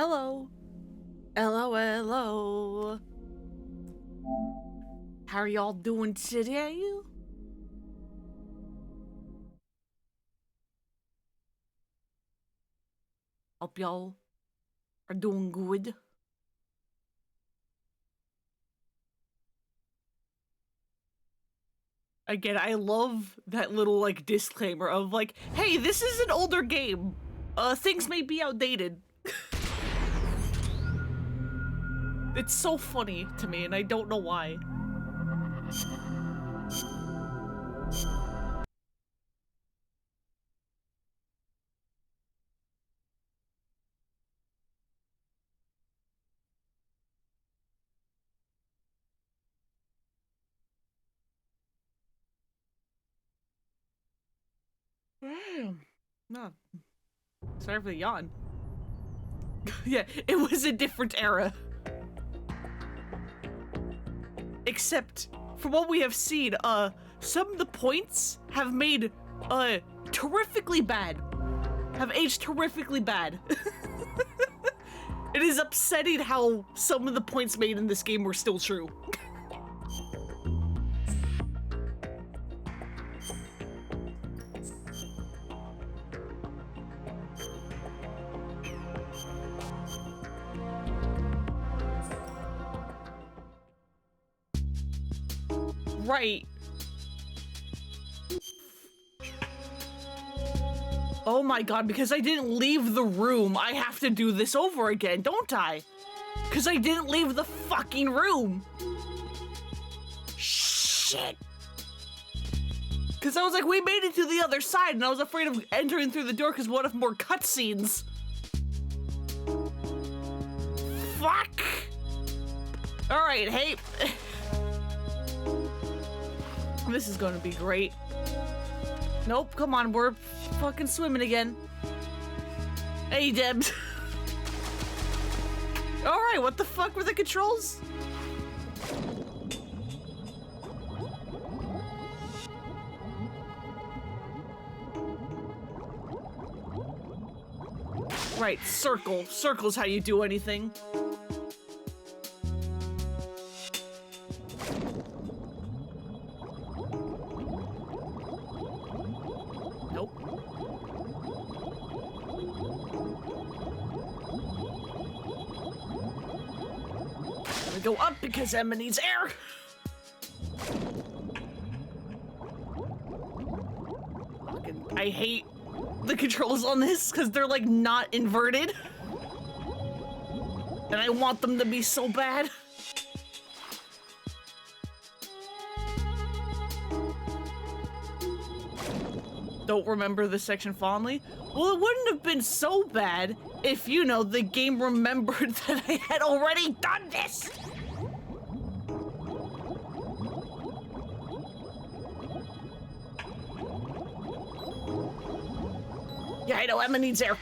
Hello. Hello, hello. How are y'all doing today? Hope y'all are doing good. Again, I love that little like disclaimer of like, hey, this is an older game. Things may be outdated. It's so funny to me, and I don't know why. No. Sorry for the yawn. Yeah, it was a different era. Except, from what we have seen, some of the points have made, terrifically bad. Have aged terrifically bad. It is upsetting how some of the points made in this game were still true. Right. Oh my god, because I didn't leave the room, I have to do this over again, don't I? Because I didn't leave the fucking room. Shit. Because I was like, we made it to the other side, and I was afraid of entering through the door because what if more cutscenes? Fuck. All right, hey. This is gonna be great. Nope, come on, we're fucking swimming again. Hey, Debs. Alright, what the fuck were the controls? Right, circle. Circle's how you do anything. Go up because Emma needs air. Fucking, I hate the controls on this because they're like not inverted. And I want them to be so bad. Don't remember this section fondly? Well, it wouldn't have been so bad if, you know, the game remembered that I had already done this! Yeah, I know, Emma needs air.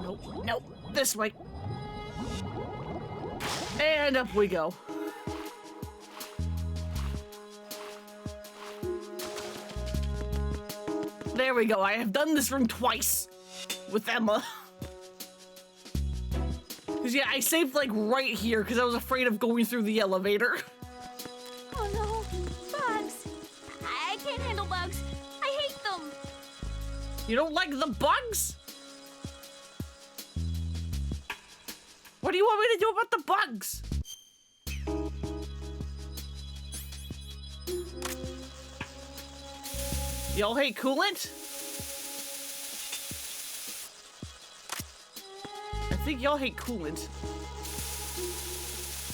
Nope, nope, this way. And up we go. There we go, I have done this room twice with Emma. Cause yeah, I saved like right here because I was afraid of going through the elevator. Oh no, bugs. I can't handle bugs. I hate them. You don't like the bugs? What do you want me to do about the bugs? Y'all hate coolant? I think y'all hate coolant.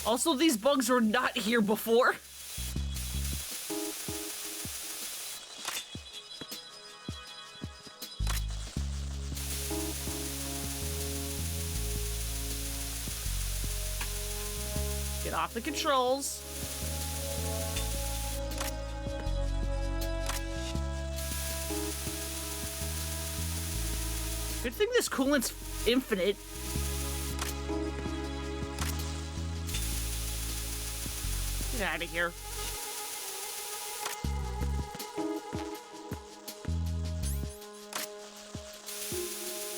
Also, these bugs were not here before. Get off the controls. Good thing this coolant's infinite. Get out of here.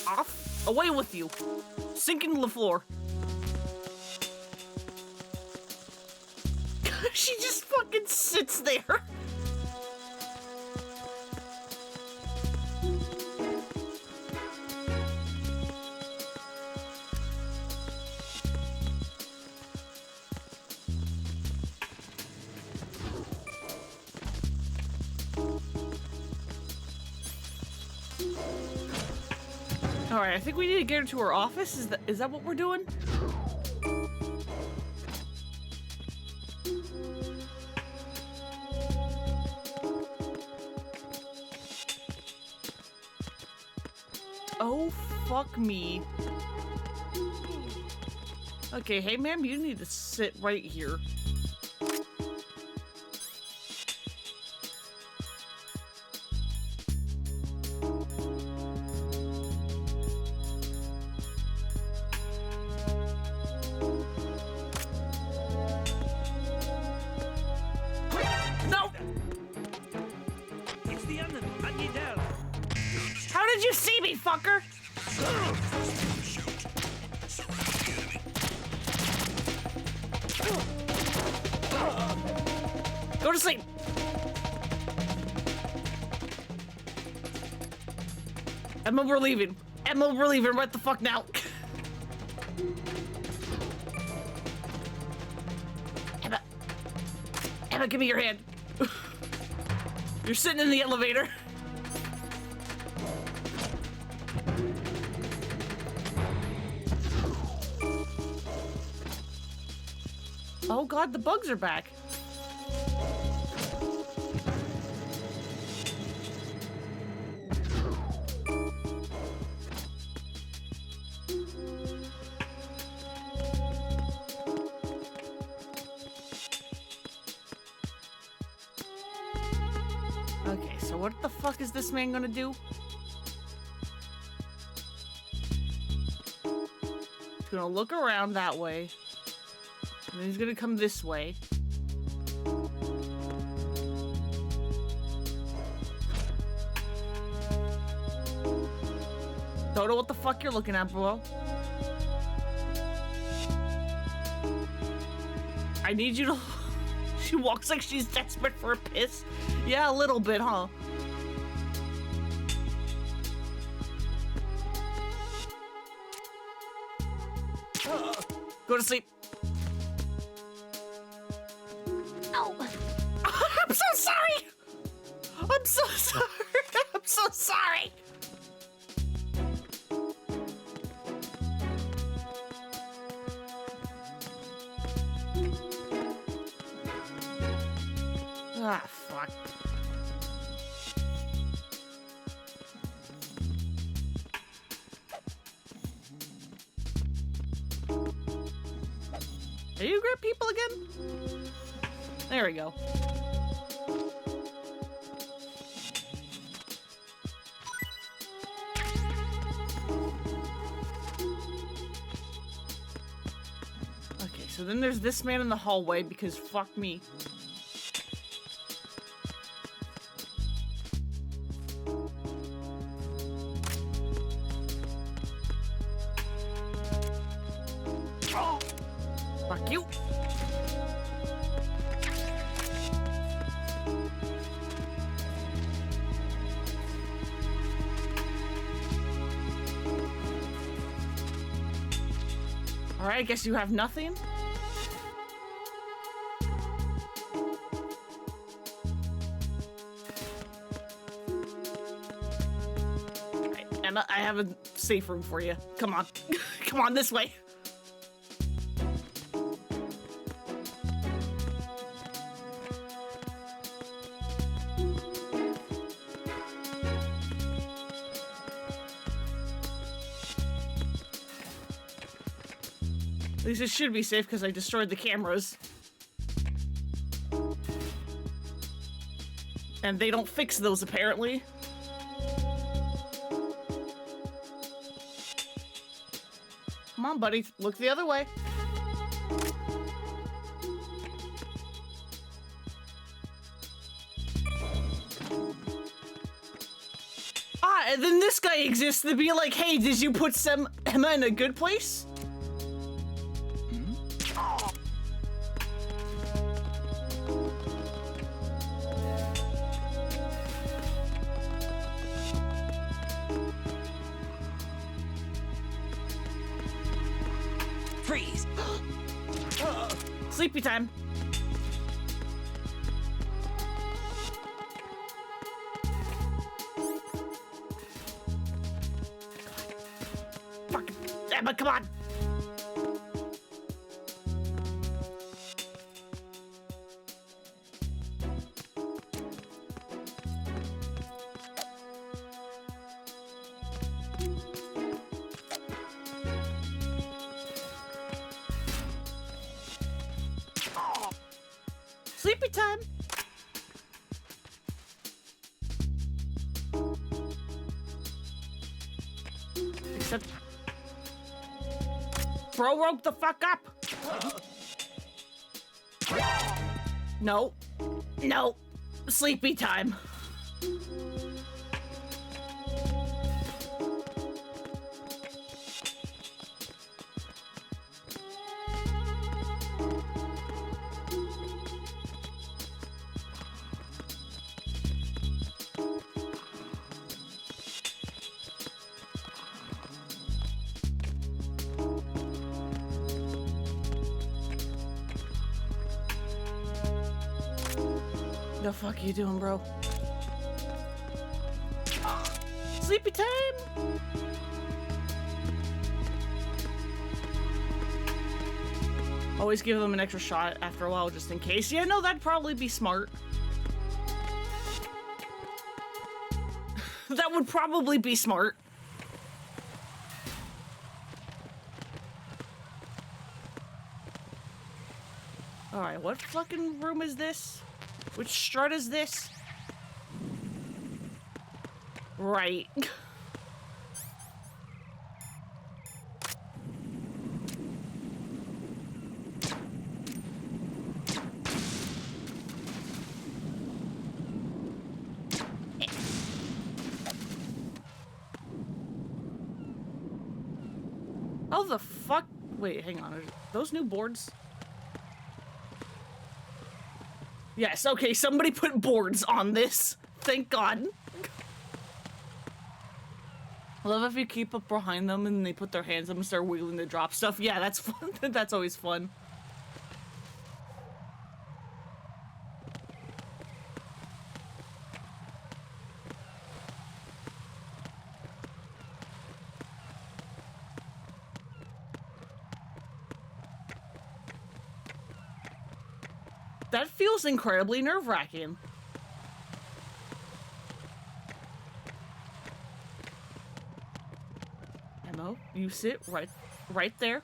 Off. Away with you. Sink into the floor. She just fucking sits there. Alright, I think we need to get her to her office. Is that what we're doing? Oh, fuck me. Okay, hey ma'am, you need to sit right here. No! It's the onion. Onion down. How did you see me, fucker? Go to sleep. Emma, we're leaving. Emma, we're leaving. What the fuck now? Emma. Emma, give me your hand. You're sitting in the elevator. Oh god, the bugs are back. Okay, so what the fuck is this man gonna do? He's gonna look around that way. And then he's gonna come this way. Don't know what the fuck you're looking at, bro. I need you to... She walks like she's desperate for a piss. Yeah, a little bit, huh? Go to sleep. Oh, I'm so sorry! I'm so sorry! I'm so sorry! Ah, fuck. Are you great people again? There we go. Okay, so then there's this man in the hallway because fuck me. Fuck you. Alright, I guess you have nothing? Alright, Emma, I have a safe room for you. Come on. Come on, this way. At least it should be safe because I destroyed the cameras. And they don't fix those, apparently. Come on, buddy. Look the other way. Yeah, and then this guy exists to be like, hey, did you put Emma in a good place? Freeze! Sleepy time. Fuck, Emma, come on. Sleepy time. Except, bro, woke the fuck up. No, no, sleepy time. The fuck you doing, bro? Sleepy time! Always give them an extra shot after a while just in case. Yeah, no, that'd probably be smart. That would probably be smart. Alright, what fucking room is this? Which strut is this? Right. How the fuck? Wait, hang on. Are those new boards? Yes, okay, somebody put boards on this. Thank God. I love if you keep up behind them and they put their hands up and start wiggling to drop stuff. Yeah, that's fun. That's always fun. That feels incredibly nerve-wracking. Emo, you sit right there.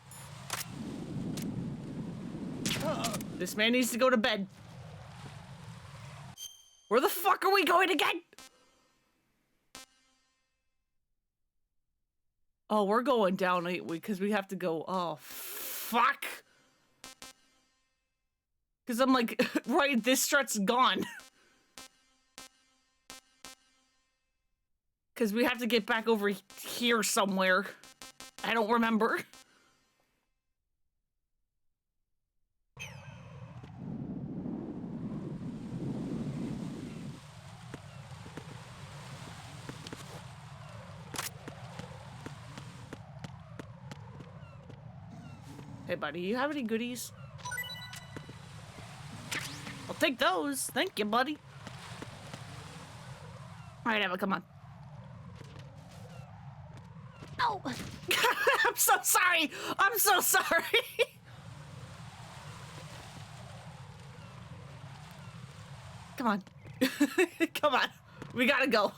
This man needs to go to bed. Where the fuck are we going again? Oh, we're going down, because we have to go. Oh, fuck. Because I'm like, right, this strut's gone. Because we have to get back over here somewhere. I don't remember. Hey, buddy, you have any goodies? I'll take those. Thank you, buddy. All right, Emma, come on. Oh! I'm so sorry. I'm so sorry. Come on. Come on. We gotta go.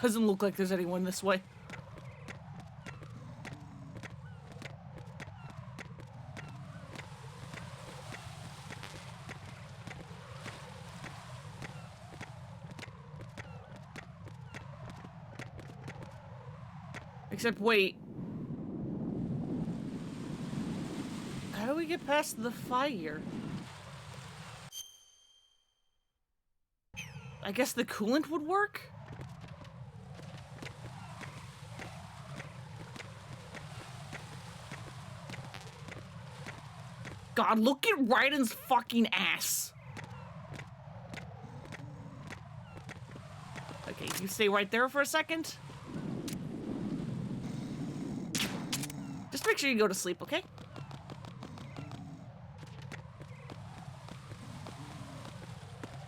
Doesn't look like there's anyone this way. Except, wait. How do we get past the fire? I guess the coolant would work? God, look at Raiden's fucking ass. Okay, you stay right there for a second. Just make sure you go to sleep, okay?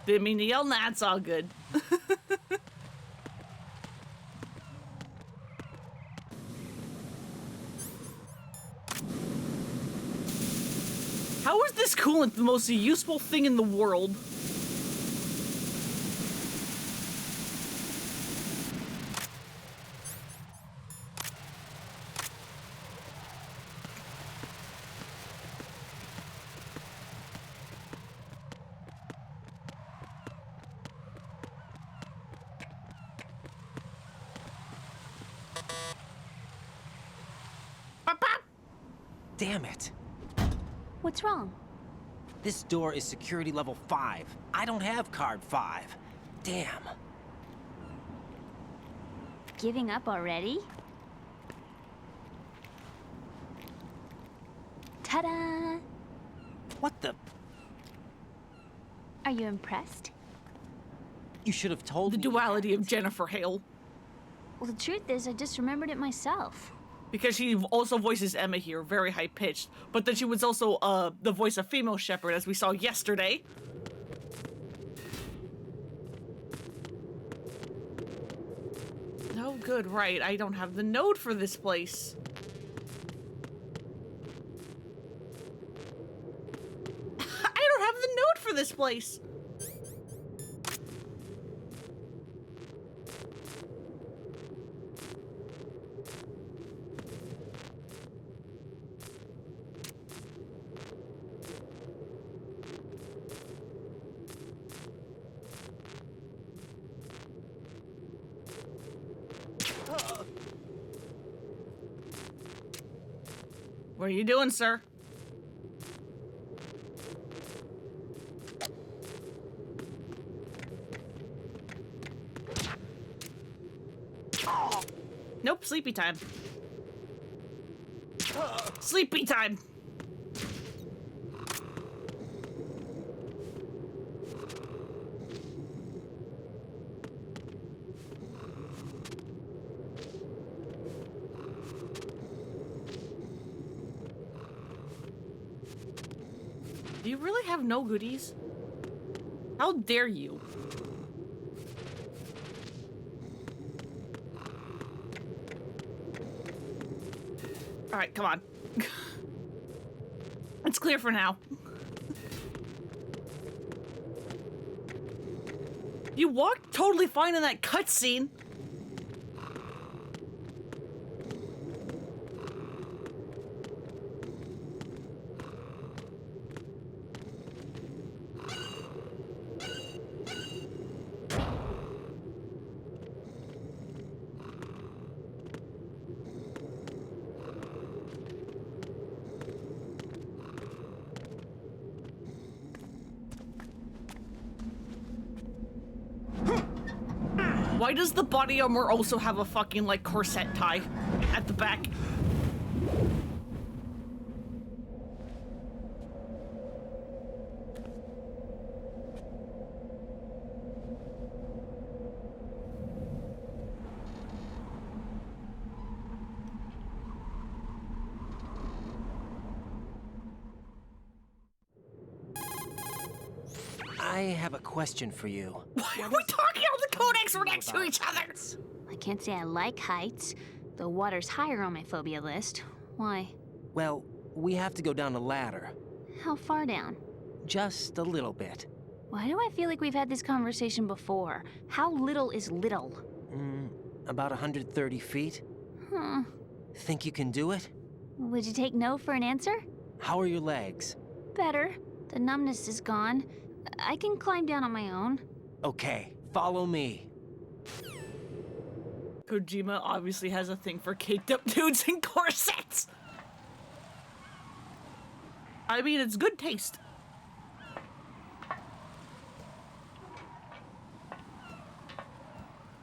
Didn't mean to yell, nah, it's all good. How is this coolant the most useful thing in the world? Damn it. What's wrong? This door is security level 5. I don't have card 5. Damn. Giving up already? Ta-da! What the? Are you impressed? You should have told The me. duality of Jennifer Hale. Well, the truth is, I just remembered it myself. Because she also voices Emma here, very high-pitched. But then she was also the voice of Female Shepherd, as we saw yesterday. Oh, good, right. I don't have the node for this place. I don't have the node for this place. What are you doing, sir? Nope, sleepy time. Sleepy time! Do you really have no goodies? How dare you? Alright, come on. It's clear for now. You walked totally fine in that cutscene. Why does the body armor also have a fucking, like, corset tie at the back? I have a question for you. Why are we talking on the codex? We're next to each other. I can't say I like heights. The water's higher on my phobia list. Why? Well, we have to go down a ladder. How far down? Just a little bit. Why do I feel like we've had this conversation before? How little is little? About 130 feet. Huh. Think you can do it? Would you take no for an answer? How are your legs? Better. The numbness is gone. I can climb down on my own. Okay, follow me. Kojima obviously has a thing for caked up dudes in corsets. I mean, it's good taste.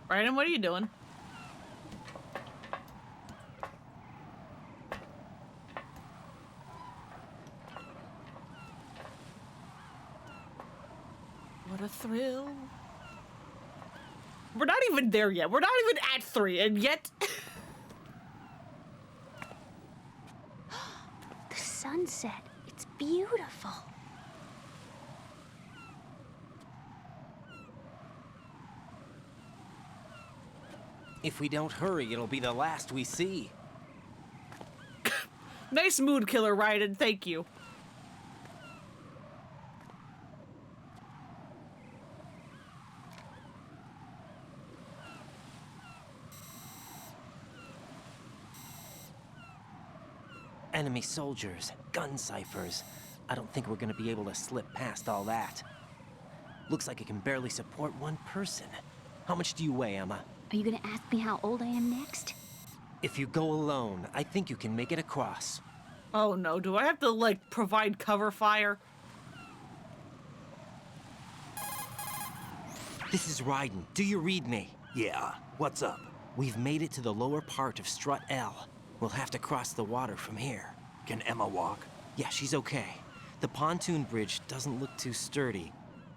Raiden, what are you doing? What a thrill. We're not even there yet. We're not even at 3, and yet... The sunset. It's beautiful. If we don't hurry, it'll be the last we see. Nice mood killer, Raiden. Thank you. Enemy soldiers, gun ciphers. I don't think we're gonna be able to slip past all that. Looks like it can barely support one person. How much do you weigh, Emma? Are you gonna ask me how old I am next? If you go alone, I think you can make it across. Oh no, do I have to, like, provide cover fire? This is Raiden. Do you read me? Yeah, what's up? We've made it to the lower part of Strut L. We'll have to cross the water from here. Can Emma walk? Yeah, she's okay. The pontoon bridge doesn't look too sturdy.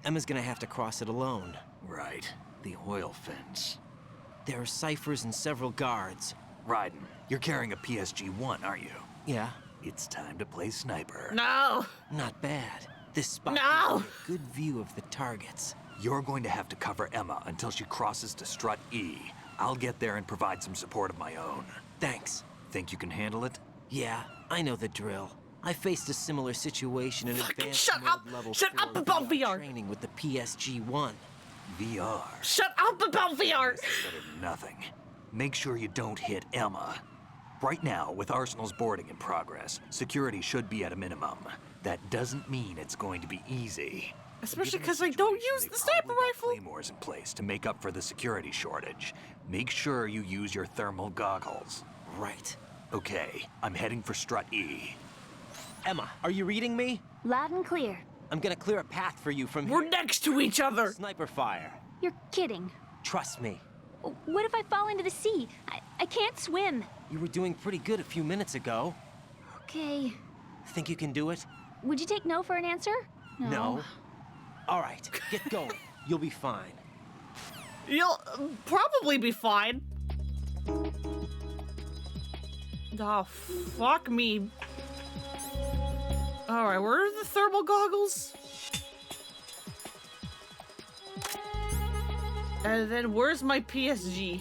Emma's gonna have to cross it alone. Right, the oil fence. There are ciphers and several guards. Raiden, you're carrying a PSG-1, aren't you? Yeah, It's time to play sniper. No! not bad. This spot No! gives me a good view of the targets. You're going to have to cover Emma until she crosses to Strut E. I'll get there and provide some support of my own. Thanks. Think you can handle it? Yeah, I know the drill. I faced a similar situation in Fucking advanced shut mode up! level Shut 4 up about VR. training with the PSG-1. VR. Shut up about VR! This is better than nothing. Make sure you don't hit Emma. Right now, with Arsenal's boarding in progress, security should be at a minimum. That doesn't mean it's going to be easy. Especially Given because I don't situation, use they the sniper probably got rifle. Claymores in place to make up for the security shortage. Make sure you use your thermal goggles. Right. Okay, I'm heading for Strut E. Emma, are you reading me? Loud and clear. I'm gonna clear a path for you from We're here. next to each other. Sniper fire. You're kidding. Trust me. What if I fall into the sea? I can't swim. You were doing pretty good a few minutes ago. Okay. Think you can do it? Would you take no for an answer? No. All right, get going. You'll be fine. You'll probably be fine. Oh, fuck me. Alright, where are the thermal goggles? And then where's my PSG?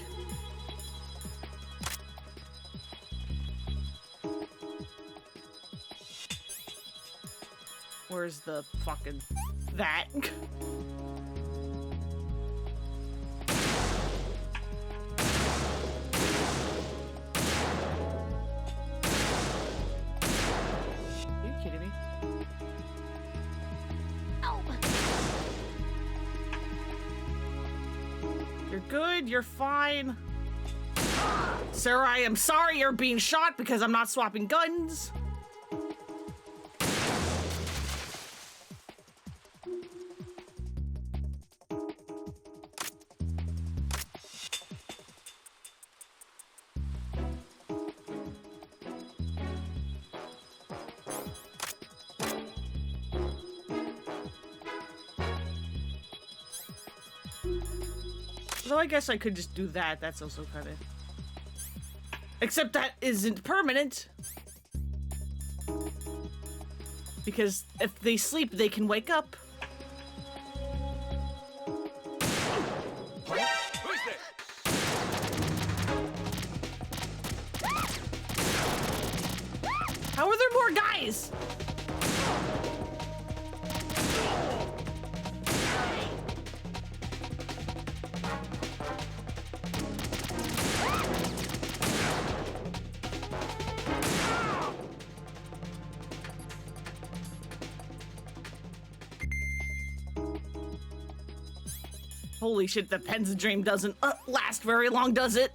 Where's the fucking... that? Are you kidding me? Ow. You're good, you're fine. Sarah, I am sorry you're being shot because I'm not swapping guns. Though I guess I could just do that. That's also kind of... Except that isn't permanent. Because if they sleep, they can wake up. Who's there? How are there more guys? Holy shit, the Penza dream doesn't last very long, does it?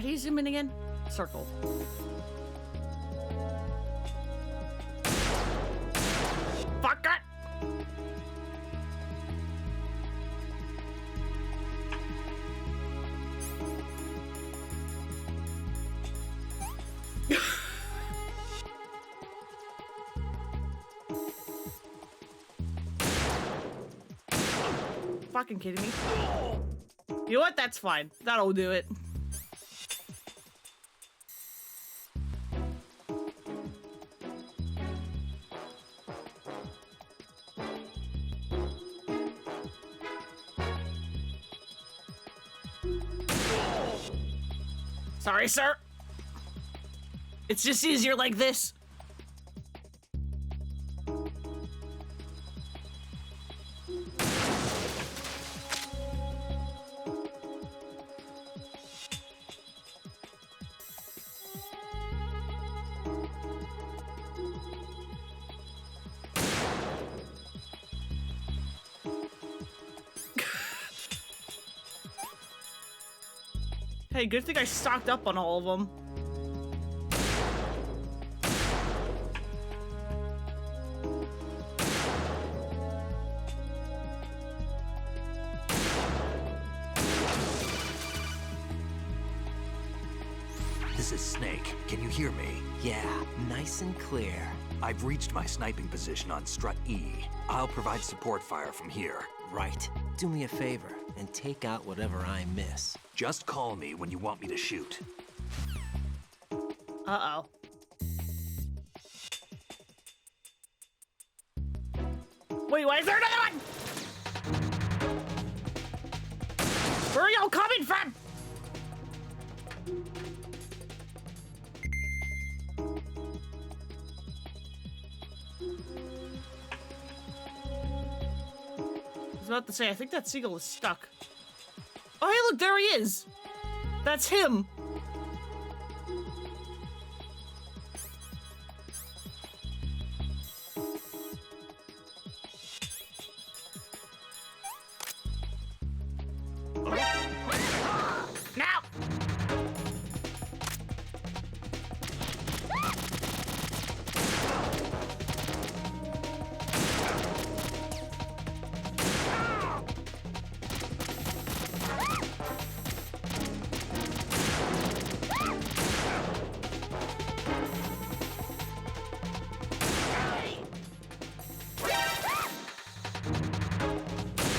do you zoom in again? Circle. Fuck it! Fucking kidding me? You know what? That's fine. That'll do it. Sorry, sir. It's just easier like this. Hey, good thing I stocked up on all of them. This is Snake. Can you hear me? Yeah, nice and clear. I've reached my sniping position on Strut E. I'll provide support fire from here. Right. Do me a favor and take out whatever I miss. Just call me when you want me to shoot. Uh-oh. Wait, why is there another one? Where are y'all coming from? I was about to say, I think that seagull is stuck. Oh, hey, look, there he is. That's him. Now.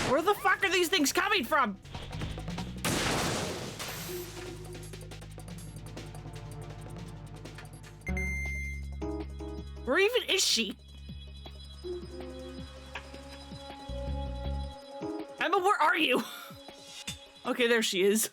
Where the fuck are these things coming from? Where even is she? Emma, where are you? Okay, there she is.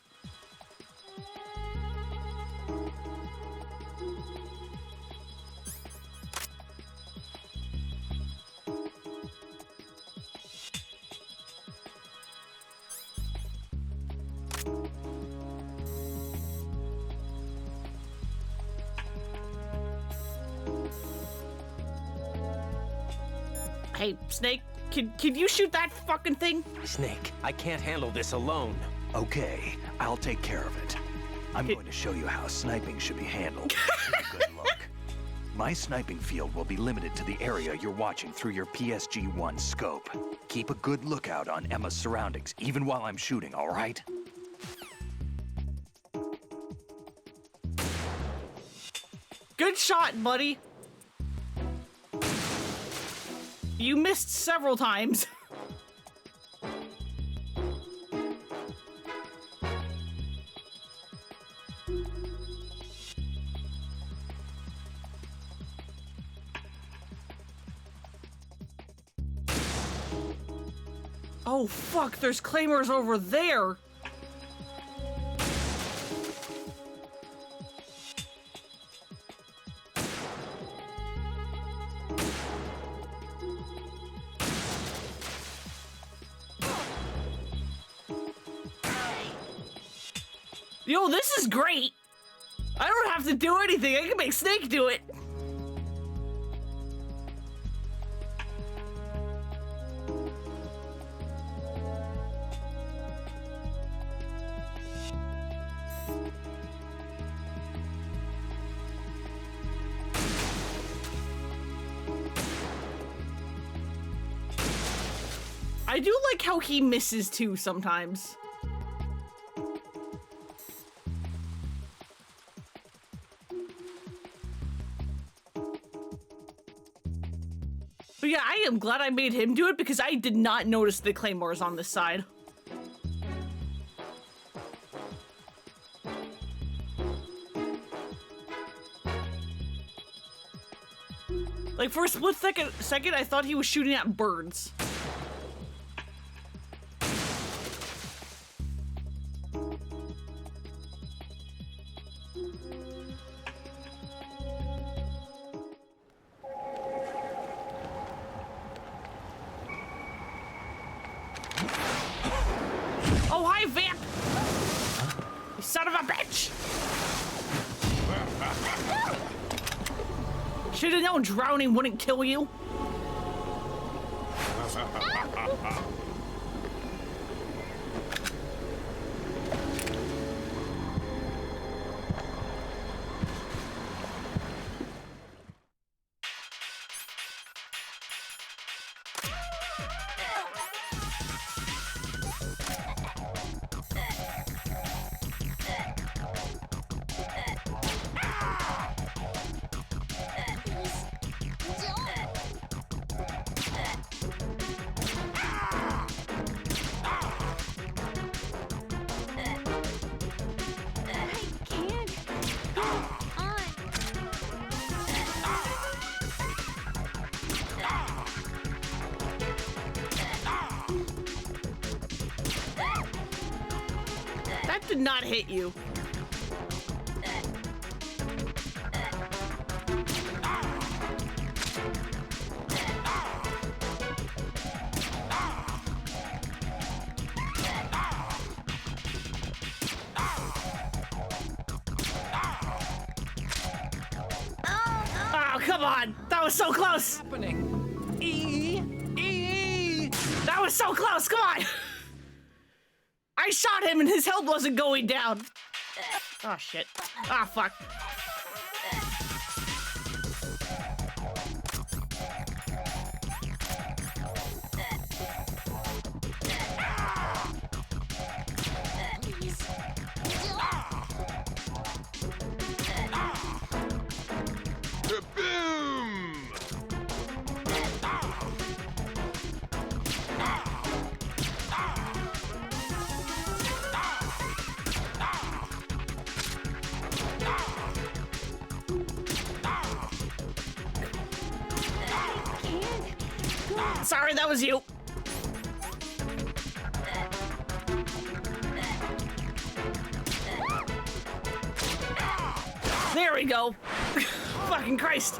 Hey, Snake, can you shoot that fucking thing? Snake, I can't handle this alone. Okay, I'll take care of it. I'm going to show you how sniping should be handled. Take a good look. My sniping field will be limited to the area you're watching through your PSG-1 scope. Keep a good lookout on Emma's surroundings, even while I'm shooting, all right? Good shot, buddy. You missed several times. Oh fuck, there's claymores over there. Yo, this is great! I don't have to do anything, I can make Snake do it! I do like how he misses too sometimes. But yeah, I am glad I made him do it because I did not notice the claymores on this side. Like, for a split second, I thought he was shooting at birds. Oh, hi, Vamp! You son of a bitch! Should've known drowning wouldn't kill you. That did not hit you. Oh, come on! That was so close! That was so close! Come on! I shot him and his health wasn't going down. Oh shit. Ah, fuck. Sorry, that was you. There we go. Fucking Christ.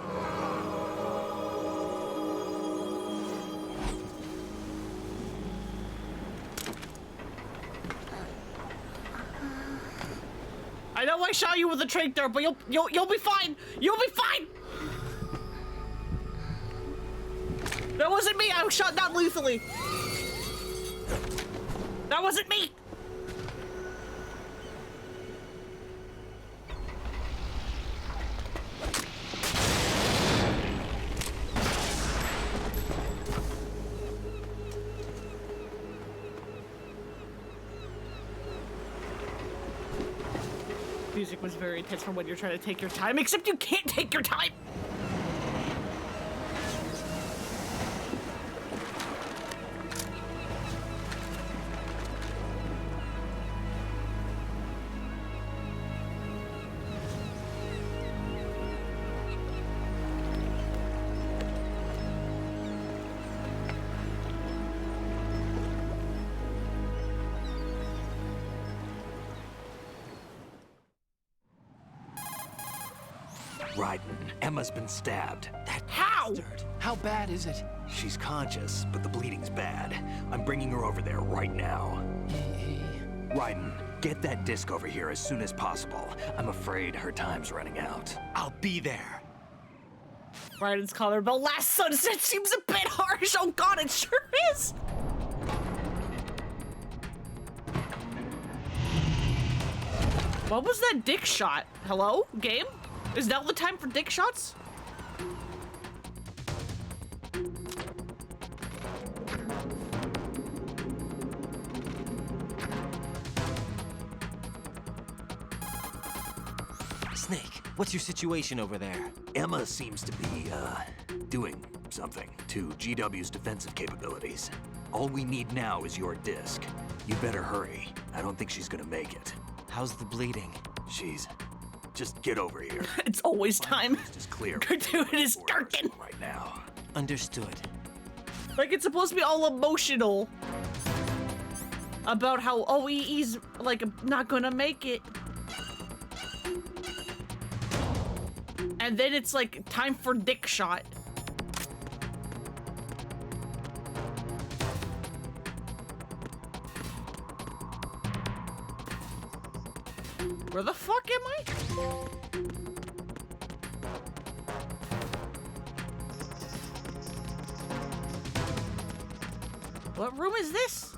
I know I shot you with a trach there, but you'll be fine. You'll be fine. That wasn't me! I was shot down lethally! That wasn't me! Music was very intense for when you're trying to take your time, except you can't take your time! Raiden, Emma's been stabbed. How? How bad is it? She's conscious, but the bleeding's bad. I'm bringing her over there right now. Raiden, get that disc over here as soon as possible. I'm afraid her time's running out. I'll be there. Raiden's collar, but last sunset seems a bit harsh. Oh god, it sure is! What was that dick shot? Hello? Game? Is now the time for dick shots? Snake, what's your situation over there? Emma seems to be, doing something to GW's defensive capabilities. All we need now is your disc. You better hurry. I don't think she's gonna make it. How's the bleeding? She's... Just get over here. It's always time. It's just clear. Dude, it is darkened. Right now. Understood. Like, it's supposed to be all emotional about how, oh, he's, like, not gonna make it. And then it's, like, time for dick shot. Where the fuck am I? What room is this?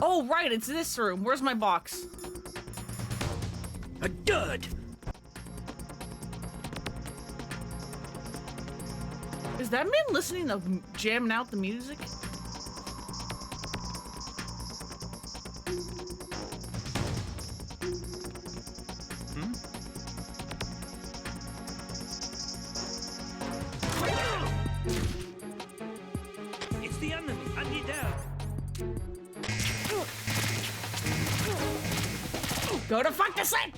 Oh, right, it's this room. Where's my box? A dud! Is that man listening to jamming out the music? It's the enemy. I need help. Go to fuck the sleep!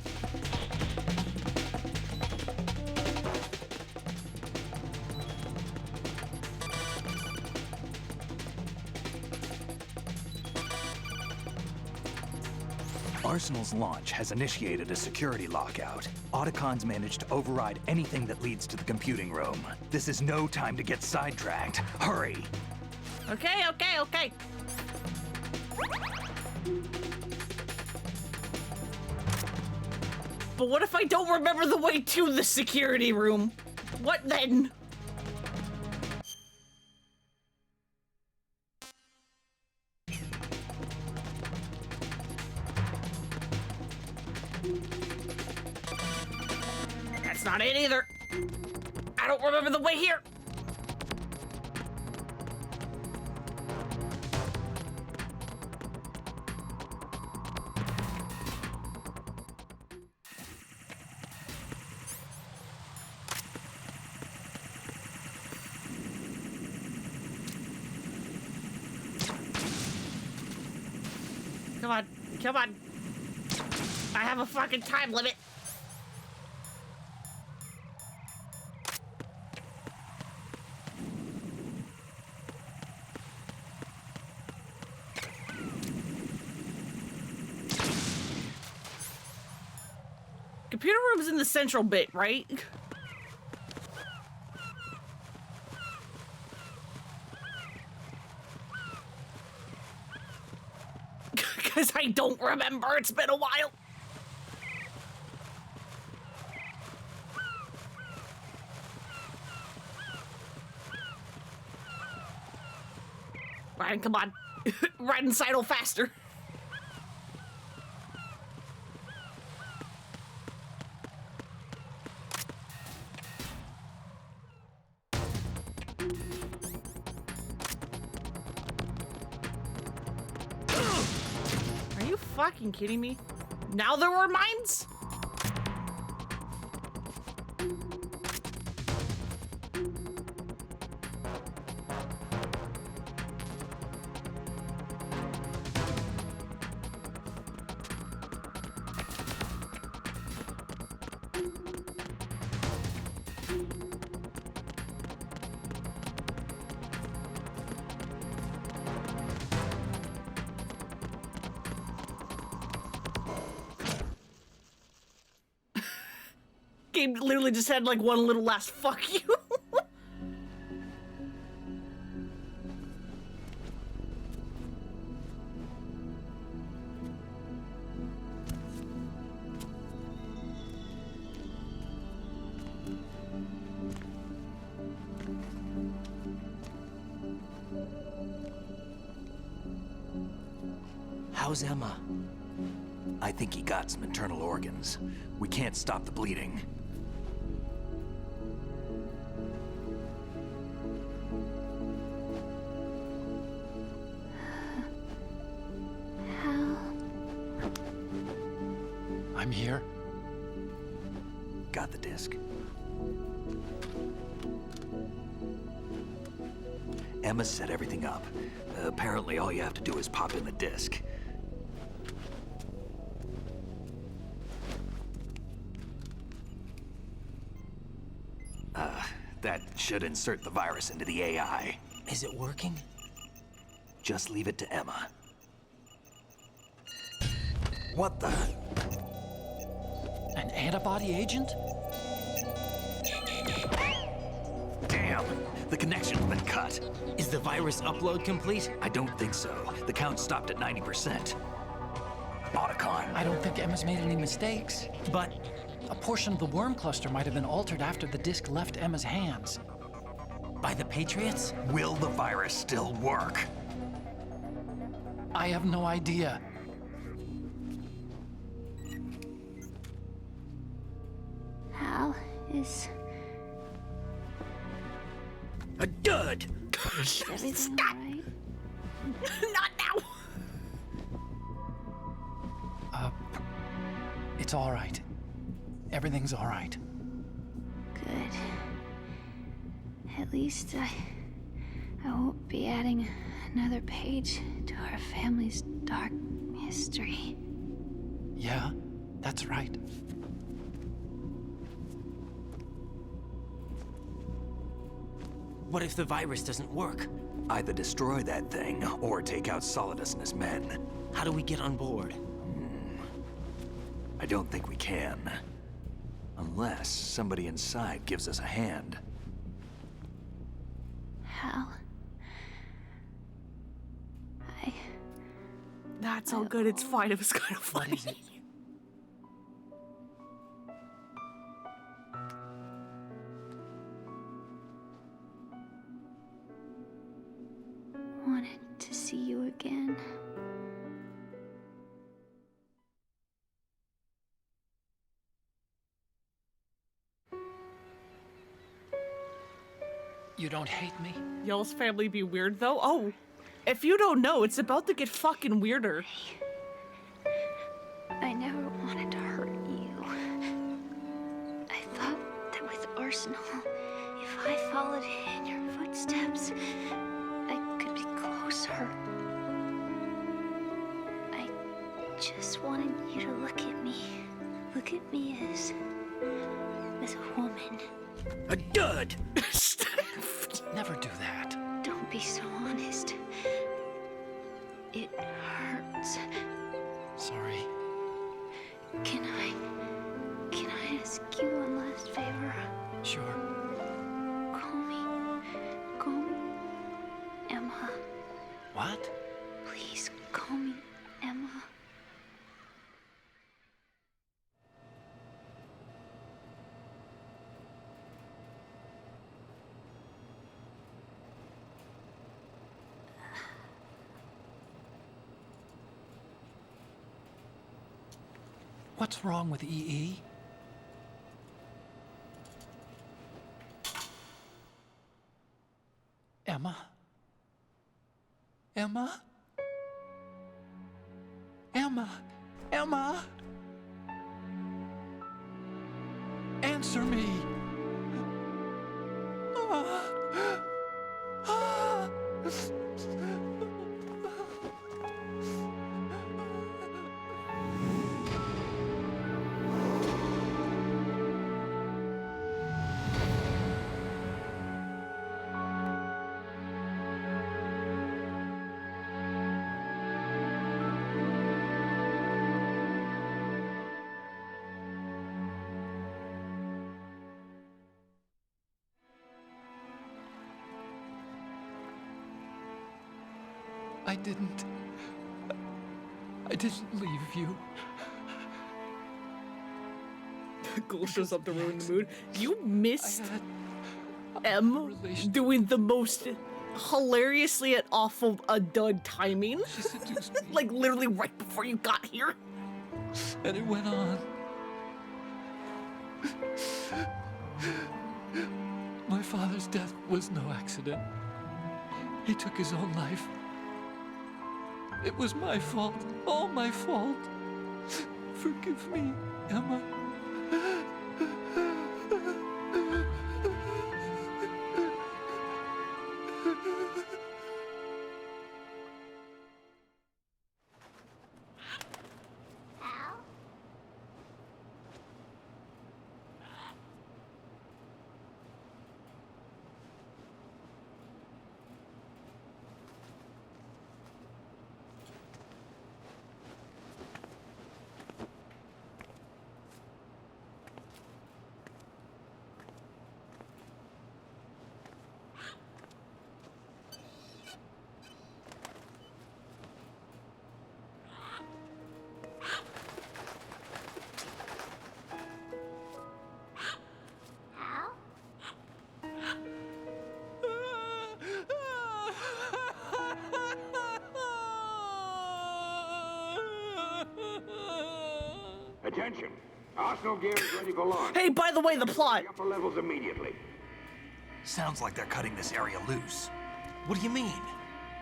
Arsenal's launch has initiated a security lockout. Otacons managed to override anything that leads to the computing room. This is no time to get sidetracked. Hurry! Okay, okay, okay. But what if I don't remember the way to the security room? What then? That's not it either. I don't remember the way here. Come on, come on. I have a fucking time limit. Computer room's in the central bit, right? Because I don't remember. It's been a while. Ryan, come on. Ryan and Sidle faster. Are you fucking kidding me? Now there were mines? Game literally just had like one little last fuck you. How's Emma? I think he got some internal organs. We can't stop the bleeding. How? I'm here. Got the disc. Emma set everything up. Apparently, all you have to do is pop in the disc. That should insert the virus into the AI. Is it working? Just leave it to Emma. What the? An antibody agent? Damn! The connection's been cut. Is the virus upload complete? I don't think so. The count stopped at 90%. Otacon. I don't think Emma's made any mistakes. But A portion of the worm cluster might have been altered after the disc left Emma's hands. by the Patriots? Will the virus still work? I have no idea. Hal is A dud! everything all right? Not now. It's all right. Everything's all right. Good. At least I won't be adding another page to our family's dark history. Yeah, that's right. What if the virus doesn't work? Either destroy that thing, or take out Solidus and his men. How do we get on board? I don't think we can. Unless somebody inside gives us a hand. Hal. That's all good. It's fine. It was kind of What funny. is it? Wanted to see you again. You don't hate me? Y'all's family be weird though. Oh, if you don't know, it's about to get fucking weirder. I never wanted to hurt you. I thought that with Arsenal, if I followed in your footsteps, I could be closer. I just wanted you to look at me. Look at me as a woman. A dud! Never do that. Don't be so honest. It hurts. Sorry. Can I ask you one last favor? Sure. Call me Emma. What? Please call me Emma. What's wrong with EE? Emma? Emma? Emma? Emma? Answer me! Ah. Ah. I didn't leave you. Ghoul shows up to ruin the mood. You missed had M relation- doing the most hilariously and awful dud timing. She seduced me, Like literally right before you got here. and it went on. My father's death was no accident. He took his own life. It was my fault, all my fault. Forgive me, Emma. Attention! Arsenal gear is ready for launch. Hey, by the way, the plot. The upper levels immediately. Sounds like they're cutting this area loose. What do you mean?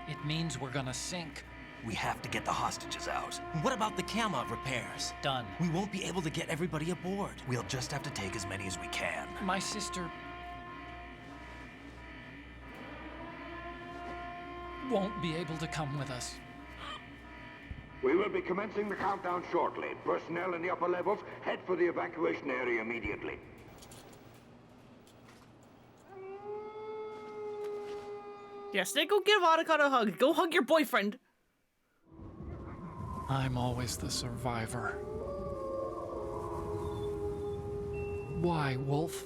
It means we're gonna sink. We have to get the hostages out. What about the camo repairs? Done. We won't be able to get everybody aboard. We'll just have to take as many as we can. My sister won't be able to come with us. We will be commencing the countdown shortly. Personnel in the upper levels, head for the evacuation area immediately. Yeah, Snake, go give Otacon a hug. Go hug your boyfriend. I'm always the survivor. Why, Wolf?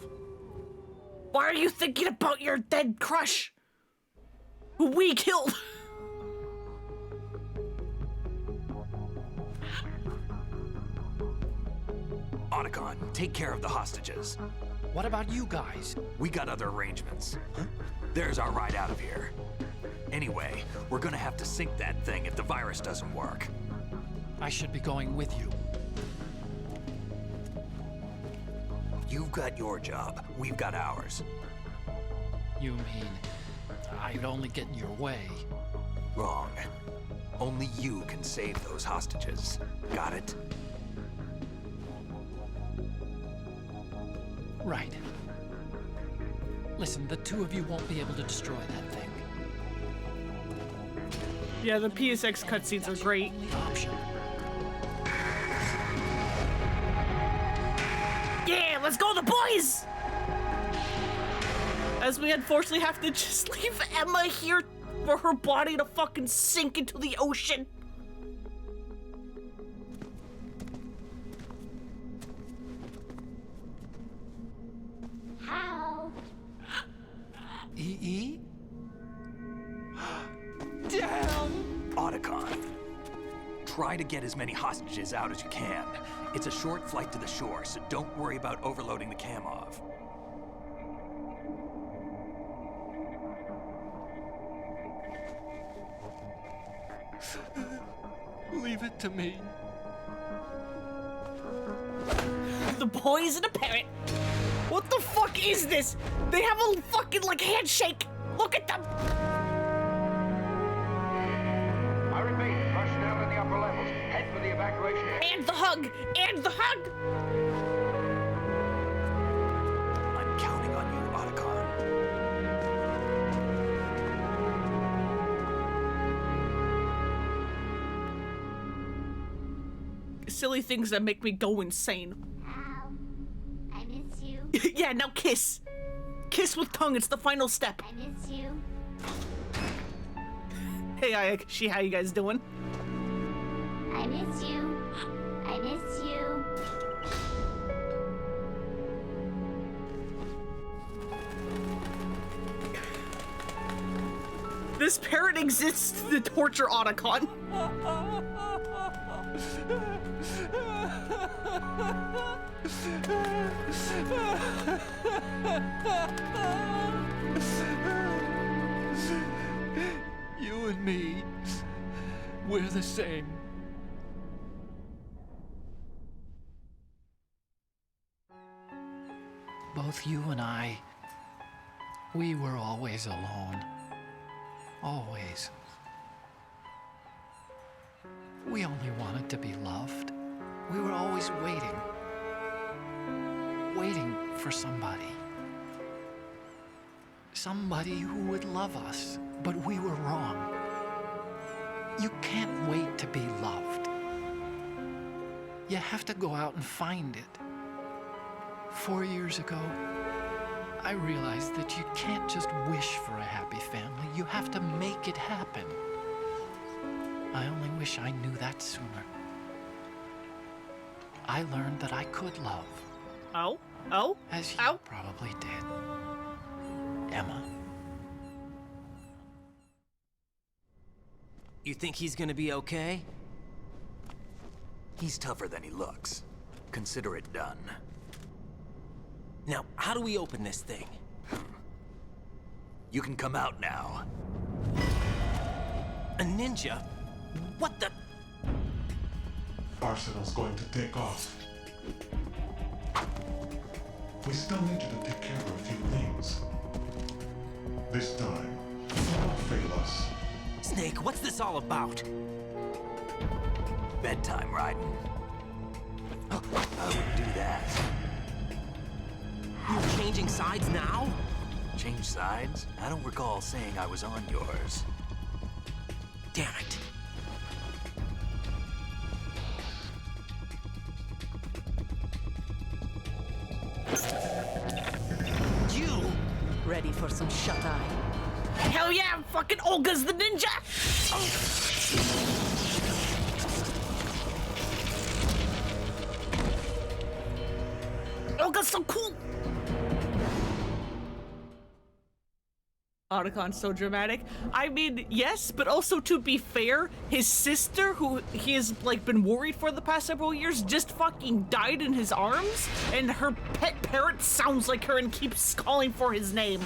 Why are you thinking about your dead crush? Who we killed? Otacon, take care of the hostages. What about you guys? We got other arrangements. There's our ride out of here. Anyway, we're gonna have to sink that thing if the virus doesn't work. I should be going with you. You've got your job, we've got ours. You mean I'd only get in your way? Wrong. Only you can save those hostages. Got it? Right. Listen, the two of you won't be able to destroy that thing. Yeah, the PSX cutscenes are great. Only option. Yeah, let's go, the boys! As we unfortunately have to just leave Emma here for her body to fucking sink into the ocean. How? EE? Otacon, try to get as many hostages out as you can. It's a short flight to the shore, so don't worry about overloading the Kamov. Leave it to me. The boys and a parrot. What the fuck is this? They have a fucking like handshake. Look at them. I repeat, personnel in the upper levels, head for the evacuation area. And the hug. And the hug. I'm counting on you, Otacon. Silly things that make me go insane. How? I miss you. Yeah, now kiss. Kiss with tongue. It's the final step. I miss you. Hey, Ayakashi, how you guys doing? I miss you. I miss you. This parrot exists to torture Otacon. You and me, we're the same. Both you and I, we were always alone. Always. We only wanted to be loved. We were always waiting. Waiting for somebody. Somebody who would love us, but we were wrong. You can't wait to be loved. You have to go out and find it. 4 years ago, I realized that you can't just wish for a happy family. You have to make it happen. I only wish I knew that sooner. I learned that I could love, Oh? Oh? as you Ow. probably did. Emma. You think he's gonna be okay? He's tougher than he looks. Consider it done. Now, how do we open this thing? You can come out now. A ninja? What the? Arsenal's going to take off. We still need you to take care of a few things. This time, do not fail us. Snake, what's this all about? Bedtime, Raiden. I would do that. You're changing sides now? Change sides? I don't recall saying I was on yours. Damn it. You! Ready for some shut-eye? Hell yeah, fucking Olga's the ninja! Olga's so cool! Otacon's so dramatic. I mean, yes, but also to be fair, his sister, who he has like been worried for the past several years, just fucking died in his arms, and her pet parrot sounds like her and keeps calling for his name.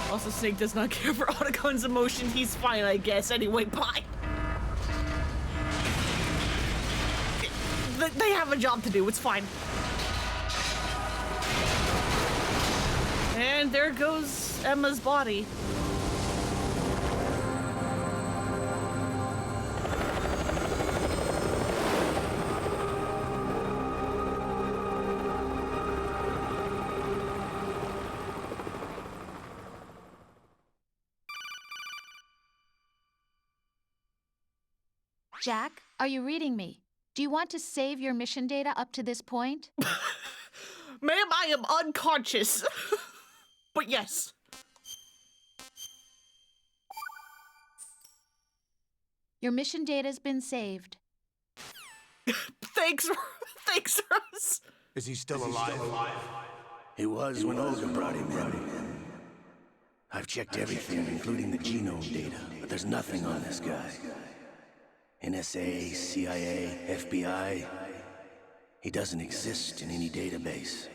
Also, Snake does not care for Otacon's emotion. He's fine, I guess. Anyway, bye. They have a job to do. It's fine. And there goes Emma's body. Jack, are you reading me? Do you want to save your mission data up to this point? Ma'am, I am unconscious. But yes. Your mission data's been saved. Thanks, Rose. Is he still alive? He was when Olga brought him in. I've checked everything, including the genome data, but there's nothing on this guy. NSA, CIA, FBI. He doesn't exist in any database.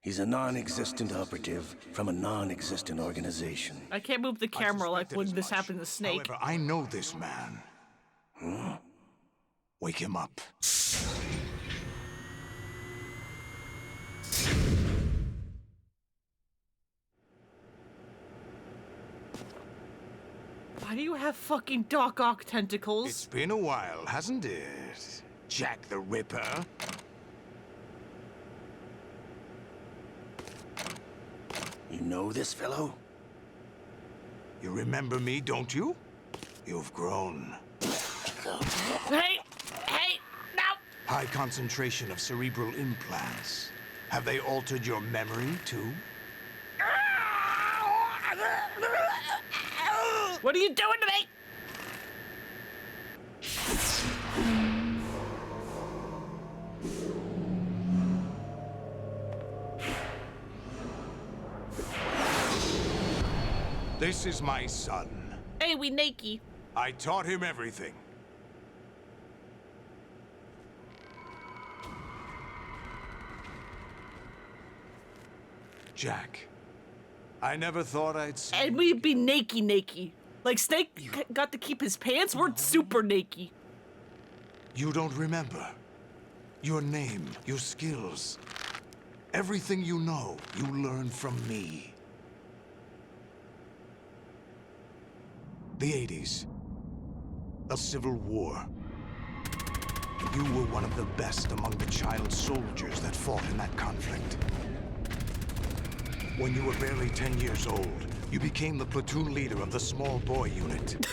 He's a non-existent operative from a non-existent organization. I can't move the camera like when this happened to Snake. However, I know this man. Huh? Wake him up. Why do you have fucking Doc Ock tentacles? It's been a while, hasn't it? Jack the Ripper. You know this fellow? You remember me, don't you? You've grown. Hey, no! High concentration of cerebral implants. Have they altered your memory, too? What are you doing to me? This is my son. Hey, we naked. I taught him everything. Jack, I never thought I'd see. And we'd be naked. Like, Snake got to keep his pants, we're super naked. You don't remember. Your name, your skills. Everything you know, you learned from me. The 80s. A civil war. You were one of the best among the child soldiers that fought in that conflict. When you were barely 10 years old, you became the platoon leader of the small boy unit.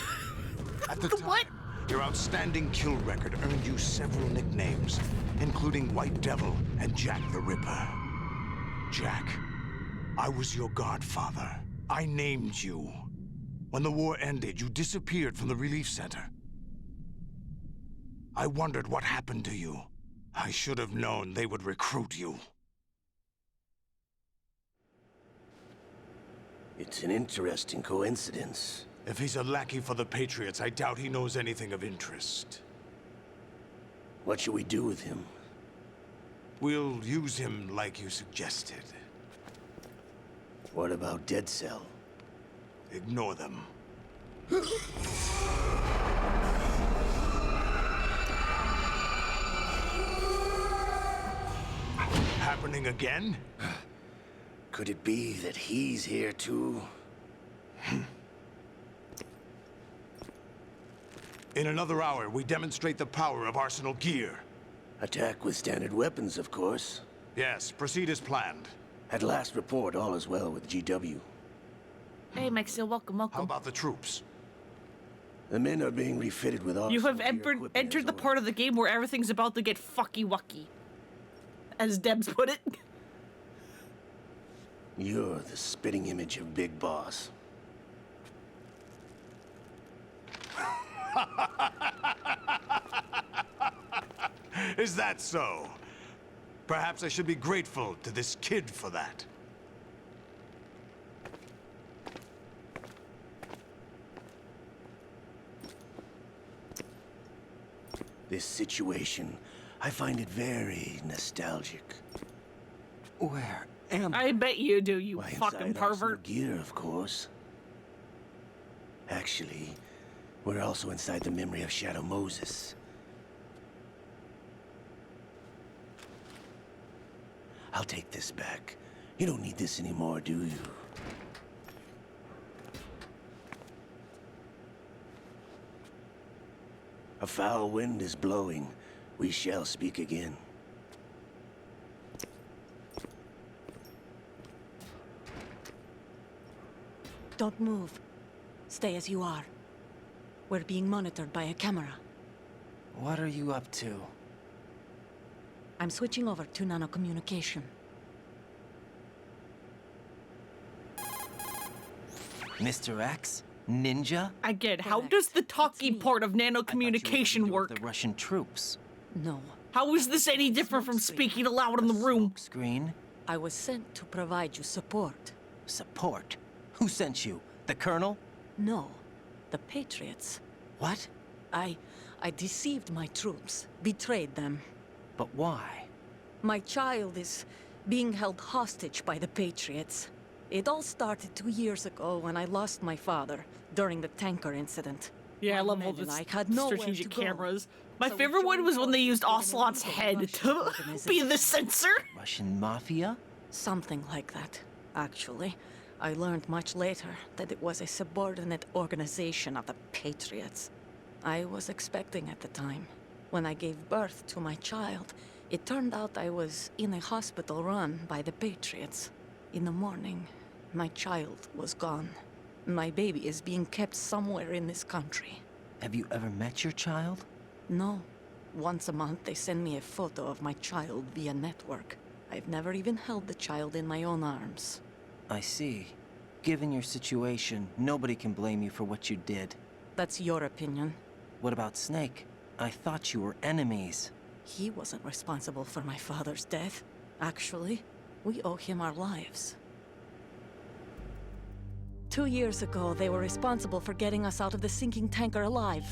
At the time, What? your outstanding kill record earned you several nicknames, including White Devil and Jack the Ripper. Jack, I was your godfather. I named you. When the war ended, you disappeared from the relief center. I wondered what happened to you. I should have known they would recruit you. It's an interesting coincidence. If he's a lackey for the Patriots, I doubt he knows anything of interest. What should we do with him? We'll use him like you suggested. What about Dead Cell? Ignore them. returning again? Could it be that he's here too? In another hour, we demonstrate the power of Arsenal gear. Attack with standard weapons, of course. Yes, proceed as planned. At last report, all is well with GW. Hey, Maxil, welcome, welcome. How about the troops? The men are being refitted with You have Arsenal gear entered the part of the game where everything's about to get fucky-wucky. As Debs put it. You're the spitting image of Big Boss. Is that so? Perhaps I should be grateful to this kid for that. This situation, I find it very nostalgic. Where am I bet you do, you Why, fucking inside Arsenal pervert. gear, of course. Actually, we're also inside the memory of Shadow Moses. I'll take this back. You don't need this anymore, do you? A foul wind is blowing. We shall speak again. Don't move. Stay as you are. We're being monitored by a camera. What are you up to? I'm switching over to nanocommunication. Mr. X? Ninja? Again, how Correct. does the talking me. part of I thought you were nanocommunication leader of work? The Russian troops. No. How is this any different from speaking aloud in the room? Screen? I was sent to provide you support. Support? Who sent you? The Colonel? No. The Patriots. What? I deceived my troops. Betrayed them. But why? My child is being held hostage by the Patriots. It all started 2 years ago when I lost my father during the tanker incident. Yeah, I My love men all and this I had nowhere strategic to go. cameras. My So we favorite one joined was when they used forces with an Ocelot's illegal head Russian to organization. be the censor. Russian mafia? Something like that, actually. I learned much later that it was a subordinate organization of the Patriots. I was expecting at the time. When I gave birth to my child, it turned out I was in a hospital run by the Patriots. In the morning, my child was gone. My baby is being kept somewhere in this country. Have you ever met your child? No. Once a month, they send me a photo of my child via network. I've never even held the child in my own arms. I see. Given your situation, nobody can blame you for what you did. That's your opinion. What about Snake? I thought you were enemies. He wasn't responsible for my father's death. Actually, we owe him our lives. 2 years ago, they were responsible for getting us out of the sinking tanker alive.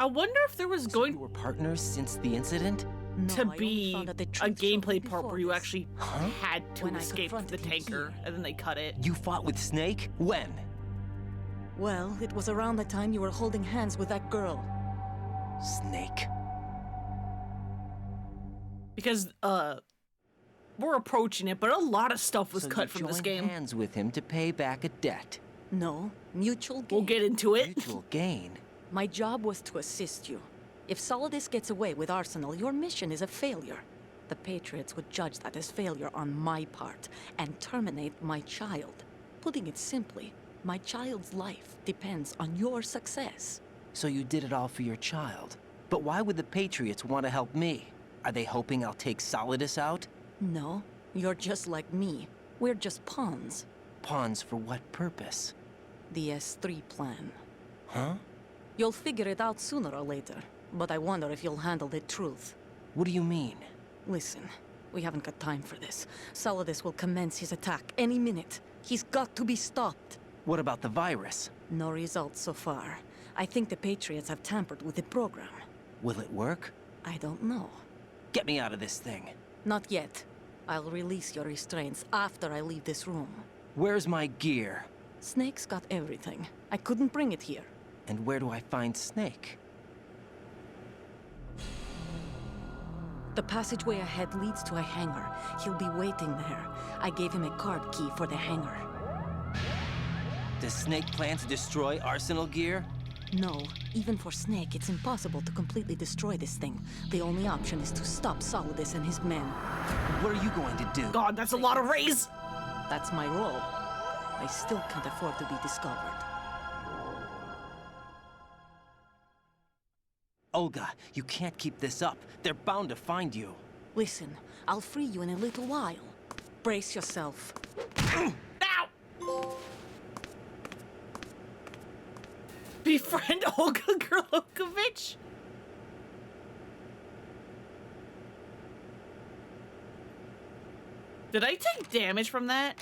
I wonder if there was So going you were partners since the incident? No, to I only be found out the a truth gameplay shortly part where before you this. actually Huh? had to When I escape from the confronted him tanker, here. and then they cut it. You fought with Snake? When? Well, it was around the time you were holding hands with that girl. Snake. Because, we're approaching it, but a lot of stuff was So cut you from this joined game. hands with him to pay back a debt. No, mutual gain. We'll get into it. Mutual gain. My job was to assist you. If Solidus gets away with Arsenal, your mission is a failure. The Patriots would judge that as failure on my part and terminate my child. Putting it simply, my child's life depends on your success. So you did it all for your child. But why would the Patriots want to help me? Are they hoping I'll take Solidus out? No, you're just like me. We're just pawns. Pawns for what purpose? The S3 plan. Huh? You'll figure it out sooner or later, but I wonder if you'll handle the truth. What do you mean? Listen, we haven't got time for this. Solidus will commence his attack any minute. He's got to be stopped. What about the virus? No results so far. I think the Patriots have tampered with the program. Will it work? I don't know. Get me out of this thing. Not yet. I'll release your restraints after I leave this room. Where's my gear? Snake's got everything. I couldn't bring it here. And where do I find Snake? The passageway ahead leads to a hangar. He'll be waiting there. I gave him a card key for the hangar. Does Snake plan to destroy Arsenal gear? No, even for Snake, it's impossible to completely destroy this thing. The only option is to stop Solidus and his men. What are you going to do? God, that's a lot of rays! That's my role. I still can't afford to be discovered. Olga, you can't keep this up. They're bound to find you. Listen, I'll free you in a little while. Brace yourself. Ow! Befriend Olga Gerlokovich? Did I take damage from that?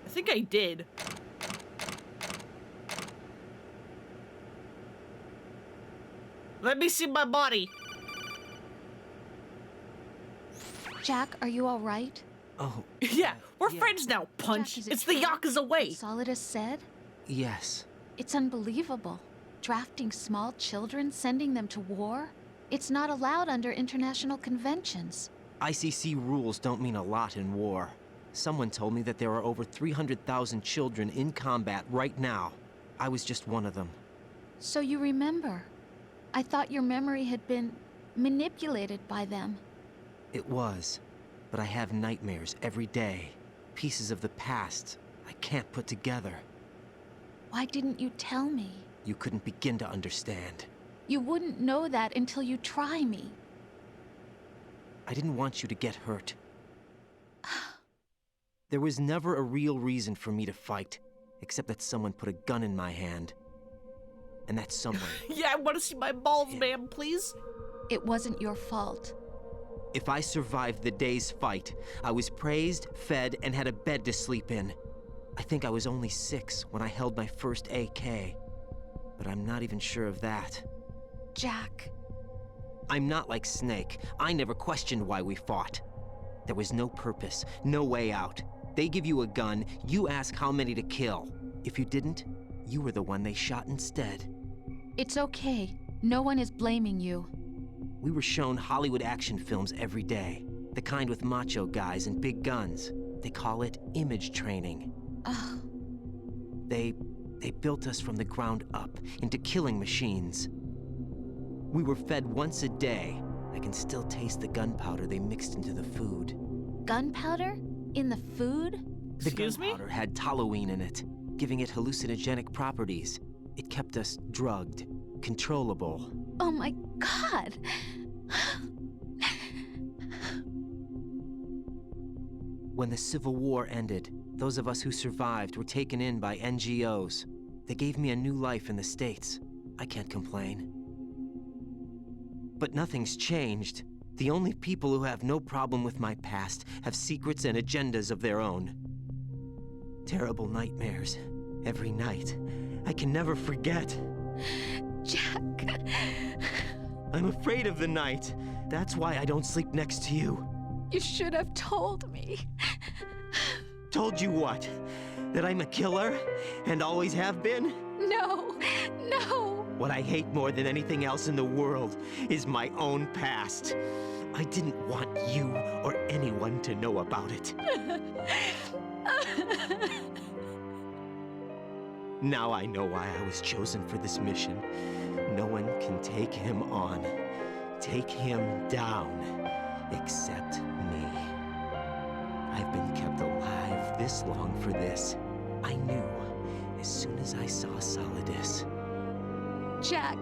I think I did. Let me see my body. Jack, are you all right? Oh. Yeah, we're friends now, Punch. Jack, is it It's the true Yakuza way. what Solidus said? Yes. It's unbelievable. Drafting small children, sending them to war? It's not allowed under international conventions. ICC rules don't mean a lot in war. Someone told me that there are over 300,000 children in combat right now. I was just one of them. So you remember. I thought your memory had been manipulated by them. It was. But I have nightmares every day. Pieces of the past I can't put together. Why didn't you tell me? You couldn't begin to understand. You wouldn't know that until you try me. I didn't want you to get hurt. There was never a real reason for me to fight, except that someone put a gun in my hand. And that someone... Yeah, I want to see my balls, ma'am, please. It wasn't your fault. If I survived the day's fight, I was praised, fed, and had a bed to sleep in. I think I was only 6 when I held my first AK. But I'm not even sure of that. Jack. I'm not like Snake. I never questioned why we fought. There was no purpose, no way out. They give you a gun, you ask how many to kill. If you didn't, you were the one they shot instead. It's okay. No one is blaming you. We were shown Hollywood action films every day. The kind with macho guys and big guns. They call it image training. Ugh. They built us from the ground up into killing machines. We were fed once a day. I can still taste the gunpowder they mixed into the food. Gunpowder? In the food? The gunpowder had toluene in it, giving it hallucinogenic properties. It kept us drugged, controllable. Oh my God! When the Civil War ended, those of us who survived were taken in by NGOs. They gave me a new life in the States. I can't complain. But nothing's changed. The only people who have no problem with my past have secrets and agendas of their own. Terrible nightmares. Every night. I can never forget. Jack. I'm afraid of the night. That's why I don't sleep next to you. You should have told me. Told you what? That I'm a killer? And always have been? No, no. What I hate more than anything else in the world is my own past. I didn't want you or anyone to know about it. Now I know why I was chosen for this mission. No one can take him on, take him down, except me. I've been kept alive this long for this. I knew as soon as I saw Solidus. Jack,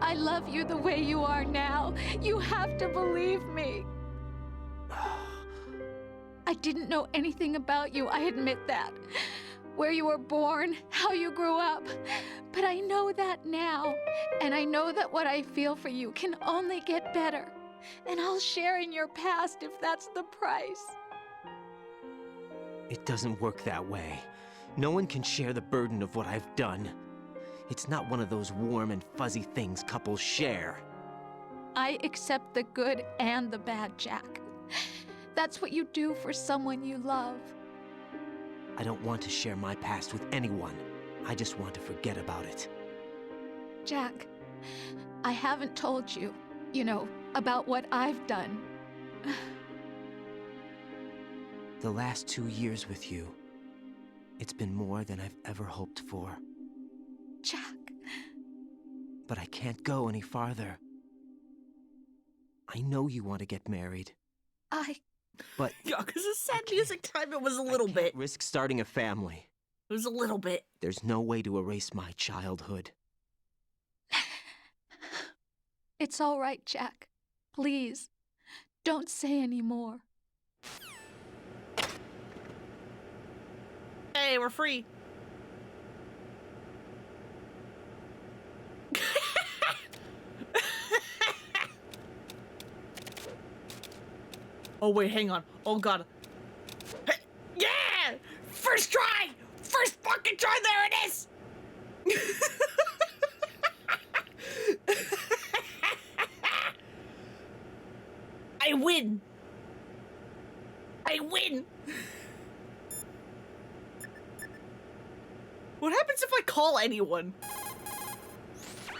I love you the way you are now. You have to believe me. I didn't know anything about you, I admit that. Where you were born, how you grew up. But I know that now. And I know that what I feel for you can only get better. And I'll share in your past if that's the price. It doesn't work that way. No one can share the burden of what I've done. It's not one of those warm and fuzzy things couples share. I accept the good and the bad, Jack. That's what you do for someone you love. I don't want to share my past with anyone. I just want to forget about it. Jack, I haven't told you, about what I've done. The last 2 years with you, it's been more than I've ever hoped for. Jack. But I can't go any farther. I know you want to get married. But Yeah, because it's sad music time, it was a little bit. risk starting a family. It was a little bit. There's no way to erase my childhood. It's all right, Jack. Please, don't say any more. Hey, we're free. Oh, wait, hang on. Oh, God. Hey, yeah! First try! First fucking try, there it is! I win! I win! What happens if I call anyone?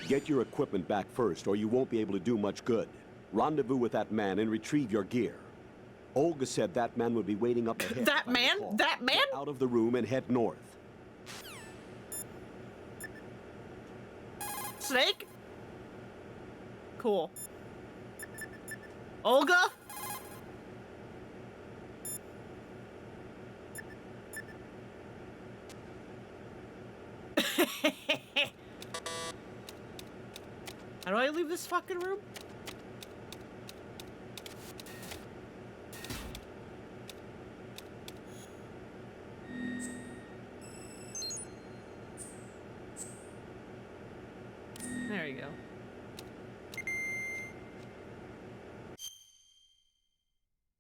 Get your equipment back first, or you won't be able to do much good. Rendezvous with that man and retrieve your gear. Olga said that man would be waiting up ahead. That man? That man? Get out of the room and head north. Snake? Cool. Olga? How do I leave this fucking room? There you go.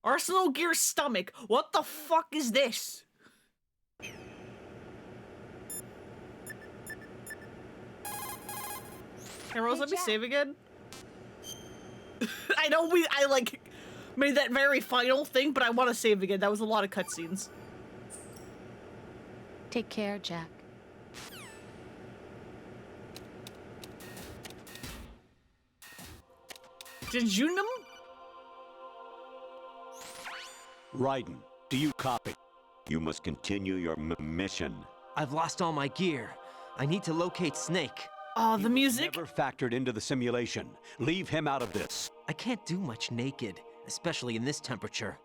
Arsenal Gear stomach. What the fuck is this? Hey Rose, let me save again. I know I like made that very final thing, but I want to save again. That was a lot of cutscenes. Take care, Jack. Jejunum? Raiden, do you copy? You must continue your mission. I've lost all my gear. I need to locate Snake. Oh, the music? Never factored into the simulation. Leave him out of this. I can't do much naked, especially in this temperature.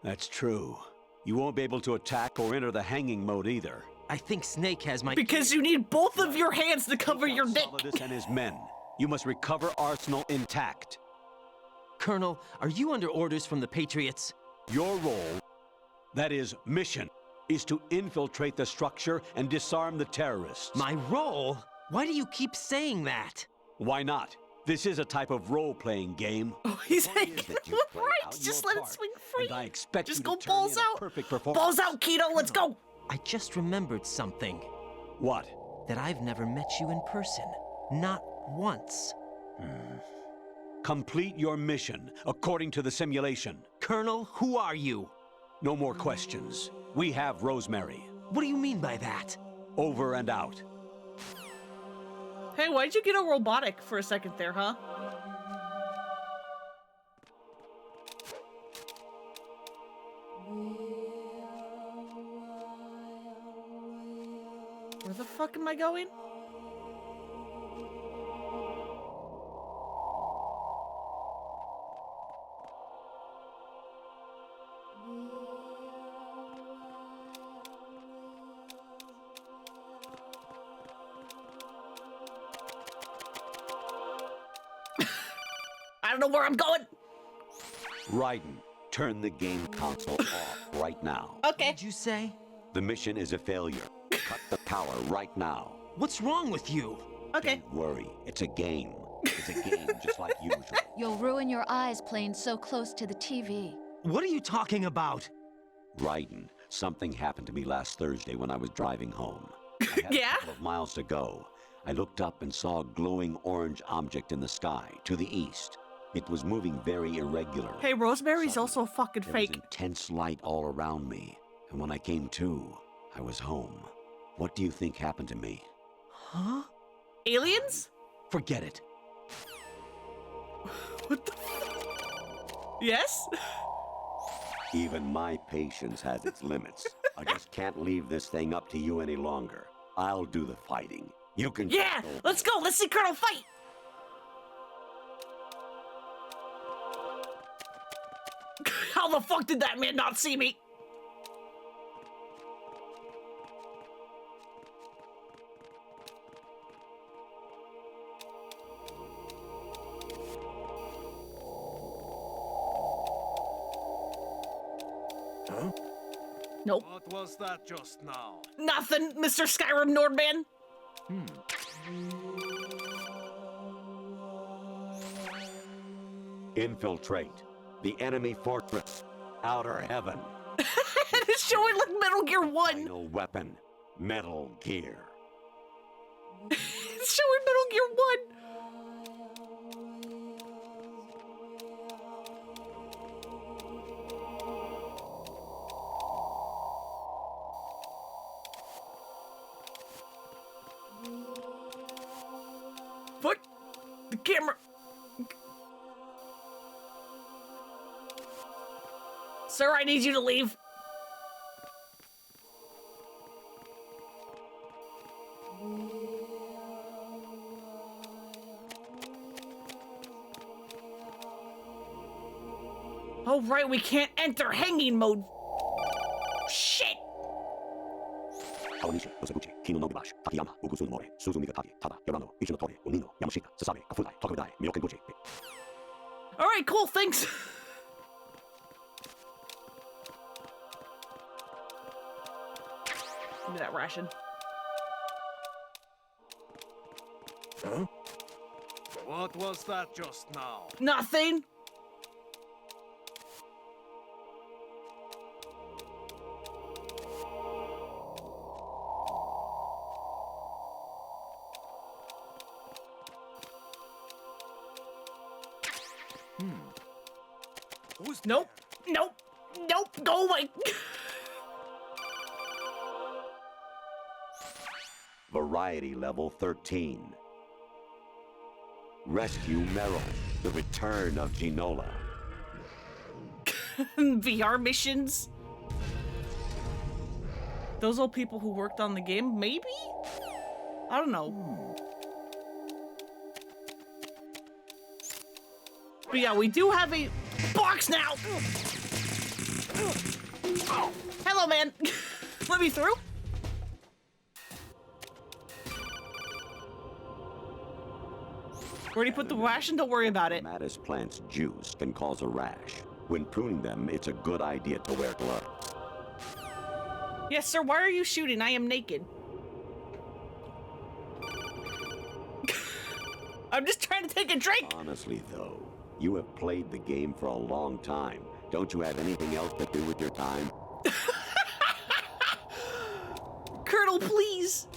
That's true. You won't be able to attack or enter the hanging mode either. I think Snake has my... Because you need both of your hands to cover your dick. Solidus and his men. You must recover Arsenal intact. Colonel, are you under orders from the Patriots? Your role, that is mission, is to infiltrate the structure and disarm the terrorists. My role? Why do you keep saying that? Why not? This is a type of role-playing game. Oh, he's like, right, just let it swing free. And I expect just you go to turn balls in a out. perfect performance. Balls out, Keto, let's go. I just remembered something. What? That I've never met you in person. Not once. Complete your mission according to the simulation. Colonel, who are you? No more questions. We have Rosemary. What do you mean by that? Over and out. Hey, why'd you get a robotic for a second there, huh? Where the fuck am I going? I don't know where I'm going. Raiden, turn the game console off right now. Okay. What did you say? The mission is a failure. Cut the power right now. What's wrong with you? Okay. Don't worry, it's a game. It's a game just like usual. You'll ruin your eyes playing so close to the TV. What are you talking about? Raiden, something happened to me last Thursday when I was driving home. I had Yeah? a couple of miles to go. I looked up and saw a glowing orange object in the sky to the east. It was moving very irregularly. Hey, Rosemary's Suddenly, also fucking there fake. was intense light all around me, and when I came to, I was home. What do you think happened to me? Huh? Aliens? Forget it. What the fuck? Yes? Even my patience has its limits. I just can't leave this thing up to you any longer. I'll do the fighting. You can... Yeah! Let's go! Let's see Colonel fight! How the fuck did that man not see me? Huh? Nope. What was that just now? Nothing, Mr. Skyrim Nordman. Infiltrate the enemy fortress. Outer heaven. It's showing like Metal Gear 1. Final weapon. Metal Gear. It's showing Metal Gear 1. Put the camera. Sir, I need you to leave. Oh, right, we can't enter hanging mode. Shit! Kawanishi, Osaguchi, Kino Nobubashi, Takayama, Ugusun More, Suzu Migatake, Tada, Yorano, Ichino Tore, Onino, Yamashita, Sasabe, Kafudai, Tokudai, Miyoken Guchi. Alright, cool, thanks. Give me that ration. Huh? What was that just now? Nothing. Nope. Nope. Nope. Go away. Variety level 13. Rescue Meryl. The return of Ginola. VR missions. Those old people who worked on the game, maybe? I don't know. But yeah, we do have a box now. Hello, man. Let me through. Already put the ration? Don't worry about it. Mattis plant's juice can cause a rash. When pruning them, it's a good idea to wear gloves. Yes, sir. Why are you shooting? I am naked. I'm just trying to take a drink. Honestly, though, you have played the game for a long time. Don't you have anything else to do with your time? Colonel, please.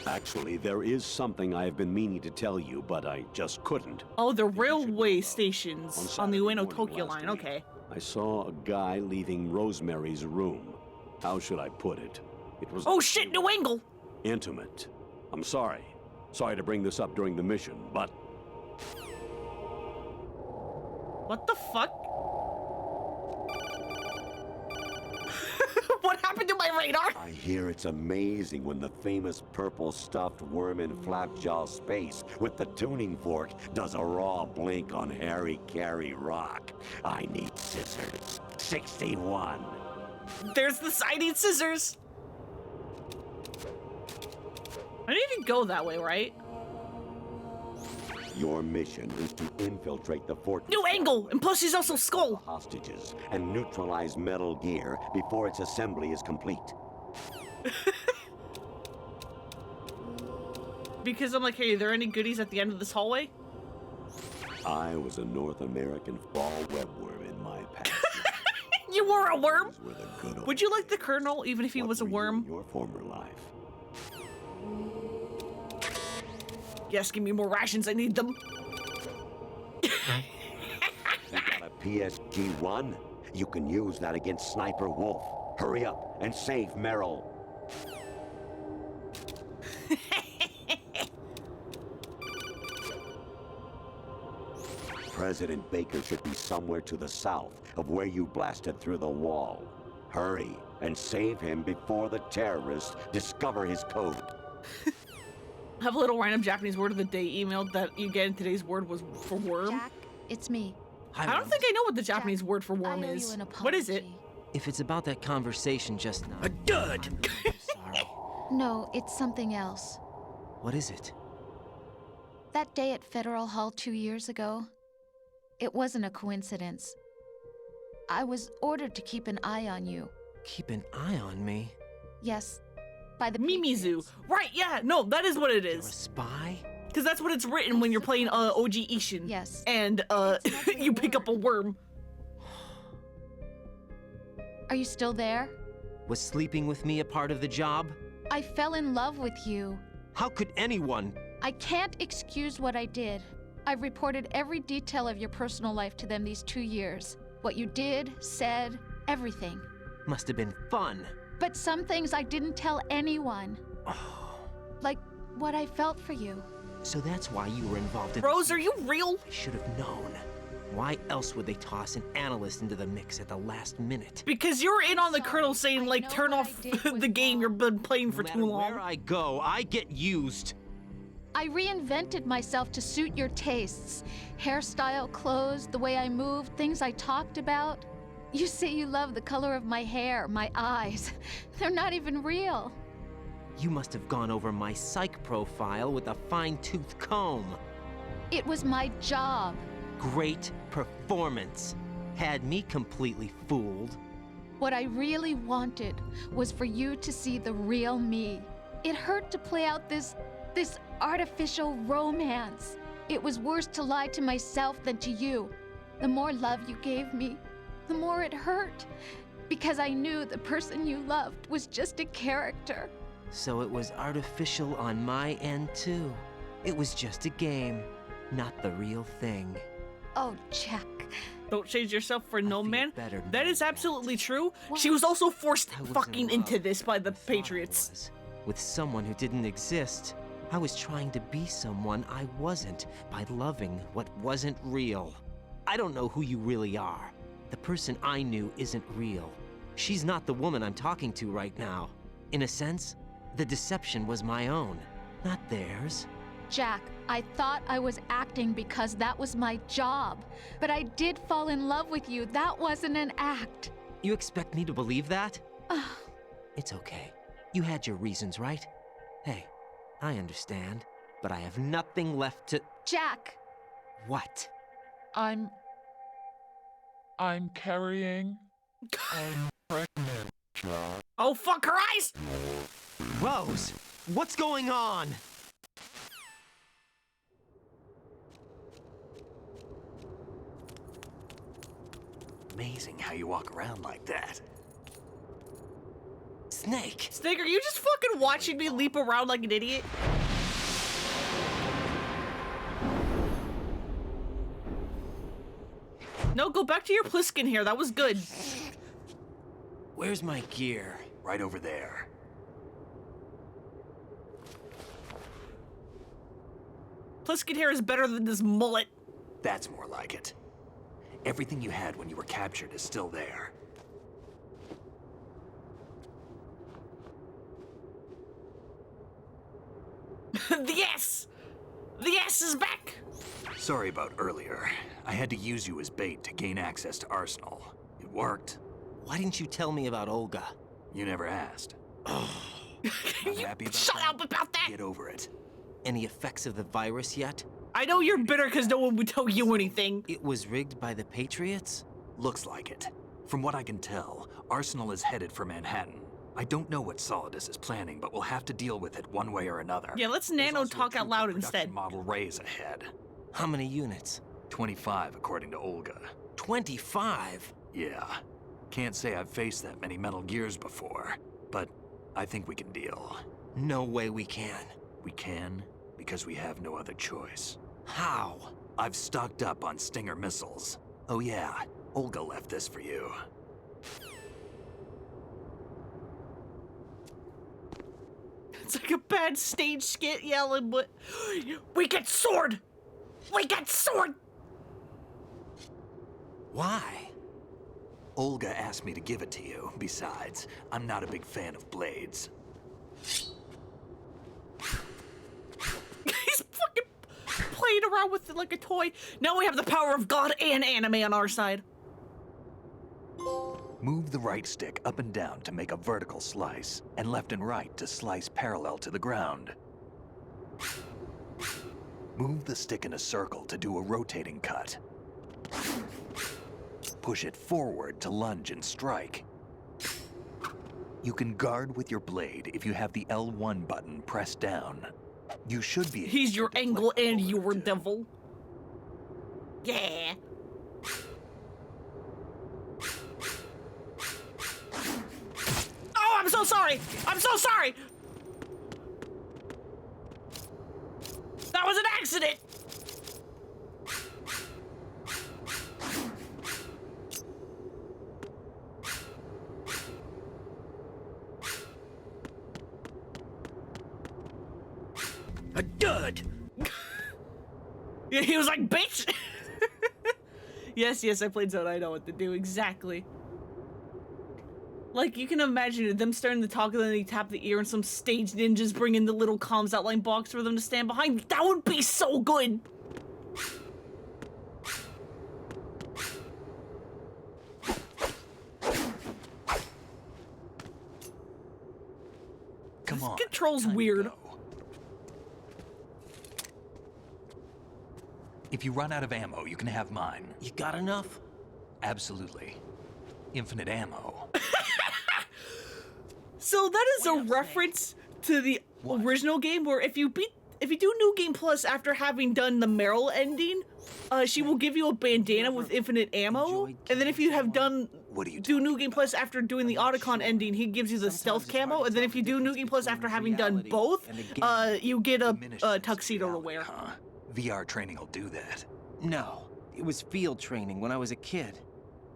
Actually, there is something I have been meaning to tell you, but I just couldn't. Oh, the railway stations on the Ueno Tokyo line. week, Okay. I saw a guy leaving Rosemary's room. How should I put it? It was... Oh shit, new angle! Intimate. I'm sorry. Sorry to bring this up during the mission, but... What the fuck? What happened to my radar? I hear it's amazing when the famous purple stuffed worm in Flapjaw space with the tuning fork does a raw blink on Harry Carey Rock. I need scissors. 61. There's the I need scissors. I didn't even go that way, right? Your mission is to infiltrate the fort. New angle! And plus he's also Skull! Hostages and neutralize Metal Gear before its assembly is complete. Because I'm like, hey, are there any goodies at the end of this hallway? I was a North American fall webworm in my past. You were a worm? Those were the good old Would you like the Colonel even if he was a worm? your former life. Yes, give me more rations, I need them. You got a PSG-1? You can use that against Sniper Wolf. Hurry up and save Meryl. President Baker should be somewhere to the south of where you blasted through the wall. Hurry and save him before the terrorists discover his code. I have a little random Japanese word of the day email that you get in today's word was for worm. Jack, it's me. I don't think I know what the Japanese word for worm I owe is. you an What is it? If it's about that conversation just now. A dud! Sorry. No, it's something else. What is it? That day at Federal Hall 2 years ago, it wasn't a coincidence. I was ordered to keep an eye on you. Keep an eye on me? Yes, by the Mimizu. Right, yeah, no, that is what it You're a is. spy? Because that's what it's written when you're playing OG Ishin. Yes. And you pick up a worm. Are you still there? Was sleeping with me a part of the job? I fell in love with you. How could anyone? I can't excuse what I did. I've reported every detail of your personal life to them these 2 years. What you did, said, everything. Must have been fun. But some things I didn't tell anyone. Like what I felt for you. So that's why you were involved in— Rose, are you real? I should have known. Why else would they toss an analyst into the mix at the last minute? Because you're in on the kernel saying, I like, know turn what off I did was the game you've been playing for No too matter long. where I go, I get used. I reinvented myself to suit your tastes. Hairstyle, clothes, the way I moved, things I talked about. You say you love the color of my hair, my eyes. They're not even real. You must have gone over my psych profile with a fine-tooth comb. It was my job. Great performance. Had me completely fooled. What I really wanted was for you to see the real me. It hurt to play out this artificial romance. It was worse to lie to myself than to you. The more love you gave me, the more it hurt. Because I knew the person you loved was just a character. So it was artificial on my end, too. It was just a game, not the real thing. Oh, Jack. Don't change yourself for no feel man. better That knowing is absolutely that. true. She was also forced I was in fucking into love. this by the I thought I Patriots. was. With someone who didn't exist. I was trying to be someone I wasn't by loving what wasn't real. I don't know who you really are. The person I knew isn't real. She's not the woman I'm talking to right now. In a sense, the deception was my own, not theirs. Jack, I thought I was acting because that was my job. But I did fall in love with you. That wasn't an act. You expect me to believe that? It's okay. You had your reasons, right? Hey, I understand, but I have nothing left to— Jack! What? I'm carrying. I'm pregnant, Jack. Oh, fuck her eyes! Rose, what's going on? Amazing how you walk around like that. Snake! Snake, are you just fucking watching me leap around like an idiot? No, go back to your Pliskin hair. That was good. Where's my gear? Right over there. Pliskin hair is better than this mullet. That's more like it. Everything you had when you were captured is still there. The S! The S is back! Sorry about earlier. I had to use you as bait to gain access to Arsenal. It worked. Why didn't you tell me about Olga? You never asked. I'm happy about Shut that. up about that! Get over it. Any effects of the virus yet? I know you're bitter because no one would tell you anything. It was rigged by the Patriots? Looks like it. From what I can tell, Arsenal is headed for Manhattan. I don't know what Solidus is planning, but we'll have to deal with it one way or another. Yeah, let's There's nano also a talk out trooper loud production instead. Model Rays ahead. How many units? 25, according to Olga. 25? Yeah. Can't say I've faced that many Metal Gears before, but I think we can deal. No way we can. We can, because we have no other choice. How? I've stocked up on Stinger missiles. Oh yeah, Olga left this for you. It's like a bad stage skit yelling, but we get sword! We get sword! Why? Olga asked me to give it to you. Besides, I'm not a big fan of blades. He's fucking playing around with it like a toy. Now we have the power of God and anime on our side. Move the right stick up and down to make a vertical slice, and left and right to slice parallel to the ground. Move the stick in a circle to do a rotating cut. Push it forward to lunge and strike. You can guard with your blade if you have the L1 button pressed down. You should be. He's your angle and your devil. Yeah. Oh, I'm so sorry. I'm so sorry. That was an accident. A dud! Yeah, he was like, bitch! Yes, I played Zone, I know what to do, exactly. Like, you can imagine them starting to talk and then they tap the ear and some stage ninjas bring in the little comms outline box for them to stand behind. That would be so good! Come on. This control's weird. If you run out of ammo, you can have mine. You got enough? Absolutely. Infinite ammo. So that is a reference to the original game where if you do New Game Plus after having done the Meryl ending, she will give you a bandana with infinite ammo. And then if you have do New Game Plus after doing the Otacon ending, he gives you the stealth camo. And then if you do New Game Plus after having done both, you get a tuxedo to wear. VR training will do that. No, it was field training when I was a kid.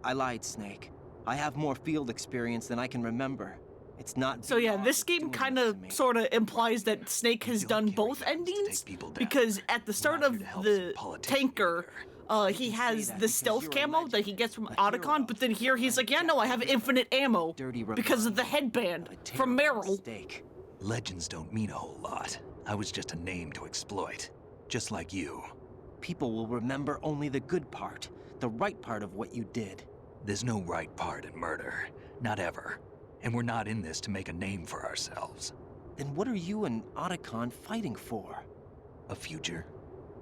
I lied, Snake. I have more field experience than I can remember. It's not. So yeah, this game kind of sort of implies that Snake has done both endings, because at the start of the tanker, he has the stealth camo that he gets from Otacon, but then here he's like, yeah, no, I have infinite ammo because of the headband from Meryl. Legends don't mean a whole lot. I was just a name to exploit, just like you. People will remember only the good part, the right part of what you did. There's no right part in murder, not ever. And we're not in this to make a name for ourselves. Then what are you and Otacon fighting for? A future.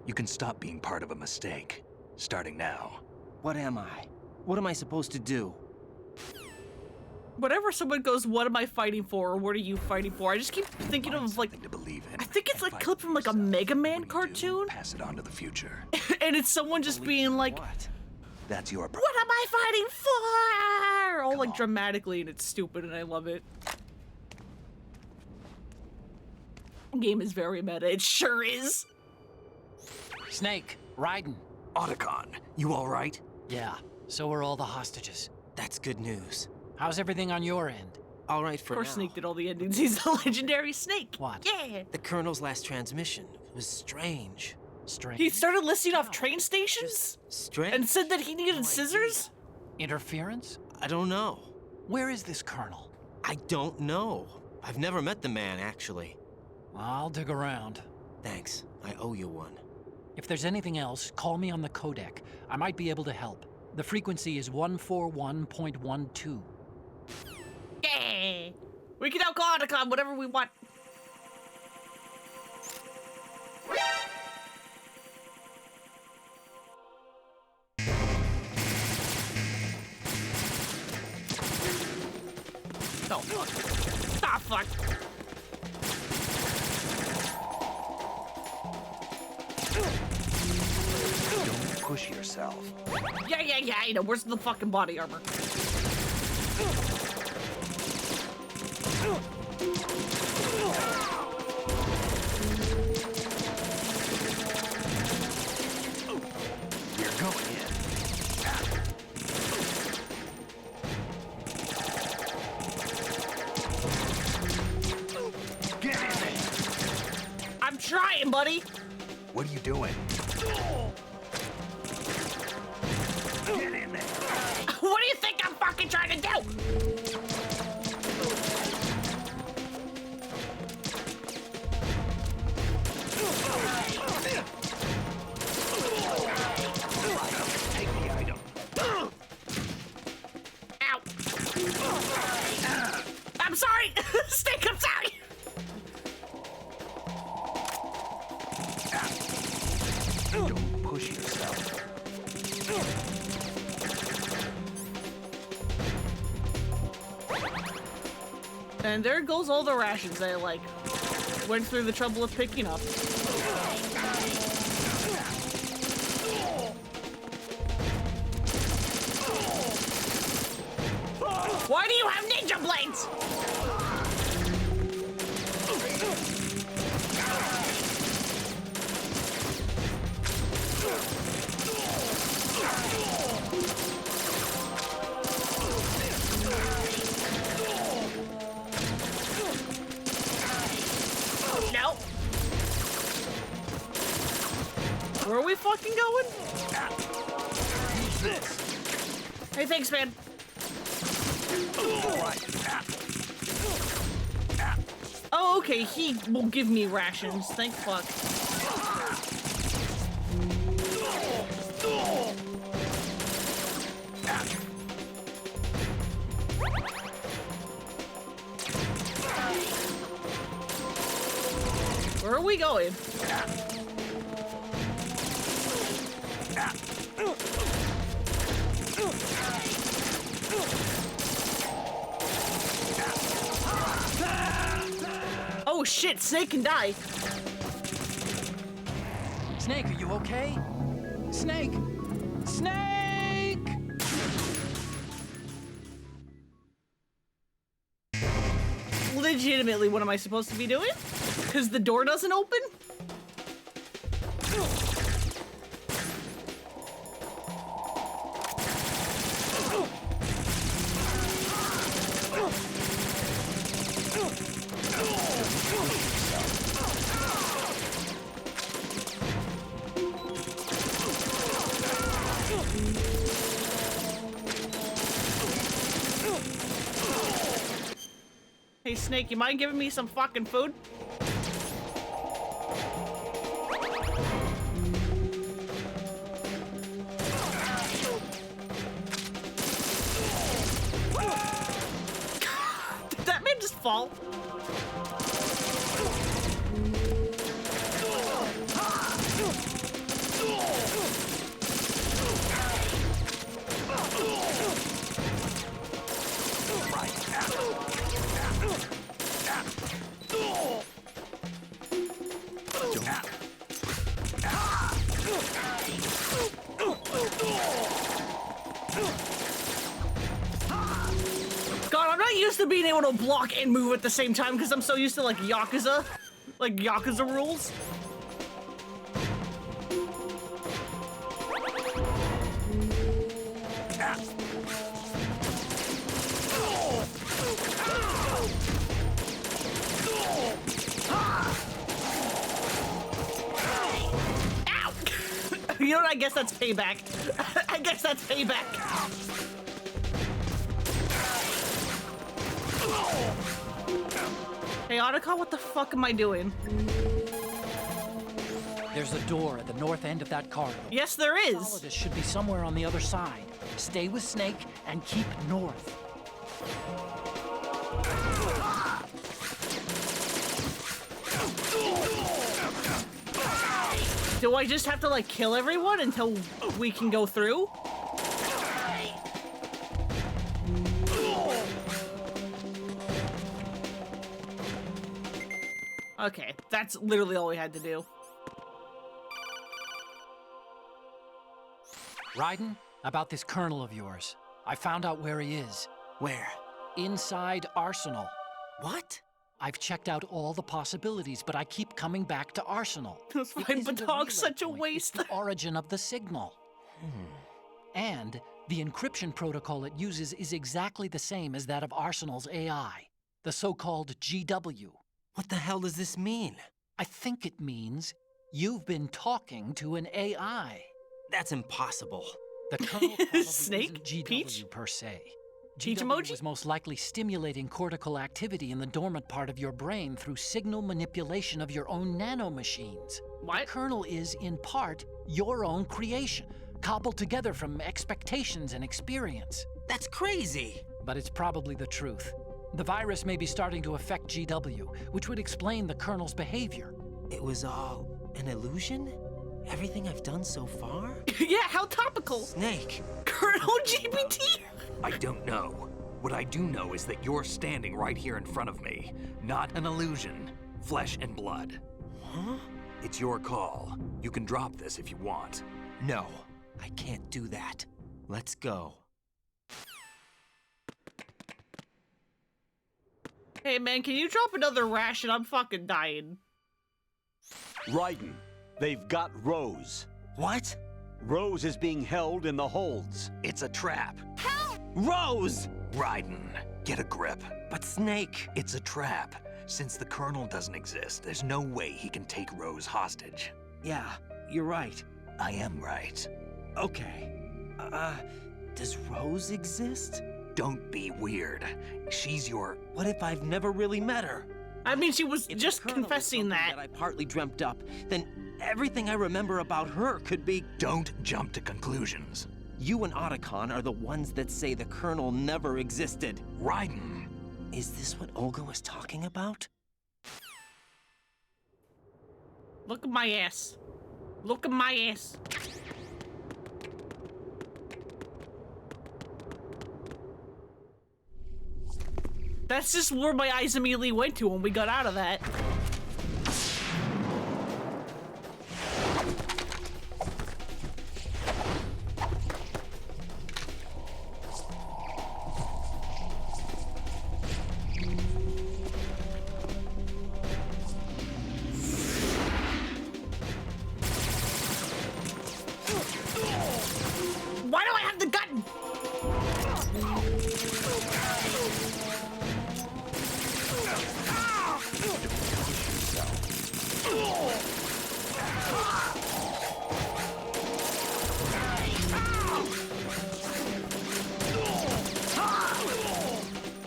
You can stop being part of a mistake, starting now. What am I? What am I supposed to do? Whenever someone goes, what am I fighting for, or what are you fighting for, I just keep thinking of like, I think it's like a clip from like a Mega Man cartoon. Pass it on to the future. And it's someone just being like, That's your what am I fighting for? All like dramatically, and it's stupid, and I love it. Game is very meta. It sure is. Snake, Raiden. Otacon, you all right? Yeah, so are all the hostages. That's good news. How's everything on your end? All right for now. Of course, now. Snake did all the endings. He's the legendary Snake. What? Yeah. The Colonel's last transmission was strange. Strange? He started listing off train stations? Strange. And said that he needed scissors? Interference? I don't know. Where is this Colonel? I don't know. I've never met the man, actually. I'll dig around. Thanks. I owe you one. If there's anything else, call me on the codec. I might be able to help. The frequency is 141.12. Yeah. We can now call Otacon whatever we want. Oh, fuck. Ah, fuck. Don't push yourself. Yeah, I know. Where's the fucking body armor? You're going in. Get in there. I'm trying, buddy. What are you doing? Get in there. And there goes all the rations I, like, went through the trouble of picking up. Why do you have ninja blades? No. Where are we fucking going? Hey, thanks, man. Oh, okay, he will give me rations. Thank fuck. Where are we going? Oh shit, Snake can die. Snake, are you okay? Snake! Snake! Legitimately, what am I supposed to be doing? Because the door doesn't open? Hey, Snake, you mind giving me some fucking food? Did that man just fall? God, I'm not used to being able to block and move at the same time because I'm so used to like Yakuza rules. Ow! You know what? I guess that's payback. I guess that's payback. Hey, Otacon, what the fuck am I doing? There's a door at the north end of that corridor. Yes, there is. Solidus should be somewhere on the other side. Stay with Snake and keep north. Do I just have to, like, kill everyone until we can go through? Okay, that's literally all we had to do. Raiden, about this colonel of yours. I found out where he is. Where? Inside Arsenal. What? I've checked out all the possibilities, but I keep coming back to Arsenal. That's It fine, isn't but a dog's relay such a point, waste. It's the origin of the signal. And the encryption protocol it uses is exactly the same as that of Arsenal's AI, the so-called GW. What the hell does this mean? I think it means you've been talking to an AI. That's impossible. The kernel probably Snake? isn't GW Peach? per se. Peach GW emoji? was most likely stimulating cortical activity in the dormant part of your brain through signal manipulation of your own nanomachines. What? The kernel is, in part, your own creation, cobbled together from expectations and experience. That's crazy. But it's probably the truth. The virus may be starting to affect GW, which would explain the kernel's behavior. It was all an illusion? Everything I've done so far? Yeah, how topical. Snake. Colonel GPT? I don't know. What I do know is that you're standing right here in front of me. Not an illusion. Flesh and blood. Huh? It's your call. You can drop this if you want. No, I can't do that. Let's go. Hey man, can you drop another ration? I'm fucking dying. Raiden, they've got Rose. What? Rose is being held in the holds. It's a trap. Rose! Raiden, get a grip. But Snake... It's a trap. Since the Colonel doesn't exist, there's no way he can take Rose hostage. Yeah, you're right. I am right. Okay. Does Rose exist? Don't be weird. She's your... What if I've never really met her? I mean, she was If just the Colonel was confessing something that. I partly dreamt up, then everything I remember about her could be... Don't jump to conclusions. You and Otacon are the ones that say the Colonel never existed. Raiden. Is this what Olga was talking about? Look at my ass. Look at my ass. That's just where my eyes immediately went to when we got out of that. Why do I have the gun?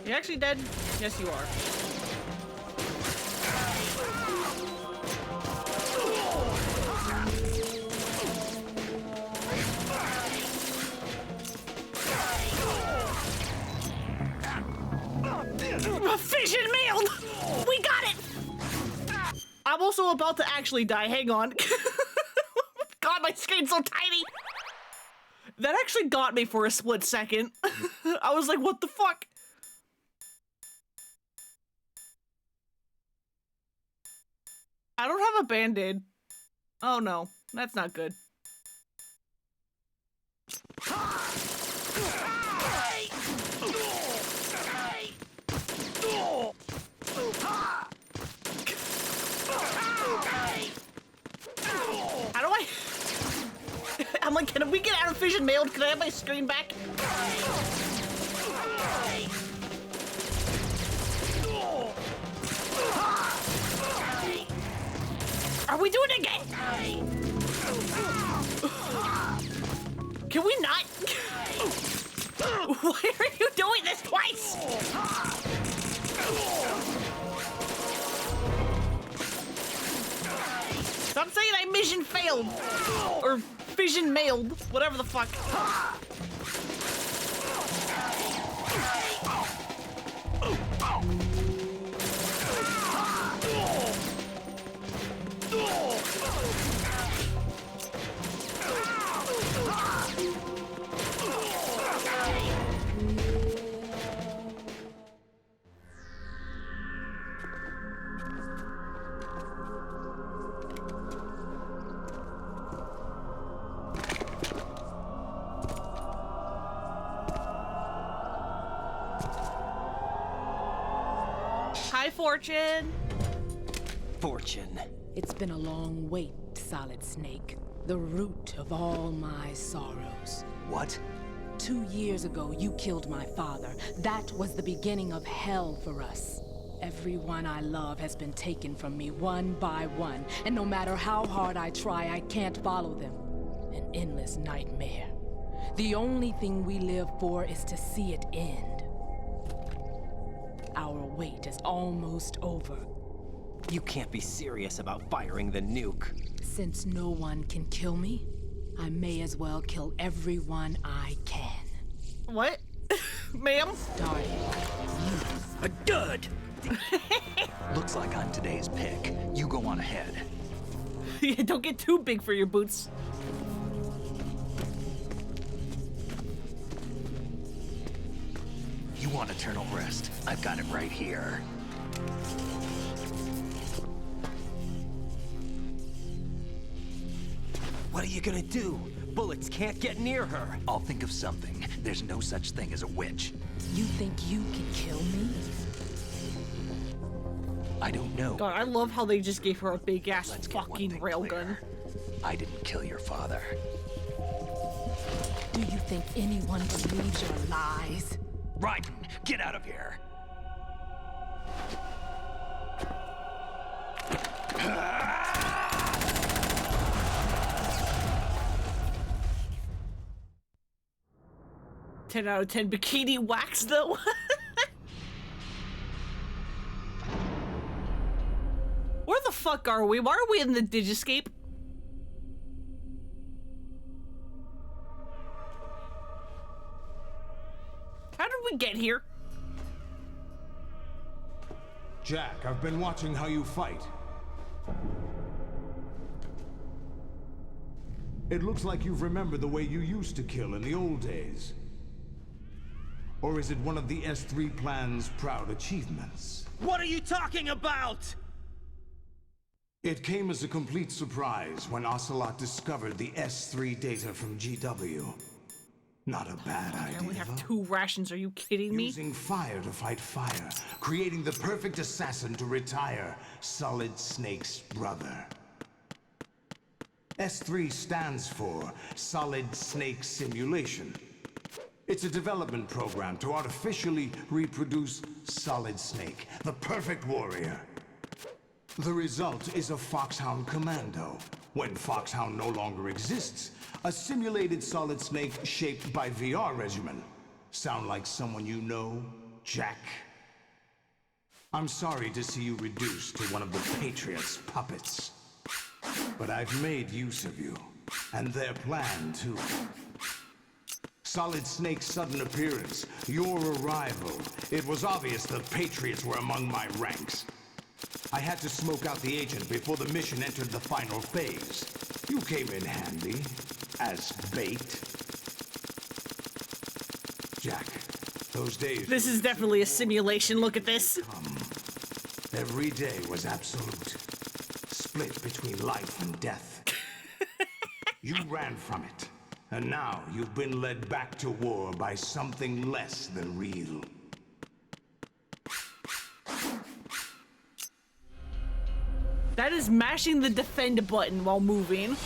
You actually dead? Yes, you are. Fish and meal! We got it! I'm also about to actually die. Hang on. God, my screen's so tiny. That actually got me for a split second. I was like, what the fuck? I don't have a band-aid. Oh no, that's not good. How do I? I'm like, can we get out of Vision Mailed? Can I have my screen back? Are we doing it again? Can we not? Why are you doing this twice? Stop saying I mission failed. Or vision mailed. Whatever the fuck. Hi, Fortune. Fortune. It's been a long wait, Solid Snake. The root of all my sorrows. What? 2 years ago, you killed my father. That was the beginning of hell for us. Everyone I love has been taken from me one by one, and no matter how hard I try, I can't follow them. An endless nightmare. The only thing we live for is to see it end. Our wait is almost over. You can't be serious about firing the nuke. Since no one can kill me, I may as well kill everyone I can. What? Ma'am? A dud! Looks like I'm today's pick. You go on ahead. Yeah, don't get too big for your boots. You want eternal rest? I've got it right here. What are you gonna do? Bullets can't get near her. I'll think of something. There's no such thing as a witch. You think you can kill me? I don't know. God, I love how they just gave her a big ass fucking railgun. I didn't kill your father. Do you think anyone believes your lies? Raiden, get out of here. 10 out of 10 bikini wax, though. Where the fuck are we? Why are we in the Digiscape? How did we get here? Jack, I've been watching how you fight. It looks like you've remembered the way you used to kill in the old days. Or is it one of the S3 plan's proud achievements? What are you talking about? It came as a complete surprise when Ocelot discovered the S3 data from GW. Not a bad idea. I only have 2 rations, are you kidding me? Using fire to fight fire, creating the perfect assassin to retire Solid Snake's brother. S3 stands for Solid Snake Simulation. It's a development program to artificially reproduce Solid Snake, the perfect warrior. The result is a Foxhound Commando. When Foxhound no longer exists, a simulated Solid Snake shaped by VR regimen. Sound like someone you know, Jack? I'm sorry to see you reduced to one of the Patriots' puppets. But I've made use of you, and their plan too. Solid Snake's sudden appearance, your arrival. It was obvious the Patriots were among my ranks. I had to smoke out the agent before the mission entered the final phase. You came in handy, as bait. Jack, those days... This is definitely a simulation, look at this. Every day was absolute. Split between life and death. You ran from it. And now you've been led back to war by something less than real. That is mashing the defend button while moving.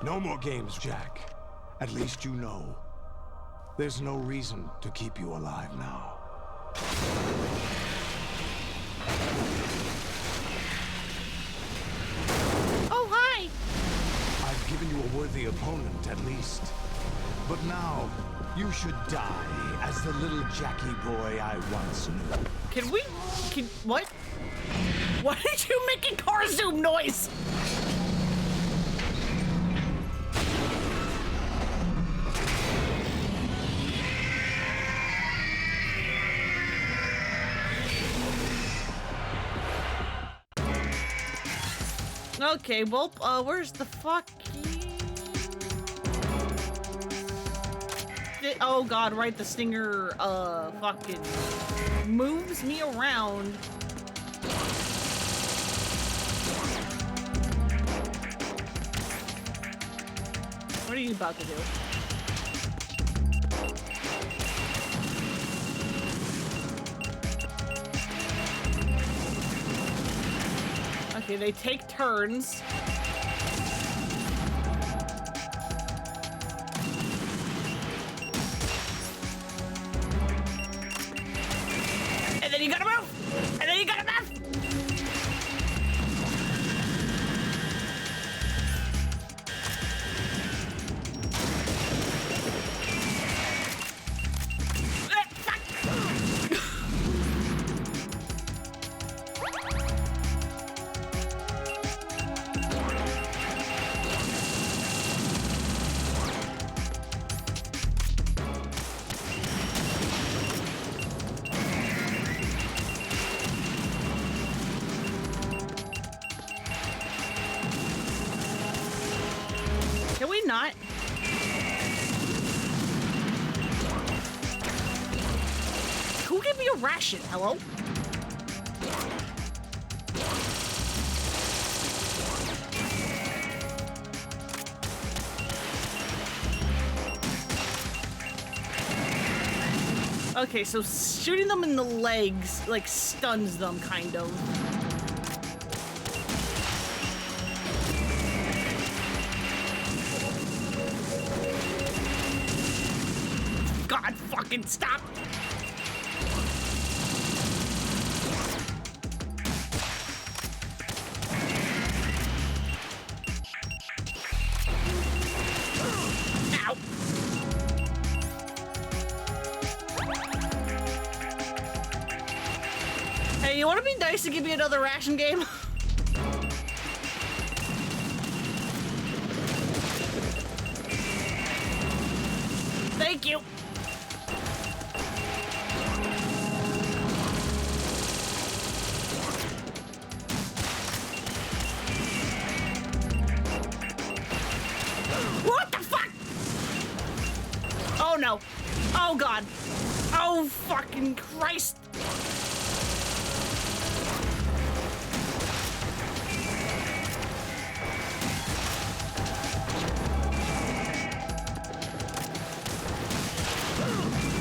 No more games, Jack. At least you know. There's no reason to keep you alive now. Oh, hi! I've given you a worthy opponent, at least. But now, you should die as the little Jackie boy I once knew. What? Why did you make a car zoom noise? Okay, well, where's the oh god, right, the stinger, fucking moves me around. What are you about to do? Okay, they take turns. And then you gotta move! And then you gotta move! me a ration, hello? Okay, so shooting them in the legs, like, stuns them, kind of. God fucking stop! Ow! Hey, you wanna be nice and give me another ration game? Thank you! What the fuck? Oh no. Oh god. Oh fucking Christ.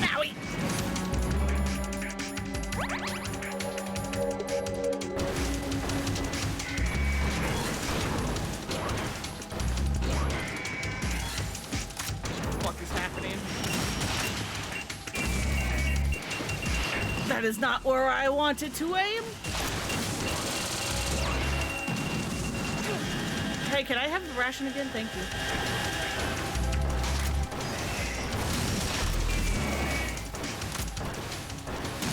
Owie. What is happening? That is not where I wanted to aim. Hey, can I have the ration again? Thank you.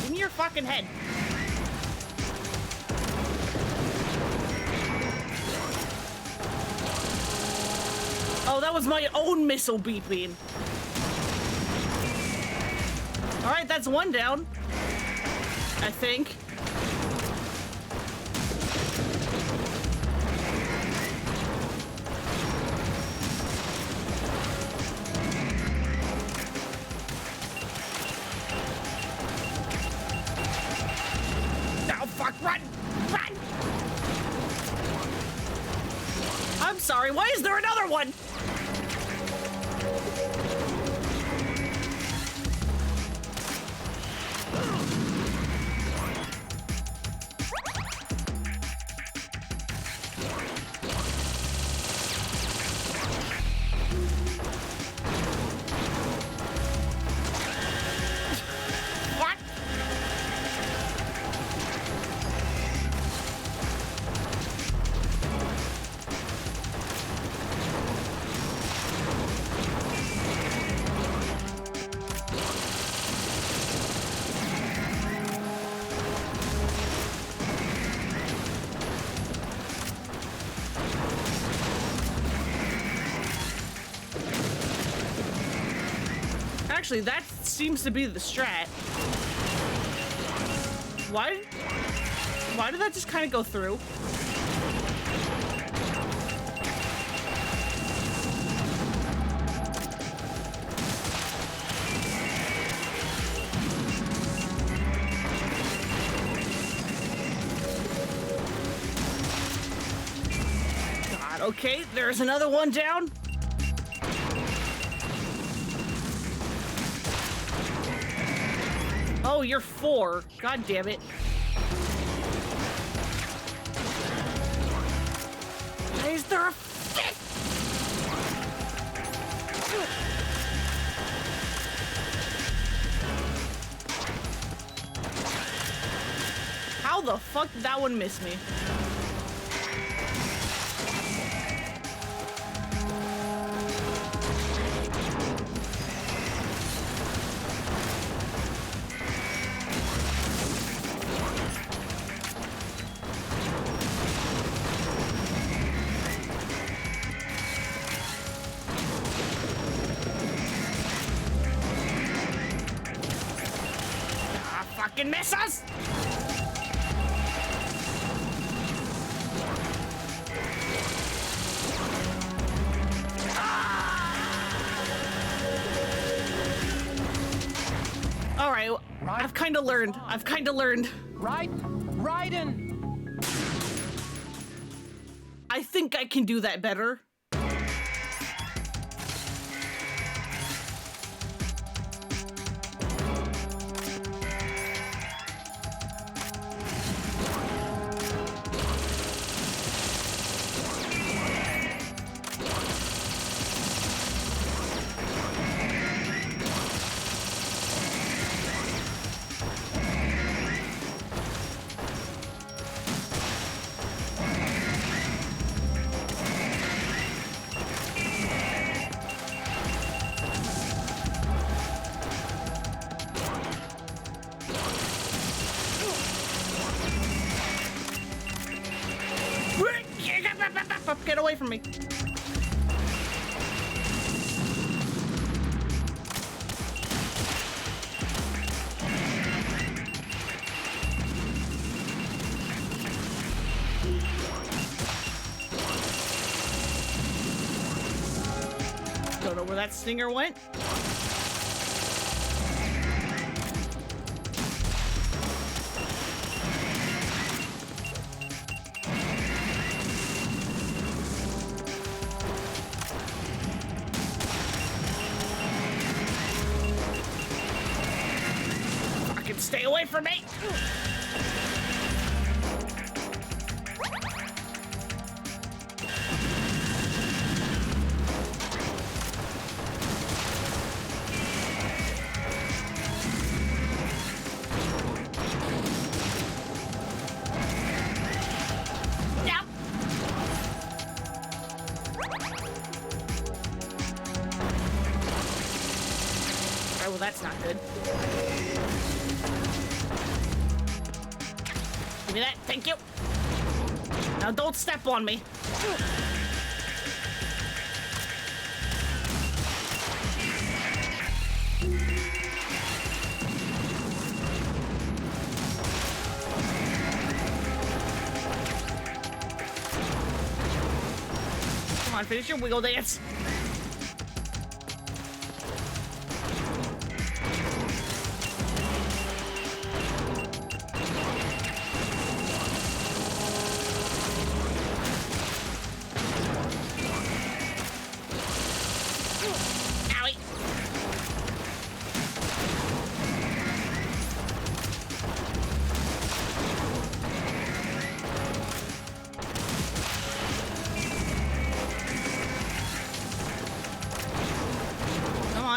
Give me your fucking head. Oh, that was my own missile beeping. All right, that's one down. I think. Oh, fuck, run! Run! I'm sorry, why is there another one? What? Actually, that seems to be the strat. Why did that just kind of go through? God, okay, there's another one down. Oh, you're 4. God damn it. Why is there a 5th? How the fuck did that one miss me? Fucking miss us! All right, I've kind of learned. Raiden! I think I can do that better. Get away from me. Don't know where that stinger went. Stay away from me! Oh, well, that's not good. Give me that, thank you. Now don't step on me. Come on, finish your wiggle dance.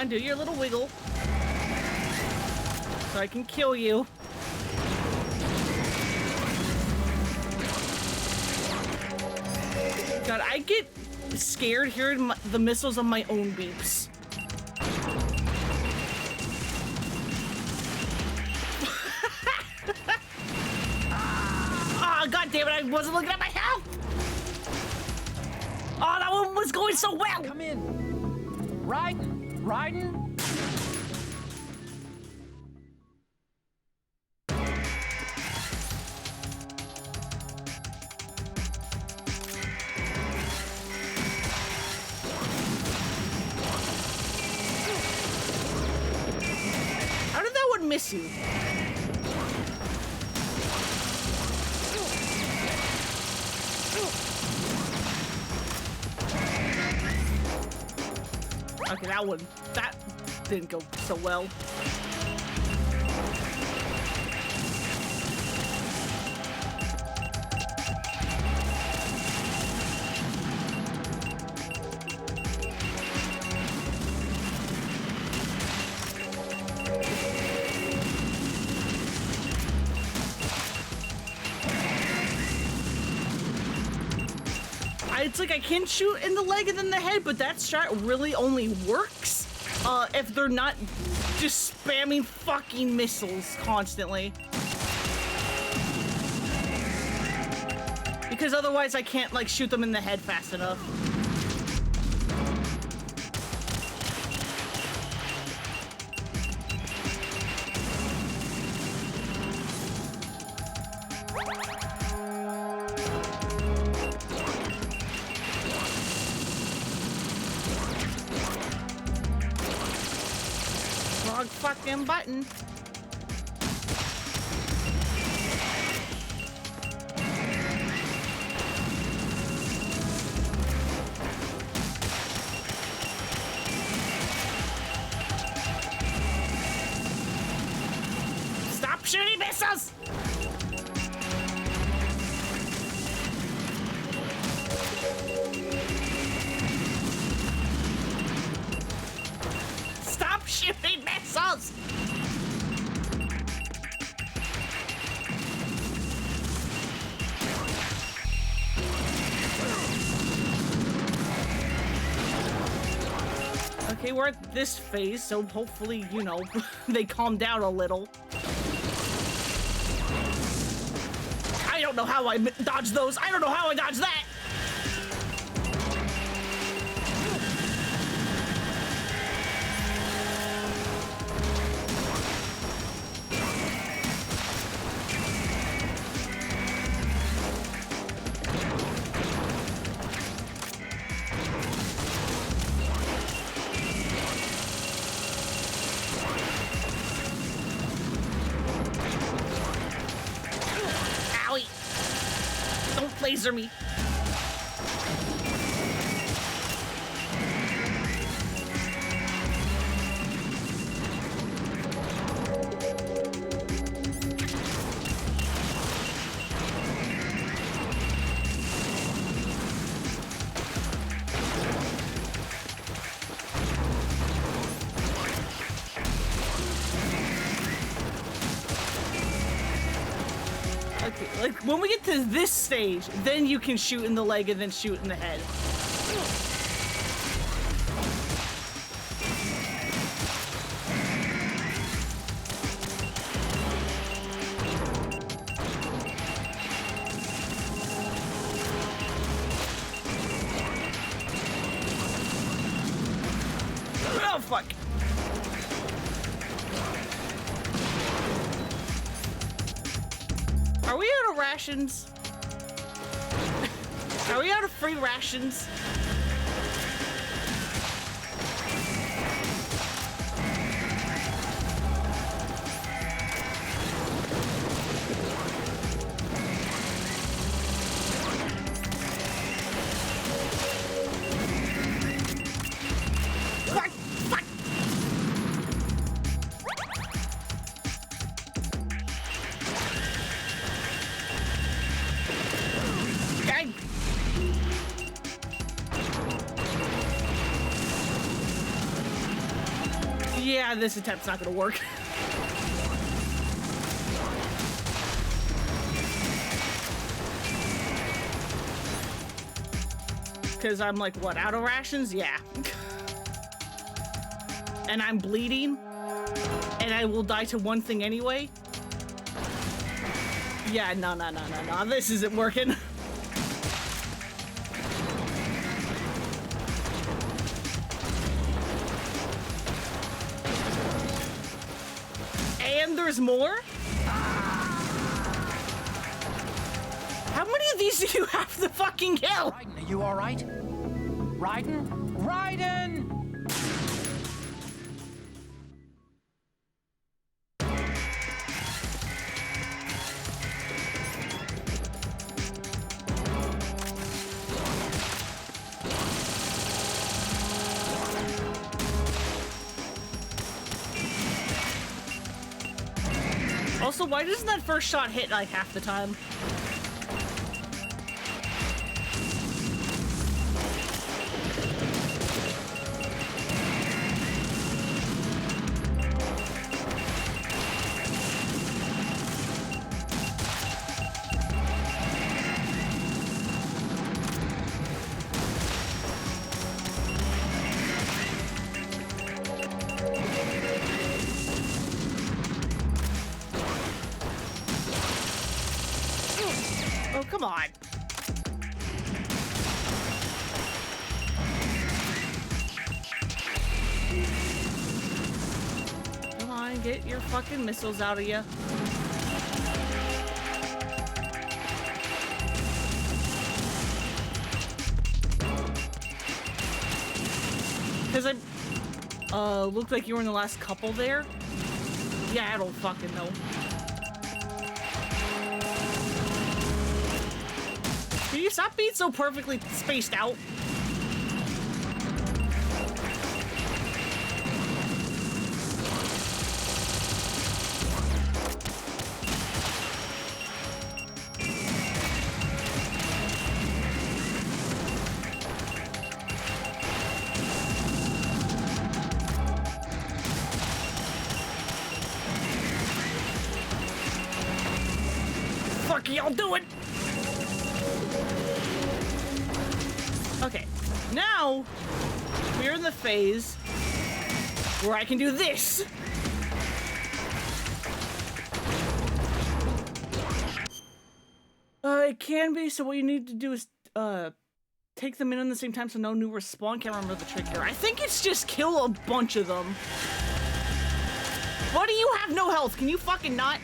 Do your little wiggle so I can kill you. God, I get scared hearing the missiles of my own beeps. Ah, God damn it, I wasn't looking at my health. Oh, that one was going so well. Come in. Raiden. How did that one miss you? Okay, that didn't go so well. It's like I can shoot in the leg and then the head, but that shot really only works if they're not just spamming fucking missiles constantly. Because otherwise I can't like shoot them in the head fast enough. fucking button. Stop shooting missiles! Stop shooting missiles! Okay, we're at this phase, so hopefully, you know, they calm down a little. I don't know how I dodged those. I don't know how I dodged that. Owie. Don't laser me. Okay, like when we get to this stage, then you can shoot in the leg and then shoot in the head. Oh fuck. Are we out of rations? Are we out of free rations? Fuck! Fuck! Okay. Yeah, this attempt's not gonna work. Because I'm like, what, out of rations? Yeah. And I'm bleeding. And I will die to one thing anyway. Yeah, no. This isn't working. And there's more? How many of these do you have to fucking kill? Raiden, are you all right? Raiden? Raiden! Also, why doesn't that first shot hit like half the time? Oh, come on. Come on, get your fucking missiles out of you. Because I looked like you were in the last couple there. Yeah, I don't fucking know. Can you stop being so perfectly spaced out? Fuck y'all doing? Okay, now we're in the phase where I can do this. It can be, so what you need to do is, take them in at the same time so no new respawn. Can't remember the trick here. I think it's just kill a bunch of them. Why do you have no health? Can you fucking not?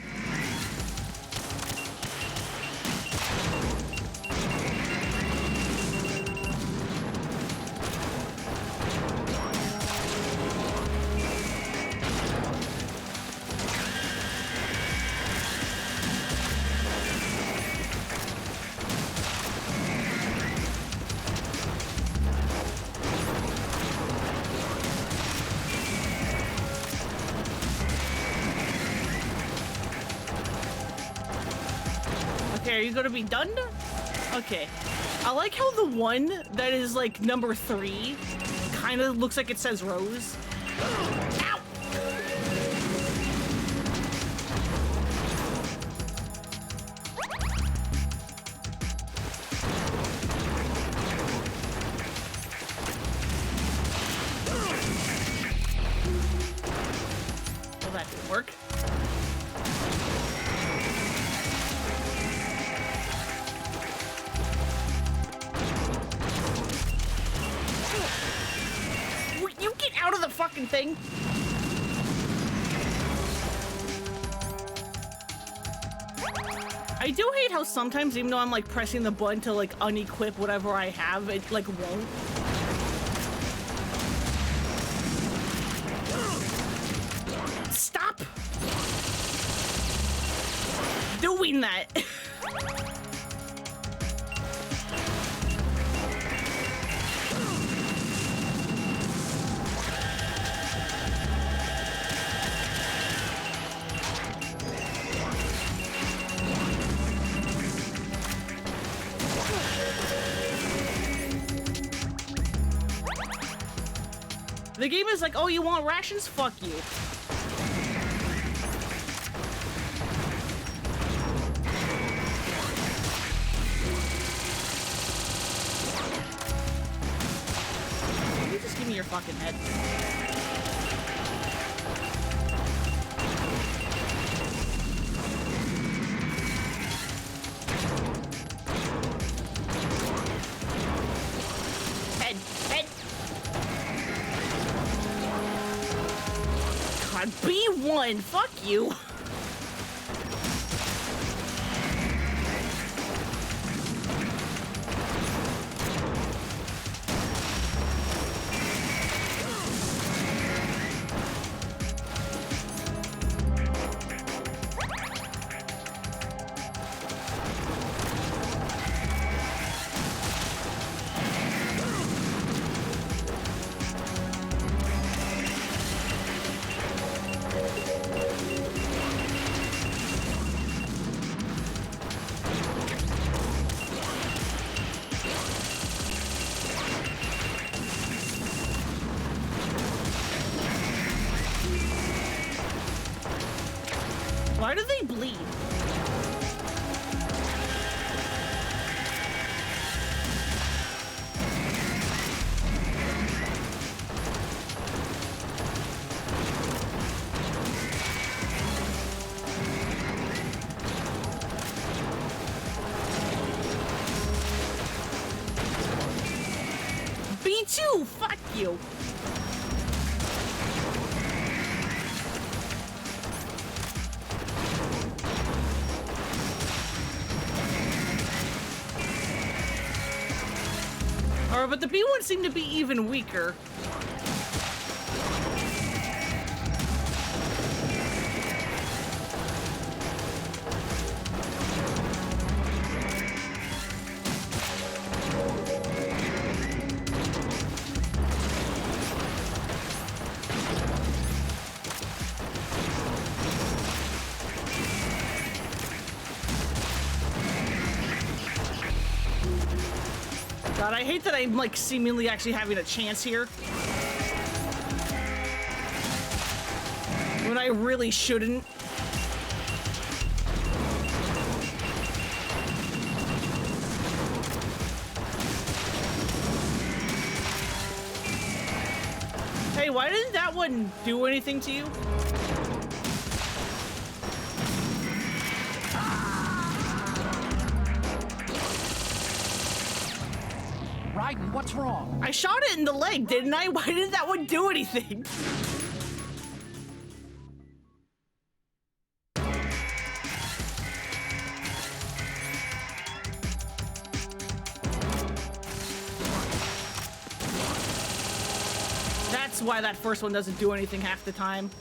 Okay, are you gonna be done? Okay. I like how the one that is like number 3 kind of looks like it says Rose. Ow! Well, that didn't work. You get out of the fucking thing. I do hate how sometimes, even though I'm like pressing the button to like unequip whatever I have, it like won't. Stop doing that. The game is like, oh, you want rations? Fuck you. Can you just give me your fucking head? Head, head. God, B1, fuck you. Why do they bleed? B2, fuck you. But the B1 seemed to be even weaker. God, I hate that I'm like seemingly actually having a chance here. When I really shouldn't. Hey, why didn't that one do anything to you? Raiden, what's wrong? I shot it in the leg, didn't I? Why didn't that one do anything? That's why that first one doesn't do anything half the time.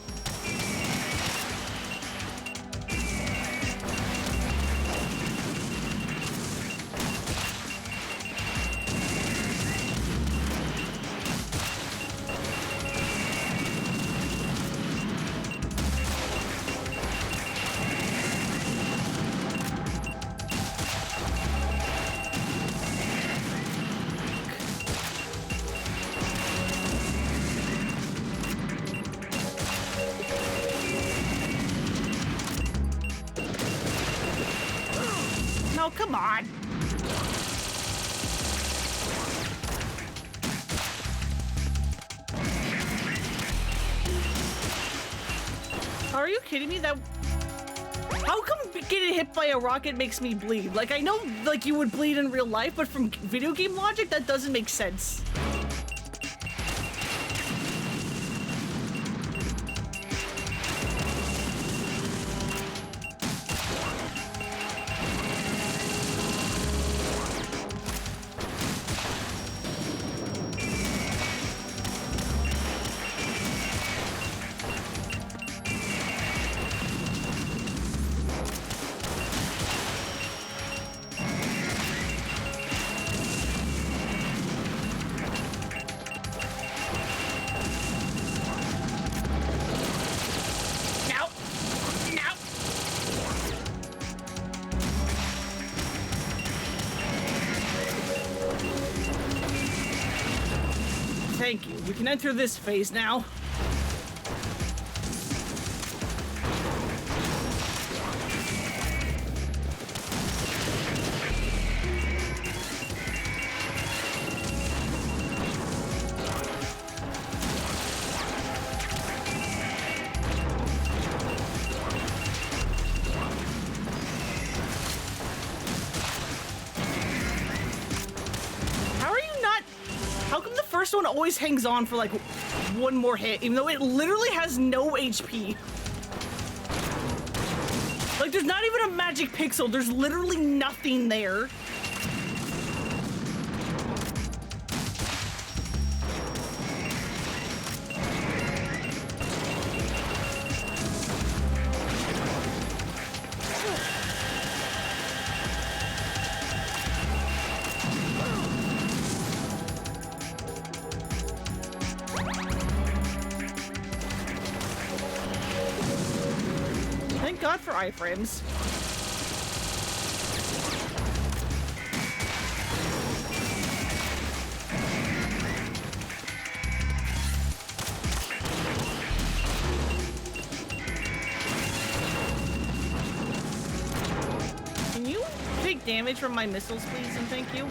No, come on. Are you kidding me? That how come getting hit by a rocket makes me bleed? Like, I know like you would bleed in real life, but from video game logic, that doesn't make sense. Thank you. We can enter this phase now. One always hangs on for like one more hit, even though it literally has no HP. Like, there's not even a magic pixel. There's literally nothing there. Thank God for iframes. Can you take damage from my missiles, please, and thank you?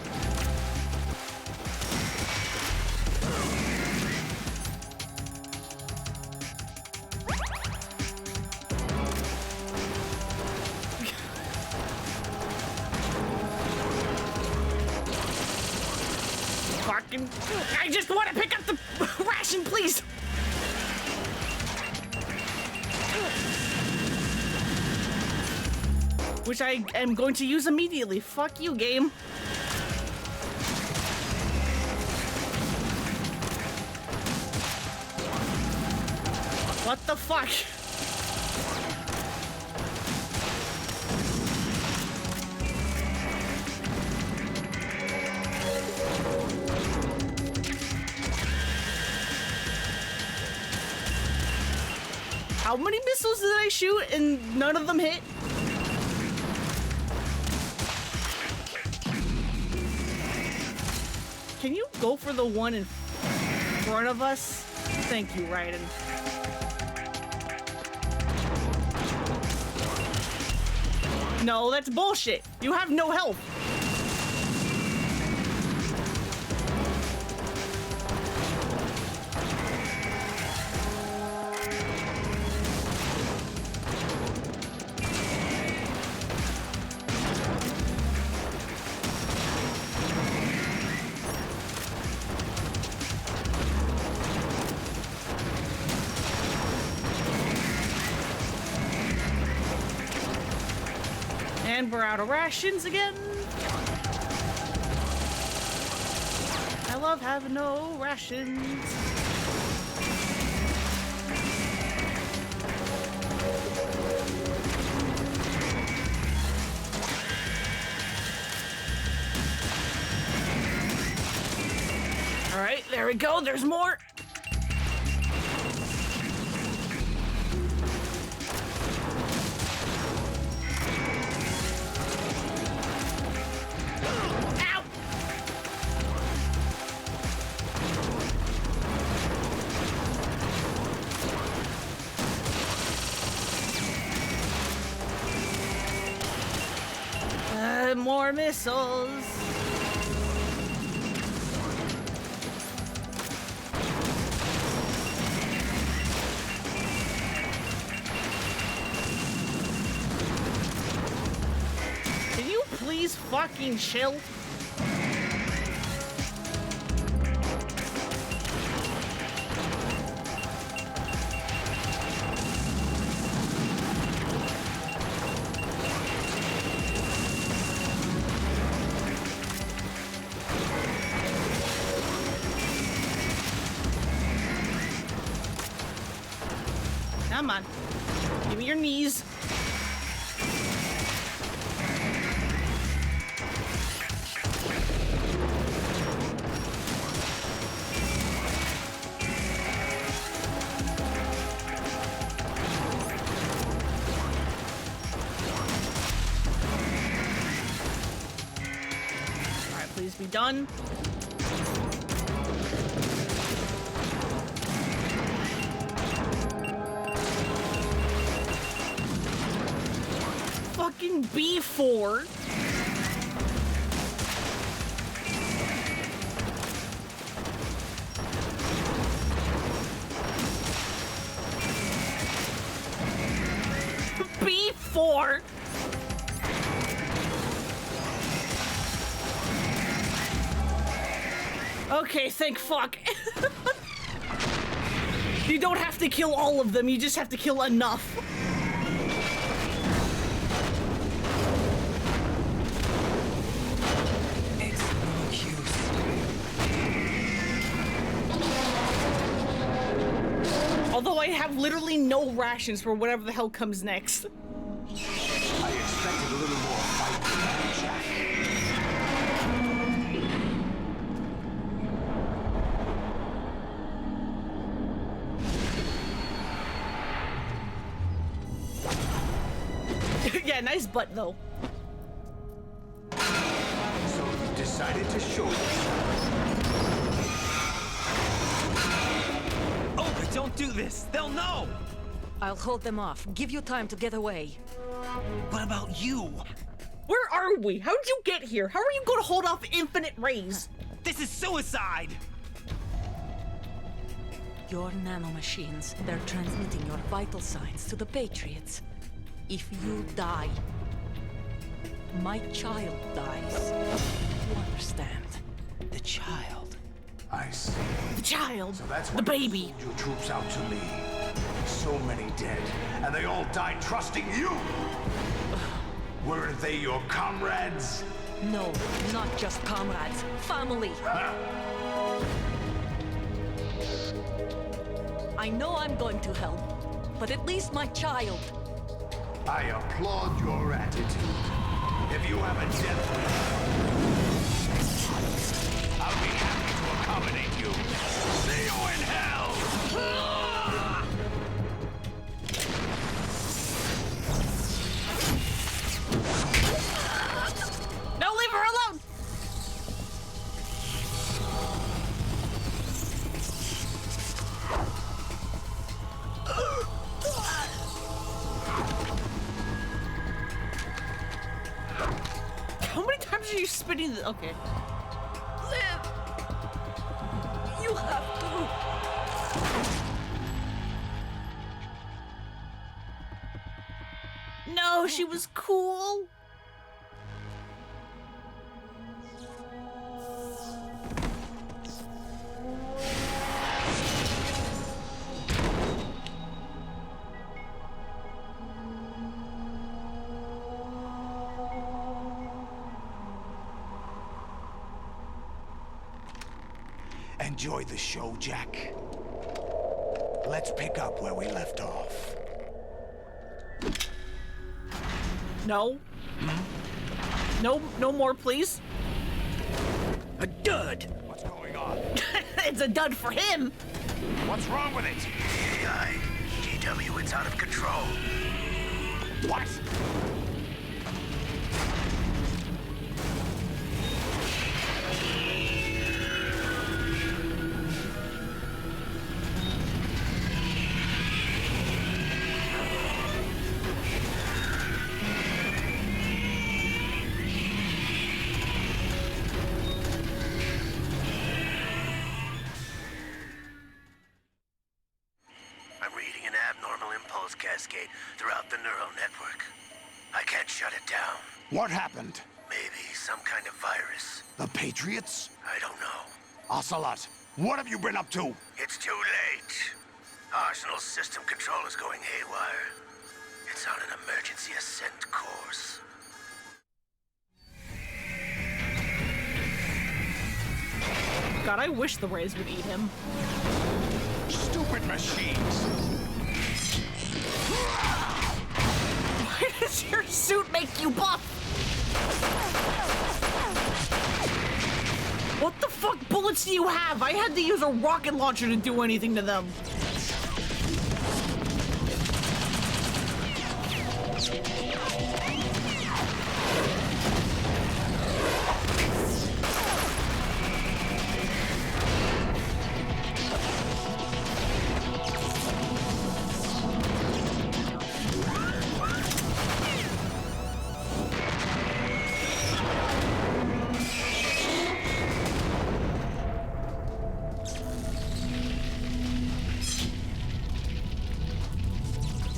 I just want to pick up the ration, please! Which I am going to use immediately. Fuck you, game. What the fuck? How many missiles did I shoot and none of them hit? Can you go for the one in front of us? Thank you, Raiden. No, that's bullshit. You have no health. And we're out of rations again. I love having no rations. All right, there we go. There's more. More missiles. Can you please fucking chill? Come on. Give me your knees. All right, please be done. Fucking B4. B4. Okay, thank fuck. You don't have to kill all of them, you just have to kill enough. Although I have literally no rations for whatever the hell comes next. I expected a little more fight than that, Jack. Yeah, nice butt though. So you decided to show Olga, don't do this! They'll know! I'll hold them off. Give you time to get away. What about you? Where are we? How did you get here? How are you going to hold off infinite rays? This is suicide! Your nanomachines, they're transmitting your vital signs to the Patriots. If you die, my child dies. You understand? The child. I see. The child. So that's the why baby. You sold your troops out to me. So many dead, and they all died trusting you. Weren't they your comrades? No, not just comrades. Family. I know I'm going to hell, but at least my child. I applaud your attitude. If you have a death wish, I'll be happy to accommodate you. See you in hell! No, leave her alone! How many times are you spinning the... Okay. Live! You have to! No, she was cool. Enjoy the show, Jack. Let's pick up where we left off. No. No, no more, please. A dud! What's going on? It's a dud for him. What's wrong with it? AI, GW, it's out of control. What? Cascade throughout the neural network. I can't shut it down. What happened? Maybe some kind of virus. The Patriots? I don't know. Ocelot, what have you been up to? It's too late. Arsenal's system control is going haywire. It's on an emergency ascent course. God, I wish the Rays would eat him. Stupid machines! Why does your suit make you buff? What the fuck bullets do you have? I had to use a rocket launcher to do anything to them.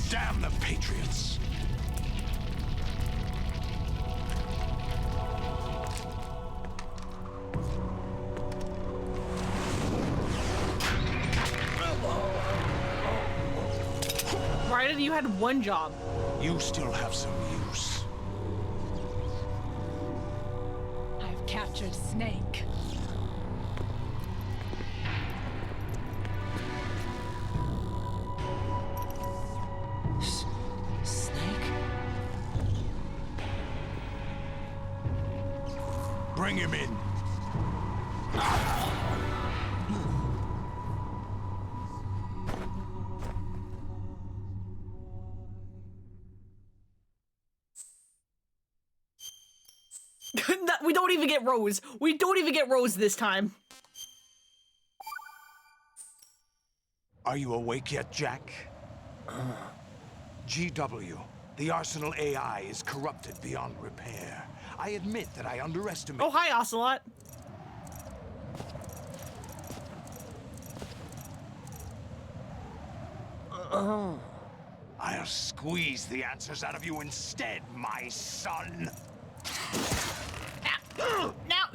Damn the Patriots! Raiden, you had one job. You still have some use. I've captured Snake. Bring him in. We don't even get Rose. We don't even get Rose this time. Are you awake yet, Jack? GW, the Arsenal AI is corrupted beyond repair. I admit that I underestimated... Oh, hi, Ocelot. I'll squeeze the answers out of you instead, my son. Now!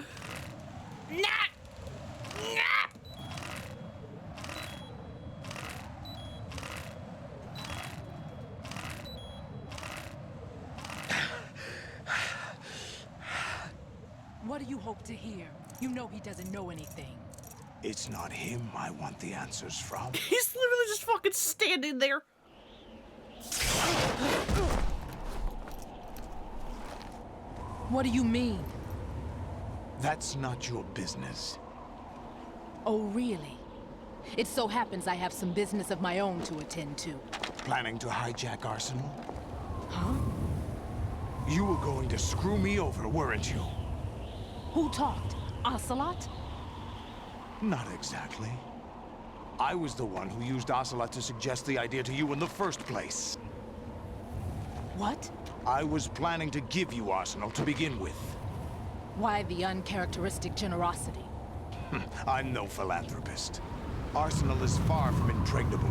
What do you hope to hear? You know he doesn't know anything. It's not him I want the answers from. He's literally just fucking standing there. What do you mean? That's not your business. Oh, really? It so happens I have some business of my own to attend to. Planning to hijack Arsenal? Huh? You were going to screw me over, weren't you? Who talked? Ocelot? Not exactly. I was the one who used Ocelot to suggest the idea to you in the first place. What? I was planning to give you Arsenal to begin with. Why the uncharacteristic generosity? I'm no philanthropist. Arsenal is far from impregnable.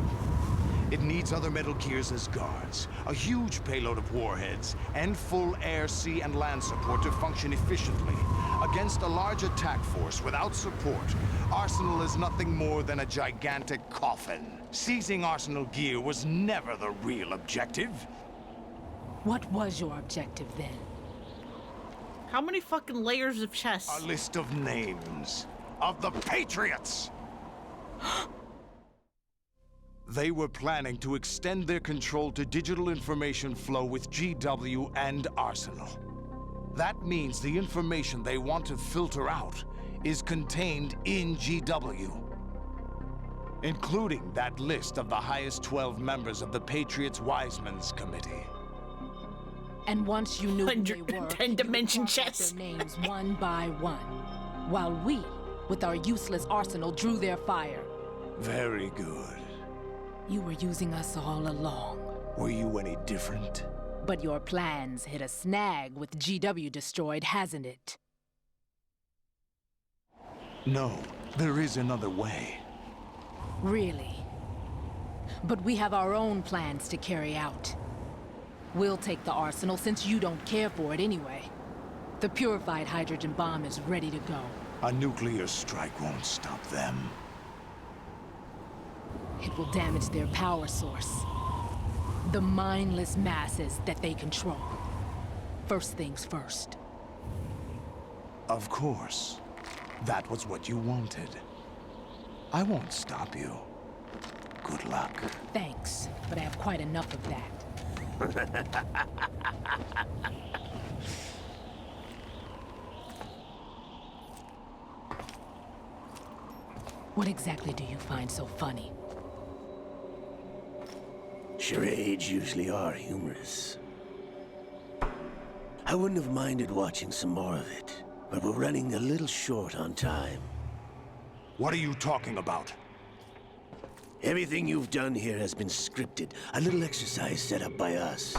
It needs other Metal Gears as guards, a huge payload of warheads, and full air, sea, and land support to function efficiently. Against a large attack force without support, Arsenal is nothing more than a gigantic coffin. Seizing Arsenal gear was never the real objective. What was your objective then? How many fucking layers of chess? A list of names of the Patriots! They were planning to extend their control to digital information flow with GW and Arsenal. That means the information they want to filter out is contained in GW, including that list of the highest 12 members of the Patriots Wiseman's Committee. And once you knew who they were, 110 dimension chess. their names one by one, while we, with our useless arsenal, drew their fire. Very good. You were using us all along. Were you any different? But your plans hit a snag with GW destroyed, hasn't it? No, there is another way. Really? But we have our own plans to carry out. We'll take the arsenal since you don't care for it anyway. The purified hydrogen bomb is ready to go. A nuclear strike won't stop them. It will damage their power source. The mindless masses that they control. First things first. Of course. That was what you wanted. I won't stop you. Good luck. Thanks, but I have quite enough of that. What exactly do you find so funny? Charades usually are humorous. I wouldn't have minded watching some more of it, but we're running a little short on time. What are you talking about? Everything you've done here has been scripted. A little exercise set up by us.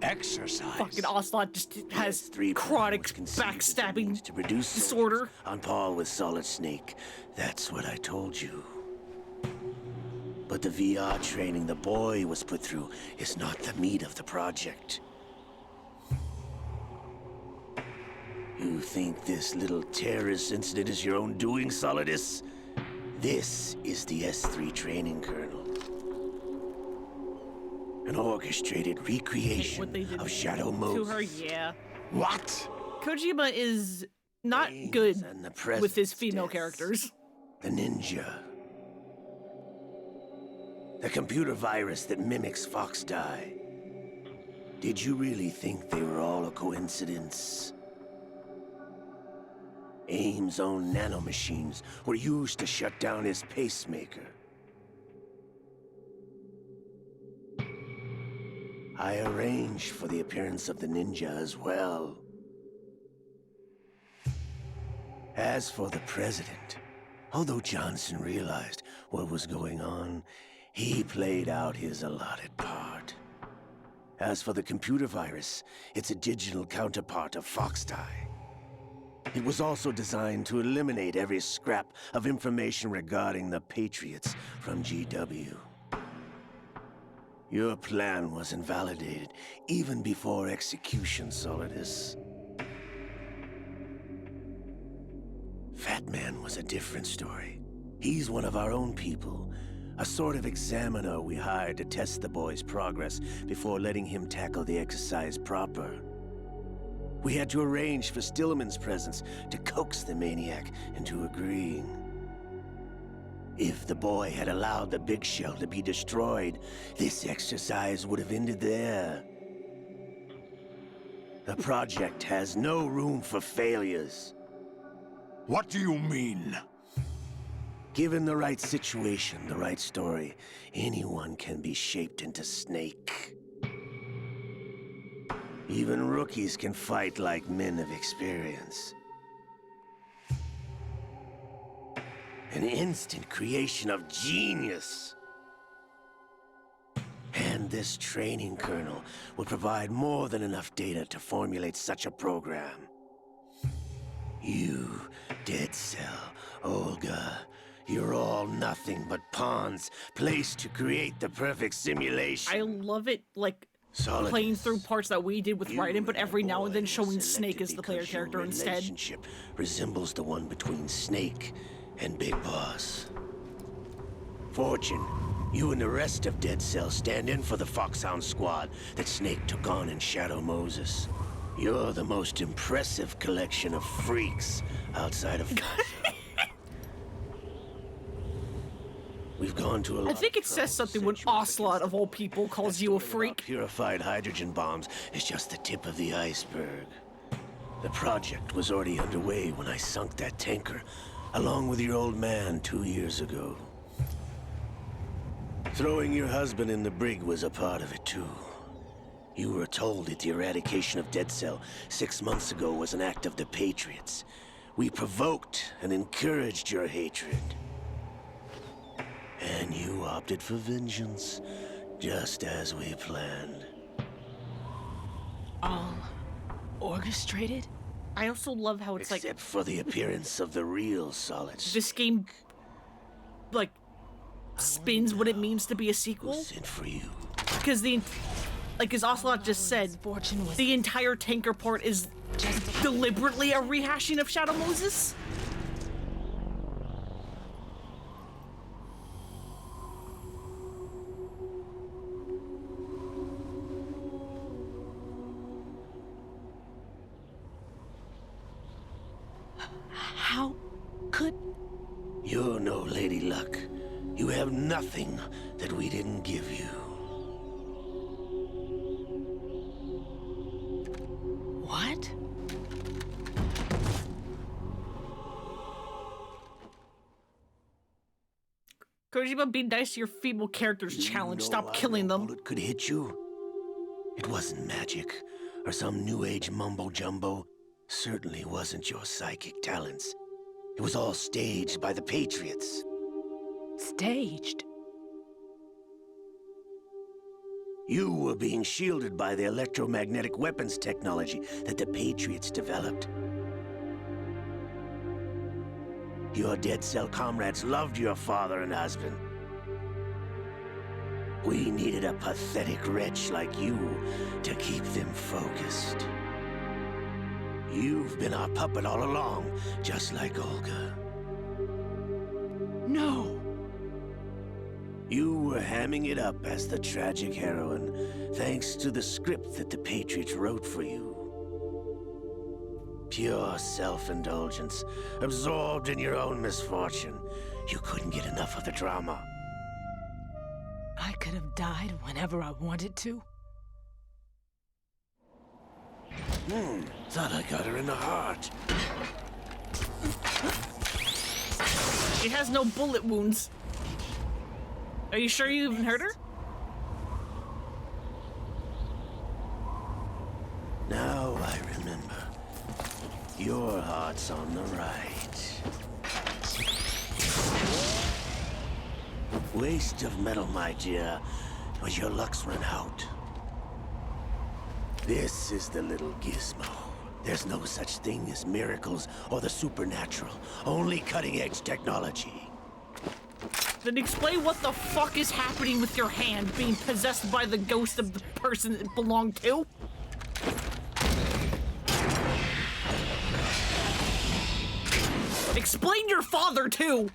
Exercise? Fucking Ocelot just has chronic backstabbing to produce disorder. On par with Solid Snake. That's what I told you. But the VR training the boy was put through is not the meat of the project. You think this little terrorist incident is your own doing, Solidus? This is the S3 training kernel. An orchestrated recreation of Shadow Moses. To her, yeah. What? Kojima is not good with his female characters. The ninja. The computer virus that mimics Foxdie. Did you really think they were all a coincidence? AIM's own nanomachines were used to shut down his pacemaker. I arranged for the appearance of the ninja as well. As for the president, although Johnson realized what was going on, he played out his allotted part. As for the computer virus, it's a digital counterpart of Foxdie. It was also designed to eliminate every scrap of information regarding the Patriots from GW. Your plan was invalidated even before execution, Solidus. Fat Man was a different story. He's one of our own people, a sort of examiner we hired to test the boy's progress before letting him tackle the exercise proper. We had to arrange for Stillman's presence to coax the maniac into agreeing. If the boy had allowed the big shell to be destroyed, this exercise would have ended there. The project has no room for failures. What do you mean? Given the right situation, the right story, anyone can be shaped into Snake. Even rookies can fight like men of experience. An instant creation of genius. And this training kernel would provide more than enough data to formulate such a program. You, Dead Cell, Olga, you're all nothing but pawns placed to create the perfect simulation. I love it, like, Solidus, playing through parts that we did with Raiden, but every now and then showing Snake as the player character your instead. Relationship resembles the one between Snake and Big Boss. Fortune, you and the rest of Dead Cell stand in for the Foxhound squad that Snake took on in Shadow Moses. You're the most impressive collection of freaks outside of We've gone to a lot I think it says something when Ocelot, of all people, calls you a freak. Purified hydrogen bombs is just the tip of the iceberg. The project was already underway when I sunk that tanker, along with your old man 2 years ago. Throwing your husband in the brig was a part of it too. You were told that the eradication of Dead Cell 6 months ago was an act of the Patriots. We provoked and encouraged your hatred. And you opted for vengeance, just as we planned. All orchestrated? I also love how it's Except for the appearance of the real Solid Snake. This game, like, spins what it means to be a sequel. Sent for you. Because as Ocelot just said, the entire tanker part is deliberately a rehashing of Shadow Moses. How could... You're no Lady Luck. You have nothing that we didn't give you. What? Kojima, be nice to your feeble characters challenge. Stop killing them. Bullet could hit you. It wasn't magic or some new age mumbo jumbo. Certainly wasn't your psychic talents. It was all staged by the Patriots. Staged? You were being shielded by the electromagnetic weapons technology that the Patriots developed. Your Dead Cell comrades loved your father and husband. We needed a pathetic wretch like you to keep them focused. You've been our puppet all along, just like Olga. No. You were hamming it up as the tragic heroine, thanks to the script that the Patriots wrote for you. Pure self-indulgence, absorbed in your own misfortune. You couldn't get enough of the drama. I could have died whenever I wanted to. Thought I got her in the heart. She has no bullet wounds. Are you sure you even hurt her? Now I remember. Your heart's on the right. Waste of metal, my dear, but your luck's run out. This is the little gizmo. There's no such thing as miracles or the supernatural. Only cutting-edge technology. Then explain what the fuck is happening with your hand being possessed by the ghost of the person it belonged to. Explain your father, too!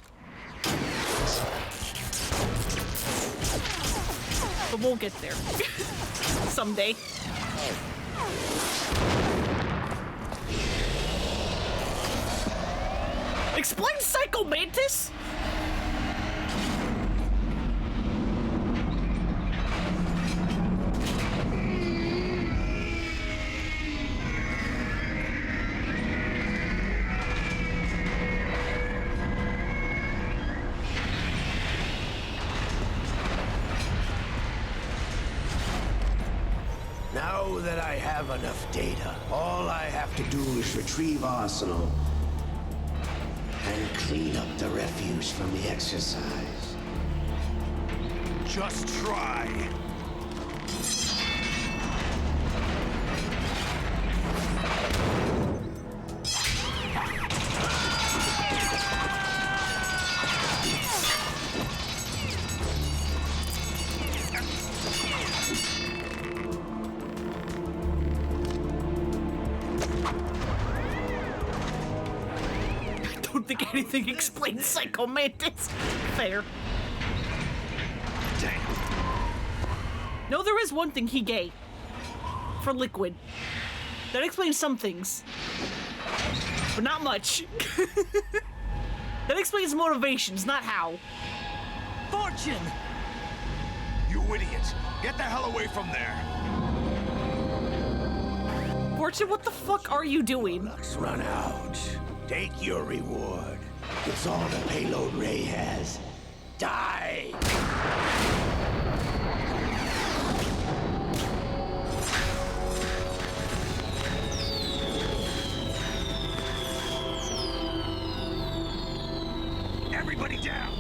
But we'll get there. Someday. Explain Psycho Mantis? Now that I have enough data, all I have to do is retrieve Arsenal and clean up the refuse from the exercise. Just try. think anything explains Psycho Mantis. Fair. Damn. No, there is one thing he gay. For Liquid. That explains some things. But not much. That explains motivations, not how. Fortune! You idiot! Get the hell away from there! Fortune, what the fuck are you doing? Luck's run out. Take your reward. It's all the payload Ray has. Die! Everybody down!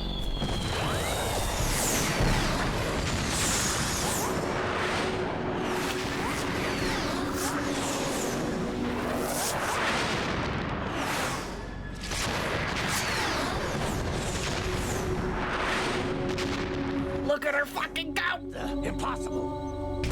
Look at her fucking go! Impossible!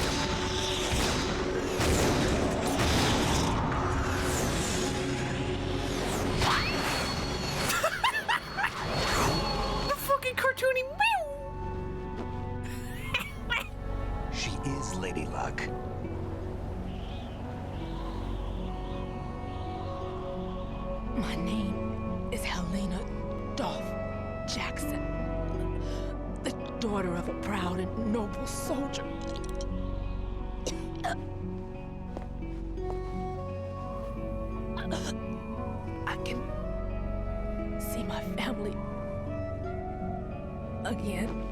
The fucking cartoony meow! She is Lady Luck. My name is Helena Dolph Jackson, the daughter of a proud and noble soldier. I can see my family again.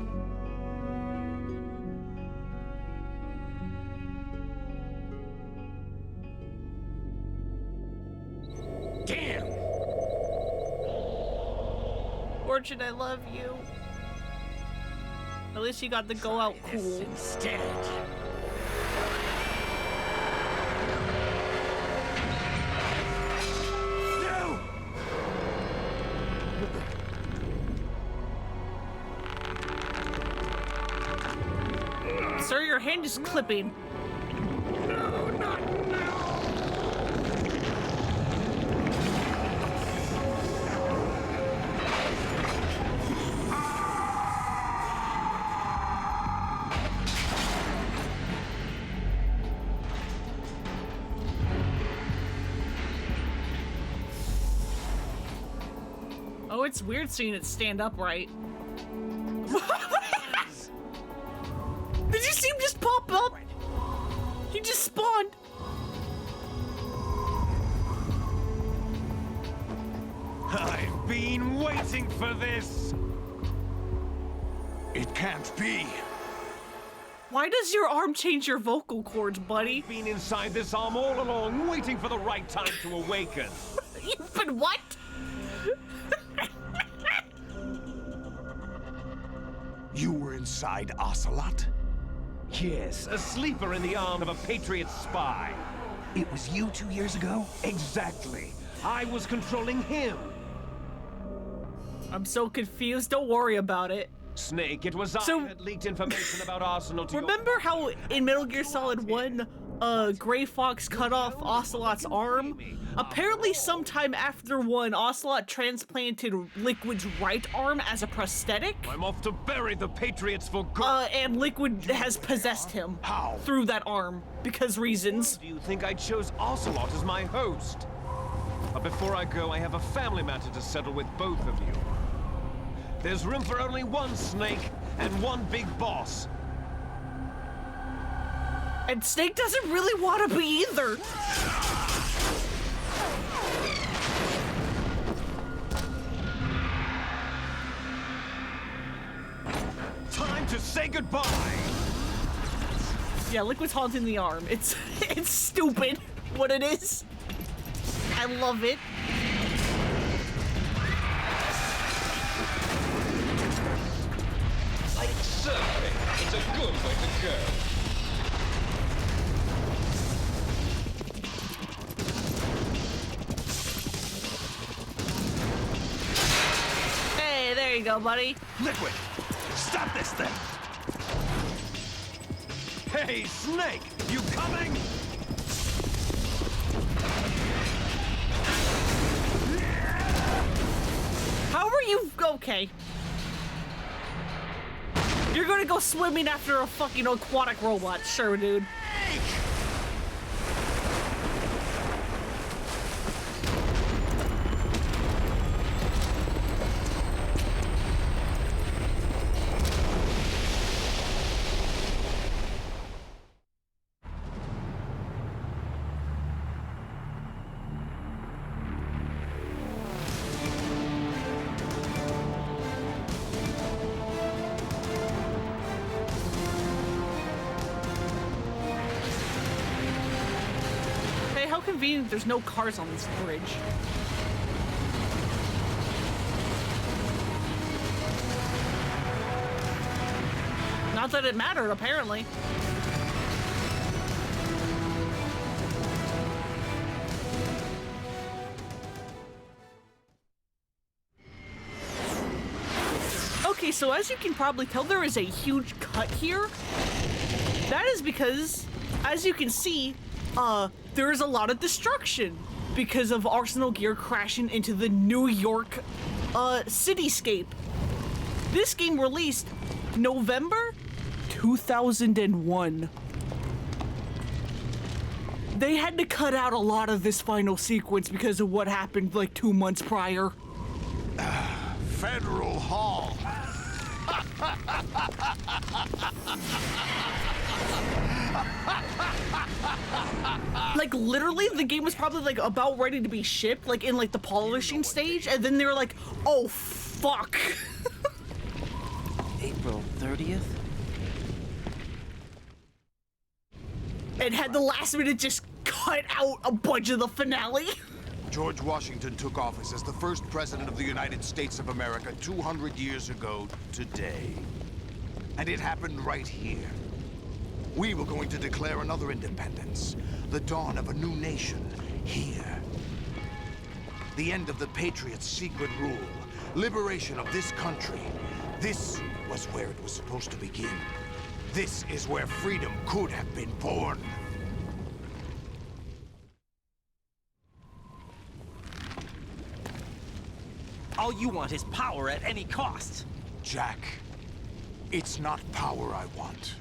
Damn! Fortune, I love you. At least you got to go out cool. Instead. No! Sir, your hand is clipping. No, not now! Oh, it's weird seeing it stand upright. Did you see him just pop up? He just spawned. I've been waiting for this! It can't be. Why does your arm change your vocal cords, buddy? I've been inside this arm all along, waiting for the right time to awaken. But what? You were inside Ocelot? Yes, a sleeper in the arm of a Patriot spy. It was you 2 years ago? Exactly. I was controlling him. I'm so confused. Don't worry about it. Snake, it was I So- who had leaked information about Arsenal to Remember how in Metal Gear Solid 1, Gray Fox cut off Ocelot's arm? Apparently sometime after 1, Ocelot transplanted Liquid's right arm as a prosthetic. I'm off to bury the Patriots for good. And Liquid has possessed him. How? Through that arm. Because reasons. Do you think I chose Ocelot as my host? But before I go, I have a family matter to settle with both of you. There's room for only one Snake and one big boss. And Snake doesn't really want to be either. Time to say goodbye! Yeah, Liquid's haunting the arm. It's stupid what it is. I love it. Like surfing, it's a good way to go. Hey, there you go, buddy. Liquid! Stop this thing! Hey, Snake! You coming? How are you? Okay. You're gonna go swimming after a fucking aquatic robot. Sure, dude. Convenient there's no cars on this bridge. Not that it mattered, apparently. Okay, so as you can probably tell, there is a huge cut here. That is because, as you can see, there is a lot of destruction because of Arsenal gear crashing into the New York cityscape. This game released November 2001. They had to cut out a lot of this final sequence because of what happened like 2 months prior. Federal Hall. Like literally the game was probably like about ready to be shipped, like in like the polishing stage, and then they were like, oh fuck. April 30th? And had the last minute just cut out a bunch of the finale. George Washington took office as the first president of the United States of America 200 years ago today. And it happened right here. We were going to declare another independence, the dawn of a new nation, here. The end of the Patriots' secret rule, liberation of this country. This was where it was supposed to begin. This is where freedom could have been born. All you want is power at any cost. Jack, it's not power I want.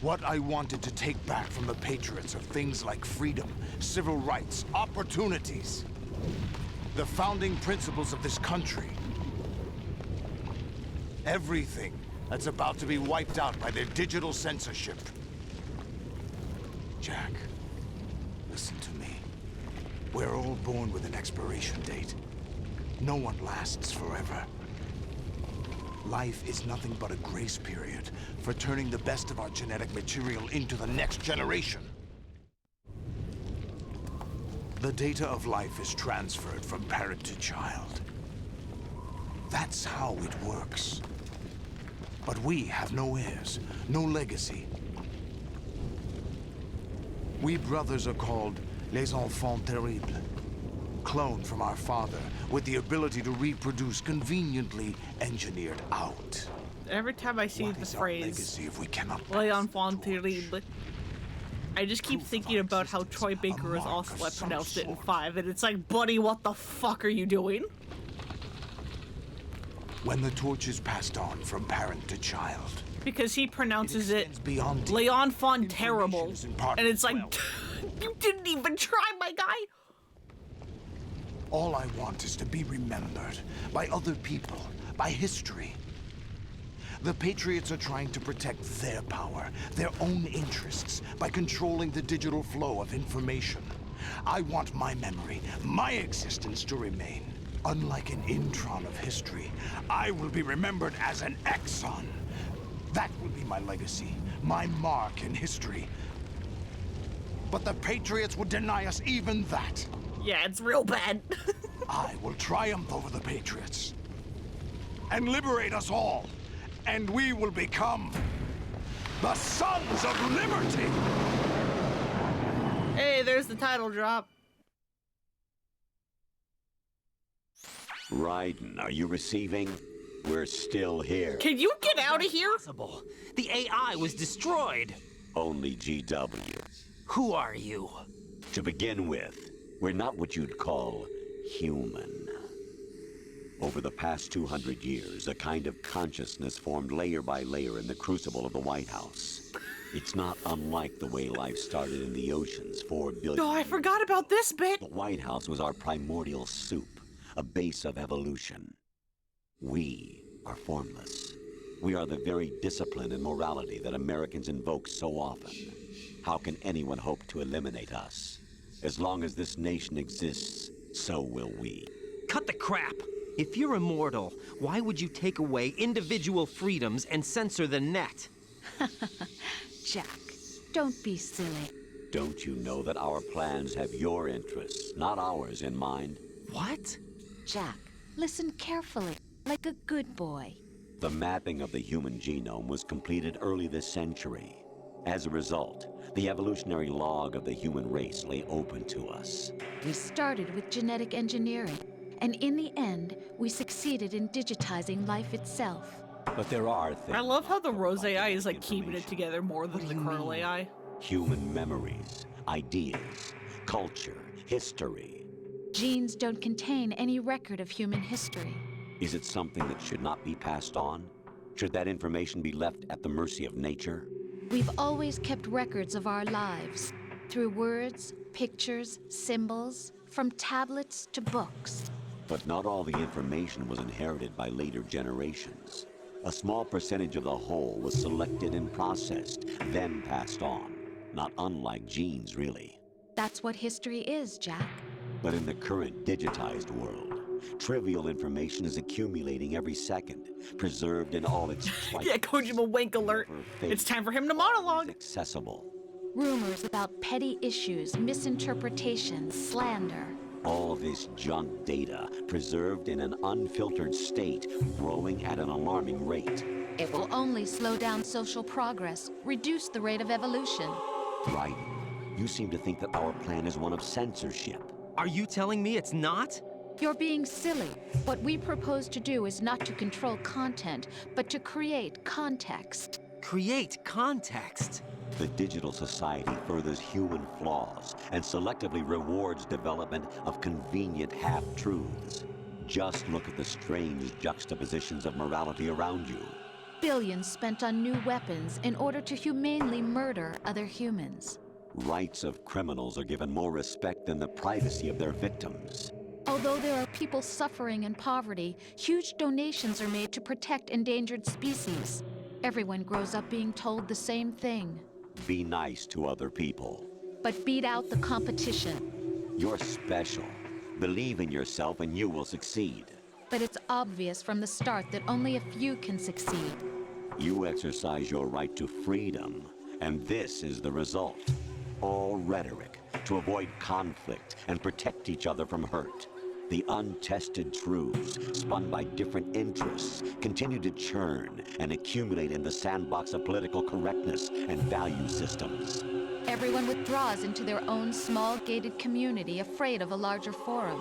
What I wanted to take back from the Patriots are things like freedom, civil rights, opportunities. The founding principles of this country. Everything that's about to be wiped out by their digital censorship. Jack, listen to me. We're all born with an expiration date. No one lasts forever. Life is nothing but a grace period for turning the best of our genetic material into the next generation. The data of life is transferred from parent to child. That's how it works. But we have no heirs, no legacy. We brothers are called les enfants terribles. Cloned from our father, with the ability to reproduce conveniently engineered out. Every time I see the phrase "les enfants terribles," I just keep thinking about how Troy Baker is also pronounced it in 5, and it's like, buddy, what the fuck are you doing? When the torch is passed on from parent to child. Because he pronounces it "les enfants terribles," and it's like, you didn't even try, my guy. All I want is to be remembered by other people, by history. The Patriots are trying to protect their power, their own interests, by controlling the digital flow of information. I want my memory, my existence to remain. Unlike an intron of history, I will be remembered as an exon. That will be my legacy, my mark in history. But the Patriots would deny us even that. Yeah, it's real bad. I will triumph over the Patriots and liberate us all, and we will become the Sons of Liberty! Hey, there's the title drop. Raiden, are you receiving? We're still here. Can you get out of here? Impossible. The AI was destroyed. Only GW. Who are you? To begin with, we're not what you'd call human. Over the past 200 years, a kind of consciousness formed layer by layer in the crucible of the White House. It's not unlike the way life started in the oceans 4 billion Oh, I forgot about this bit. The White House was our primordial soup, a base of evolution. We are formless. We are the very discipline and morality that Americans invoke so often. How can anyone hope to eliminate us? As long as this nation exists, so will we. Cut the crap! If you're immortal, why would you take away individual freedoms and censor the net? Jack, don't be silly. Don't you know that our plans have your interests, not ours, in mind? What? Jack, listen carefully, like a good boy. The mapping of the human genome was completed early this century. As a result, the evolutionary log of the human race lay open to us. We started with genetic engineering, and in the end, we succeeded in digitizing life itself. But there are things. I love how the Rose AI is like keeping it together more than the Kernel AI. Human memories, ideas, culture, history. Genes don't contain any record of human history. Is it something that should not be passed on? Should that information be left at the mercy of nature? We've always kept records of our lives, through words, pictures, symbols, from tablets to books. But not all the information was inherited by later generations. A small percentage of the whole was selected and processed, then passed on. Not unlike genes, really. That's what history is, Jack. But in the current digitized world, trivial information is accumulating every second, preserved in all its Yeah, Kojima wank alert. It's time for him to monologue. Accessible. Rumors about petty issues, misinterpretations, slander. All this junk data, preserved in an unfiltered state, growing at an alarming rate. It will only slow down social progress, reduce the rate of evolution. Right. You seem to think that our plan is one of censorship. Are you telling me it's not? You're being silly. What we propose to do is not to control content, but to create context. Create context? The digital society furthers human flaws and selectively rewards development of convenient half-truths. Just look at the strange juxtapositions of morality around you. Billions spent on new weapons in order to humanely murder other humans. Rights of criminals are given more respect than the privacy of their victims. Although there are people suffering in poverty, huge donations are made to protect endangered species. Everyone grows up being told the same thing. Be nice to other people. But beat out the competition. You're special. Believe in yourself and you will succeed. But it's obvious from the start that only a few can succeed. You exercise your right to freedom, and this is the result. All rhetoric to avoid conflict and protect each other from hurt. The untested truths, spun by different interests, continue to churn and accumulate in the sandbox of political correctness and value systems. Everyone withdraws into their own small gated community, afraid of a larger forum.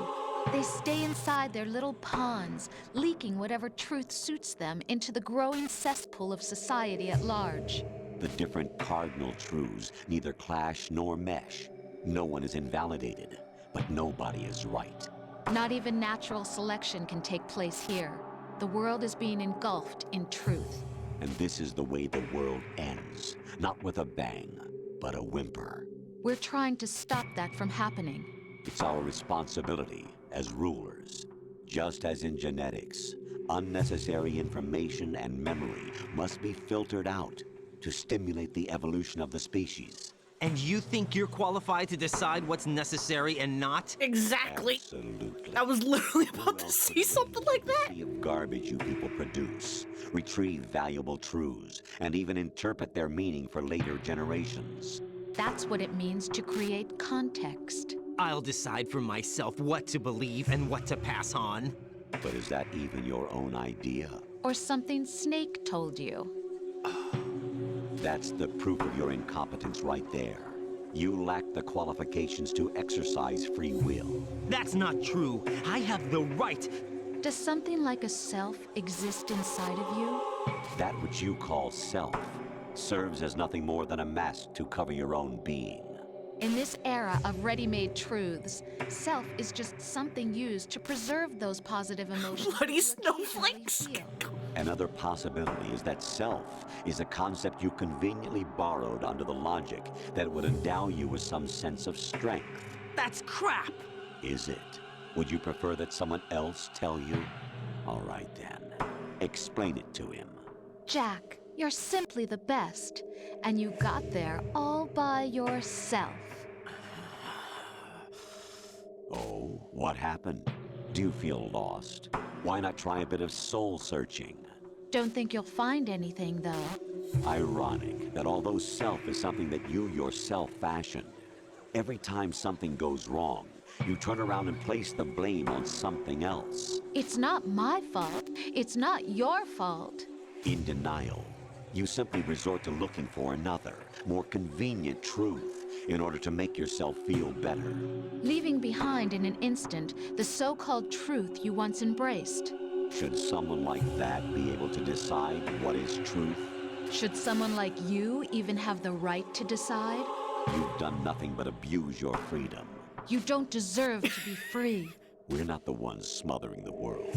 They stay inside their little ponds, leaking whatever truth suits them into the growing cesspool of society at large. The different cardinal truths neither clash nor mesh. No one is invalidated, but nobody is right. Not even natural selection can take place here. The world is being engulfed in truth. And this is the way the world ends. Not with a bang, but a whimper. We're trying to stop that from happening. It's our responsibility as rulers. Just as in genetics, unnecessary information and memory must be filtered out to stimulate the evolution of the species. And you think you're qualified to decide what's necessary and not? Exactly. Absolutely. I was literally about to say something like that. The garbage you people produce, retrieve valuable truths, and even interpret their meaning for later generations. That's what it means to create context. I'll decide for myself what to believe and what to pass on. But is that even your own idea? Or something Snake told you? That's the proof of your incompetence right there. You lack the qualifications to exercise free will. That's not true. I have the right. Does something like a self exist inside of you? That which you call self serves as nothing more than a mask to cover your own being. In this era of ready-made truths, self is just something used to preserve those positive emotions. Bloody snowflakes! Another possibility is that self is a concept you conveniently borrowed under the logic that it would endow you with some sense of strength. That's crap! Is it? Would you prefer that someone else tell you? All right then. Explain it to him. Jack, you're simply the best, and you got there all by yourself. Oh, what happened? Do you feel lost? Why not try a bit of soul searching? Don't think you'll find anything, though. Ironic that although self is something that you yourself fashioned, every time something goes wrong, you turn around and place the blame on something else. It's not my fault. It's not your fault. In denial, you simply resort to looking for another, more convenient truth in order to make yourself feel better. Leaving behind in an instant the so-called truth you once embraced. Should someone like that be able to decide what is truth? Should someone like you even have the right to decide? You've done nothing but abuse your freedom. You don't deserve to be free. We're not the ones smothering the world.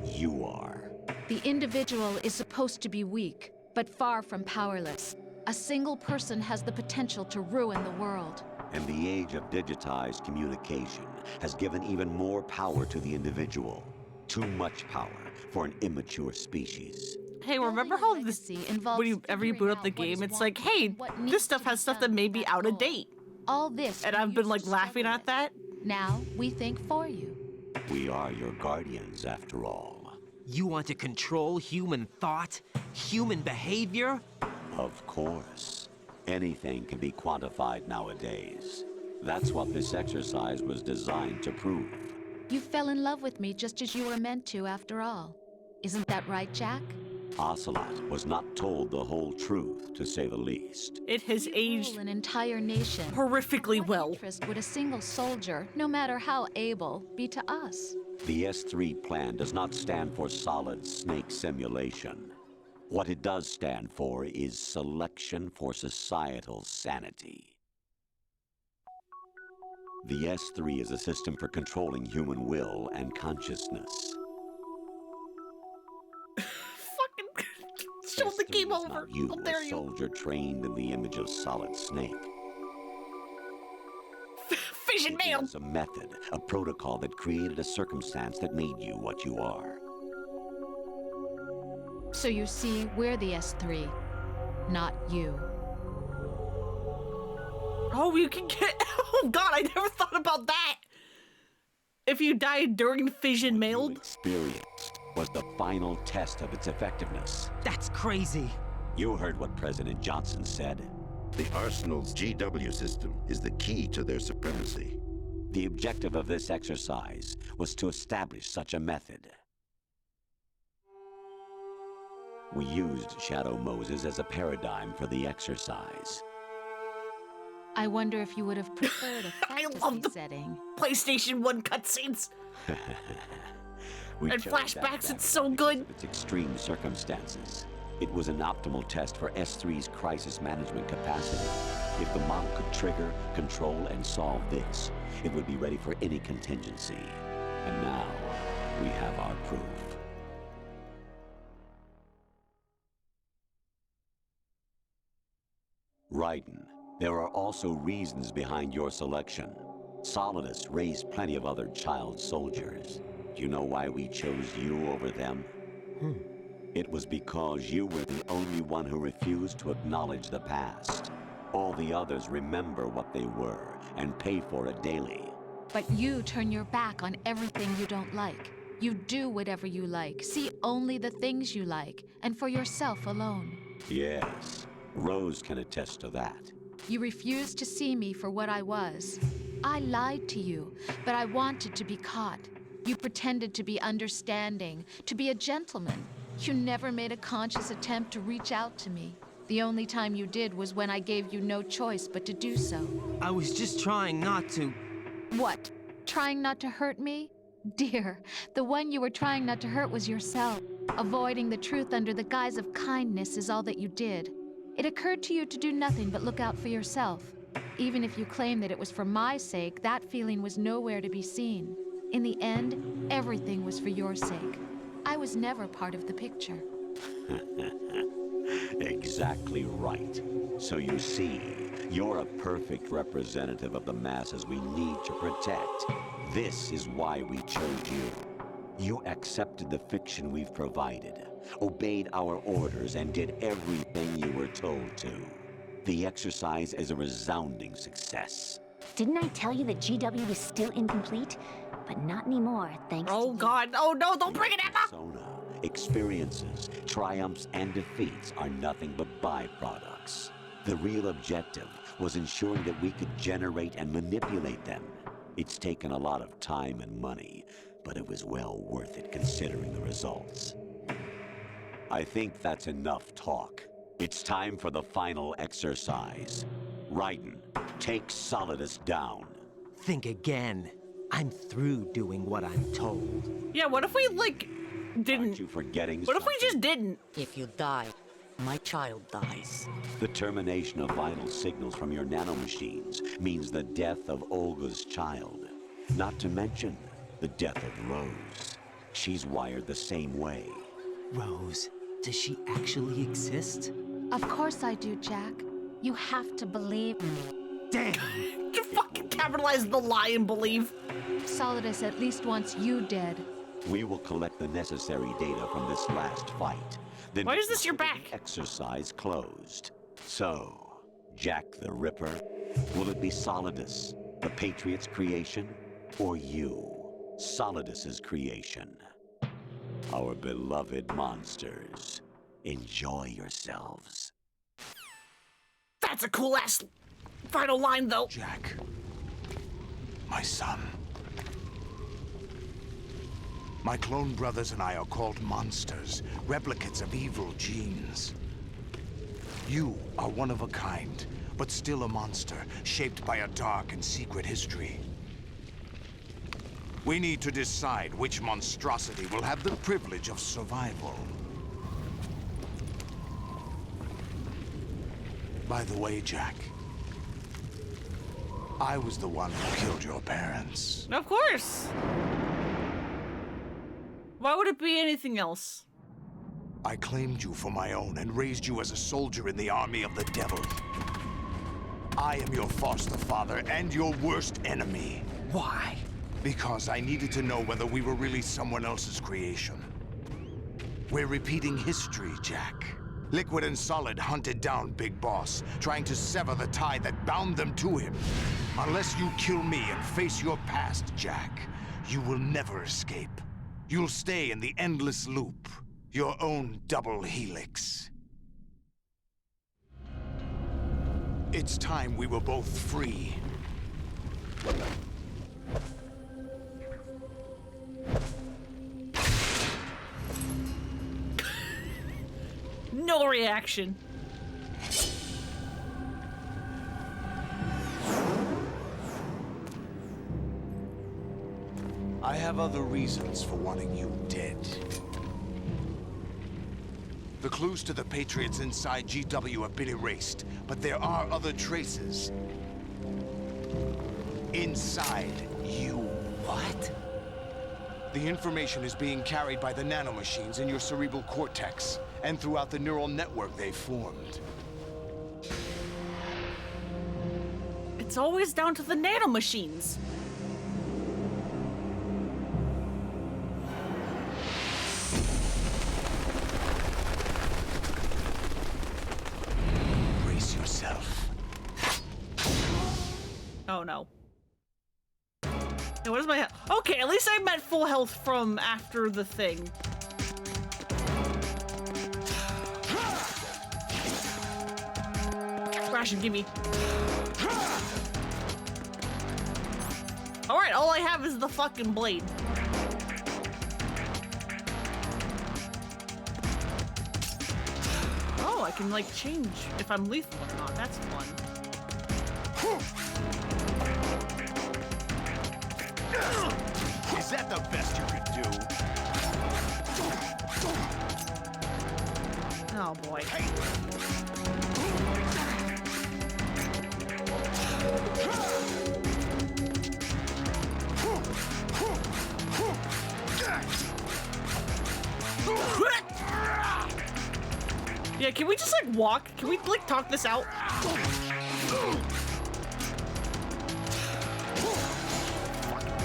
You are. The individual is supposed to be weak, but far from powerless. A single person has the potential to ruin the world. And the age of digitized communication has given even more power to the individual. Too much power for an immature species. Hey, remember how this, whenever you boot up the game, it's like, hey, this stuff has stuff that may be out of date. All this. And I've been like laughing at that. Now we think for you. We are your guardians, after all. You want to control human thought? Human behavior? Of course. Anything can be quantified nowadays. That's what this exercise was designed to prove. You fell in love with me just as you were meant to, after all. Isn't that right, Jack? Ocelot was not told the whole truth, to say the least. It has aged an entire nation horrifically well. What interest would a single soldier, no matter how able, be to us? The S3 plan does not stand for solid snake simulation. What it does stand for is selection for societal sanity. The S3 is a system for controlling human will and consciousness. Show the game over. You, How dare a you? soldier trained in the image of Solid Snake. Vision mail. It is a method, a protocol that created a circumstance that made you what you are. So you see, we're the S3, not you. Oh, you can get... Oh, God, I never thought about that. If you died during fission mailed... Experience was the final test of its effectiveness. That's crazy. You heard what President Johnson said. The Arsenal's GW system is the key to their supremacy. The objective of this exercise was to establish such a method. We used Shadow Moses as a paradigm for the exercise. I wonder if you would have preferred a fantasy setting. PlayStation 1 cutscenes. We and chose flashbacks, that it's so good. of its extreme circumstances. It was an optimal test for S3's crisis management capacity. If the model could trigger, control, and solve this, it would be ready for any contingency. And now, we have our proof. Raiden, there are also reasons behind your selection. Solidus raised plenty of other child soldiers. Do you know why we chose you over them? It was because you were the only one who refused to acknowledge the past. All the others remember what they were and pay for it daily. But you turn your back on everything you don't like. You do whatever you like, see only the things you like, and for yourself alone. Yes, Rose can attest to that. You refused to see me for what I was. I lied to you, but I wanted to be caught. You pretended to be understanding, to be a gentleman. You never made a conscious attempt to reach out to me. The only time you did was when I gave you no choice but to do so. I was just trying not to... What? Trying not to hurt me? Dear, the one you were trying not to hurt was yourself. Avoiding the truth under the guise of kindness is all that you did. It occurred to you to do nothing but look out for yourself. Even if you claim that it was for my sake, that feeling was nowhere to be seen. In the end, everything was for your sake. I was never part of the picture. Exactly right. So you see, you're a perfect representative of the masses we need to protect. This is why we chose you. You accepted the fiction we've provided, obeyed our orders, and did everything you were told to. The exercise is a resounding success. Didn't I tell you that GW was still incomplete? But not anymore, thanks to you. God. Oh no, don't bring it up! Persona, experiences, triumphs, and defeats are nothing but byproducts. The real objective was ensuring that we could generate and manipulate them. It's taken a lot of time and money, but it was well worth it considering the results. I think that's enough talk. It's time for the final exercise. Raiden, take Solidus down. Think again. I'm through doing what I'm told. Yeah, what if we, like, didn't? Aren't you forgetting What if we just didn't? If you die, my child dies. The termination of vital signals from your nanomachines means the death of Olga's child. Not to mention the death of Rose. She's wired the same way. Rose, does she actually exist? Of course I do, Jack. You have to believe me. Damn! You fucking capitalize the lie and believe. Solidus at least wants you dead. We will collect the necessary data from this last fight. Then why is this your back? Exercise closed. So, Jack the Ripper, will it be Solidus, the Patriot's creation, or you, Solidus's creation? Our beloved monsters, enjoy yourselves. That's a cool ass final line, though. Jack, my son. My clone brothers and I are called monsters, replicates of evil genes. You are one of a kind, but still a monster, shaped by a dark and secret history. We need to decide which monstrosity will have the privilege of survival. By the way, Jack, I was the one who killed your parents. Of course. Why would it be anything else? I claimed you for my own and raised you as a soldier in the army of the devil. I am your foster father and your worst enemy. Why? Because I needed to know whether we were really someone else's creation. We're repeating history, Jack. Liquid and Solid hunted down Big Boss, trying to sever the tie that bound them to him. Unless you kill me and face your past, Jack, you will never escape. You'll stay in the endless loop, your own double helix. It's time we were both free. No reaction. I have other reasons for wanting you dead. The clues to the Patriots inside GW have been erased, but there are other traces. Inside you. What? The information is being carried by the nanomachines in your cerebral cortex, and throughout the neural network they've formed. It's always down to the nanomachines. Brace yourself. Oh no. Hey, what is my health? Okay, at least I'm at full health from after the thing. Ration, gimme. Alright, all I have is the fucking blade. Oh, I can like change if I'm lethal or not. That's fun. Is that the best you could do? Oh boy. Yeah, can we just like walk? Can we like talk this out?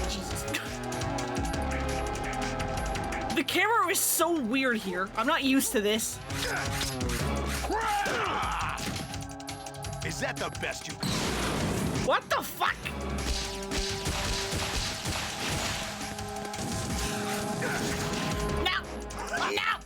Jesus. The camera is so weird here. I'm not used to this. Is that the best you can? What the fuck? No! No!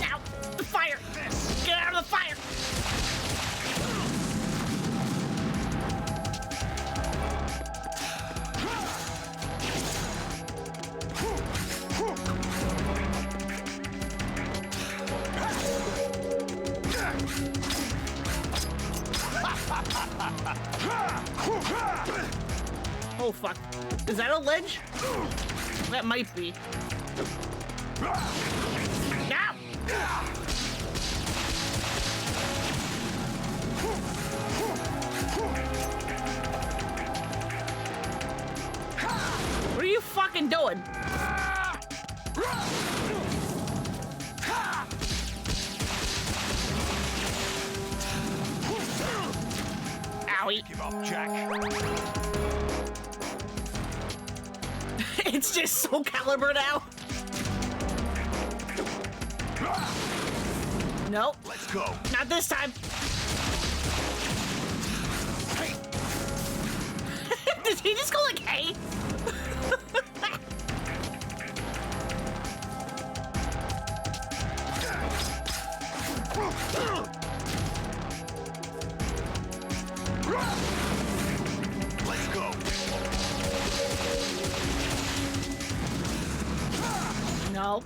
Now, the fire! Get out of the fire! Oh fuck. Is that a ledge? That might be. Now! What are you fucking doing? Owie. Give up, Jack. It's just Soul Calibur now. Nope. Let's go. Not this time. Hey. Did he just go like, hey? Let's go. No.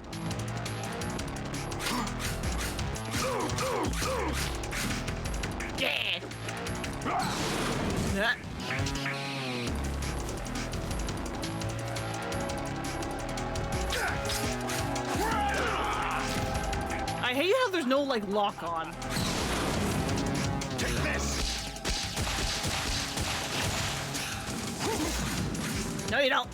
Yeah. Yeah. I hate how there's no like lock on. Take this. No, you don't.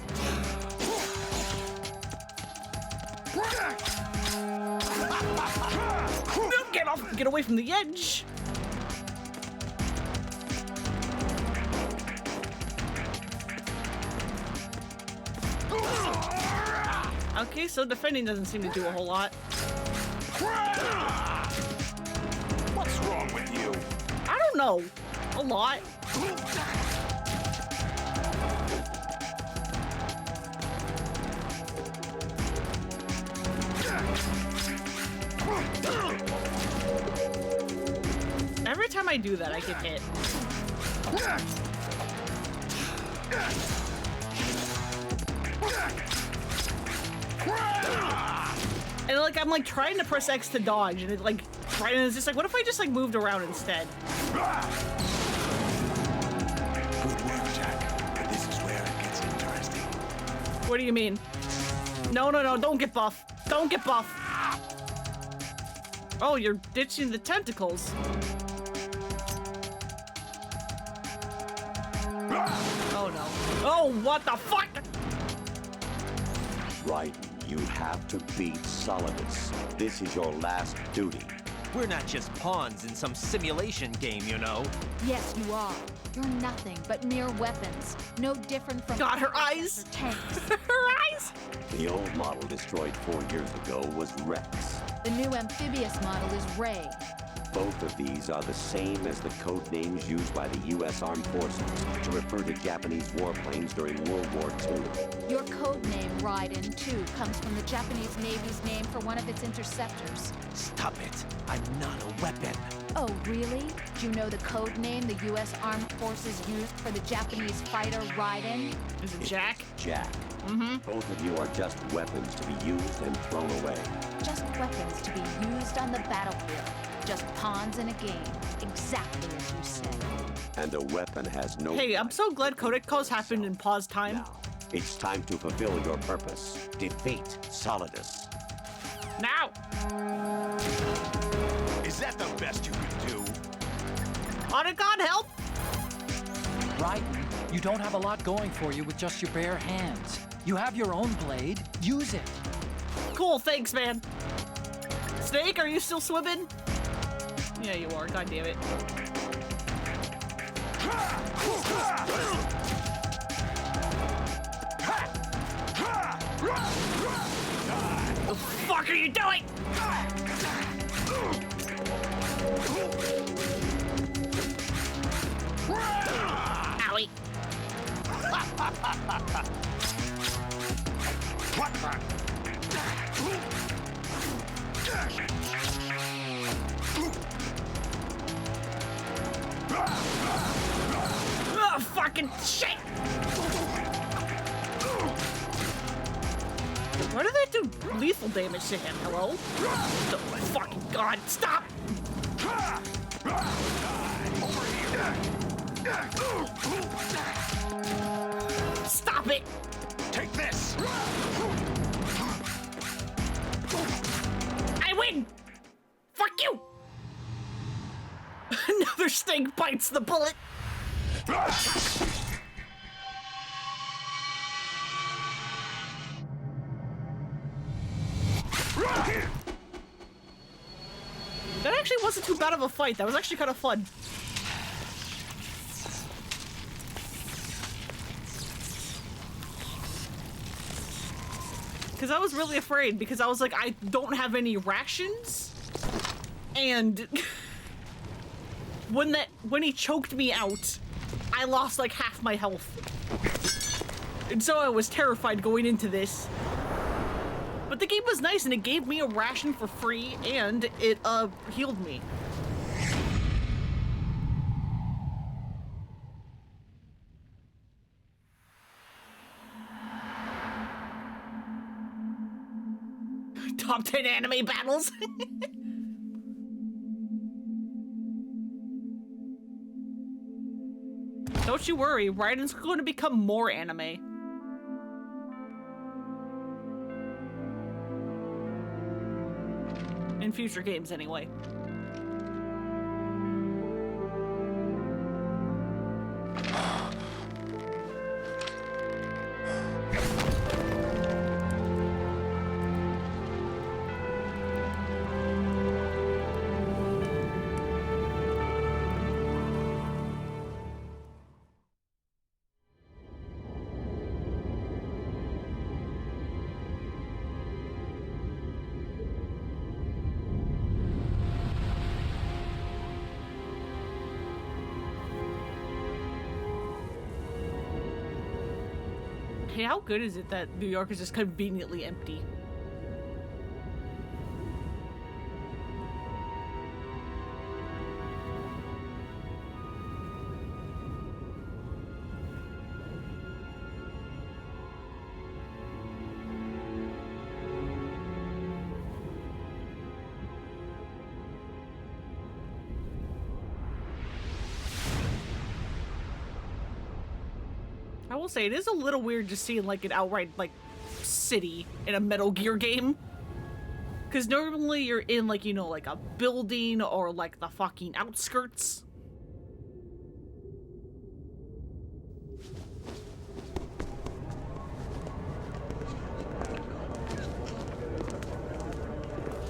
No, get off! Get away from the edge. Okay, so defending doesn't seem to do a whole lot. What's wrong with you? I don't know. A lot. Every time I do that, I get hit. And like I'm like trying to press X to dodge, and it like right, and it's just like, what if I just like moved around instead? Good work, Jack. This is where it gets interesting. What do you mean? No, no, no! Don't get buff! Don't get buff! Oh, you're ditching the tentacles. Oh no! Oh, what the fuck? Right. You have to beat Solidus. This is your last duty. We're not just pawns in some simulation game, you know. Yes, you are. You're nothing but mere weapons. No different from God, her eyes! tanks. Her eyes! The old model destroyed 4 years ago was Rex. The new amphibious model is Ray. Both of these are the same as the code names used by the U.S. Armed Forces to refer to Japanese warplanes during World War II. Your code name, Raiden, too, comes from the Japanese Navy's name for one of its interceptors. Stop it. I'm not a weapon. Oh, really? Do you know the code name the U.S. Armed Forces used for the Japanese fighter Raiden? Is it Jack? Jack. Mm-hmm. Both of you are just weapons to be used and thrown away. Just weapons to be used on the battlefield. Just pawns in a game. Exactly as you said. And a weapon has no... Hey, I'm so glad Codec calls happened in pause time. Now, it's time to fulfill your purpose. Defeat Solidus. Now! Is that the best you can do? On it, God help! Right? You don't have a lot going for you with just your bare hands. You have your own blade. Use it. Cool, thanks, man. Snake, are you still swimming? Yeah, you are. God damn it. What the fuck are you doing? Owie. Oh, fucking shit! Why do they do lethal damage to him? Hello? Oh my fucking god, stop! Stop it! Take this! I win! Fuck you! Another snake bites the bullet! That actually wasn't too bad of a fight. That was actually kind of fun. Because I was really afraid, because I was like, I don't have any rations, and when he choked me out, I lost like half my health. And so I was terrified going into this. But the game was nice, and it gave me a ration for free, and it healed me. Top 10 anime battles. Don't you worry, Raiden's going to become more anime. In future games, anyway. Hey, how good is it that New York is just conveniently empty? I will say, it is a little weird just seeing like an outright like city in a Metal Gear game. Because normally you're in like, you know, like a building or like the fucking outskirts.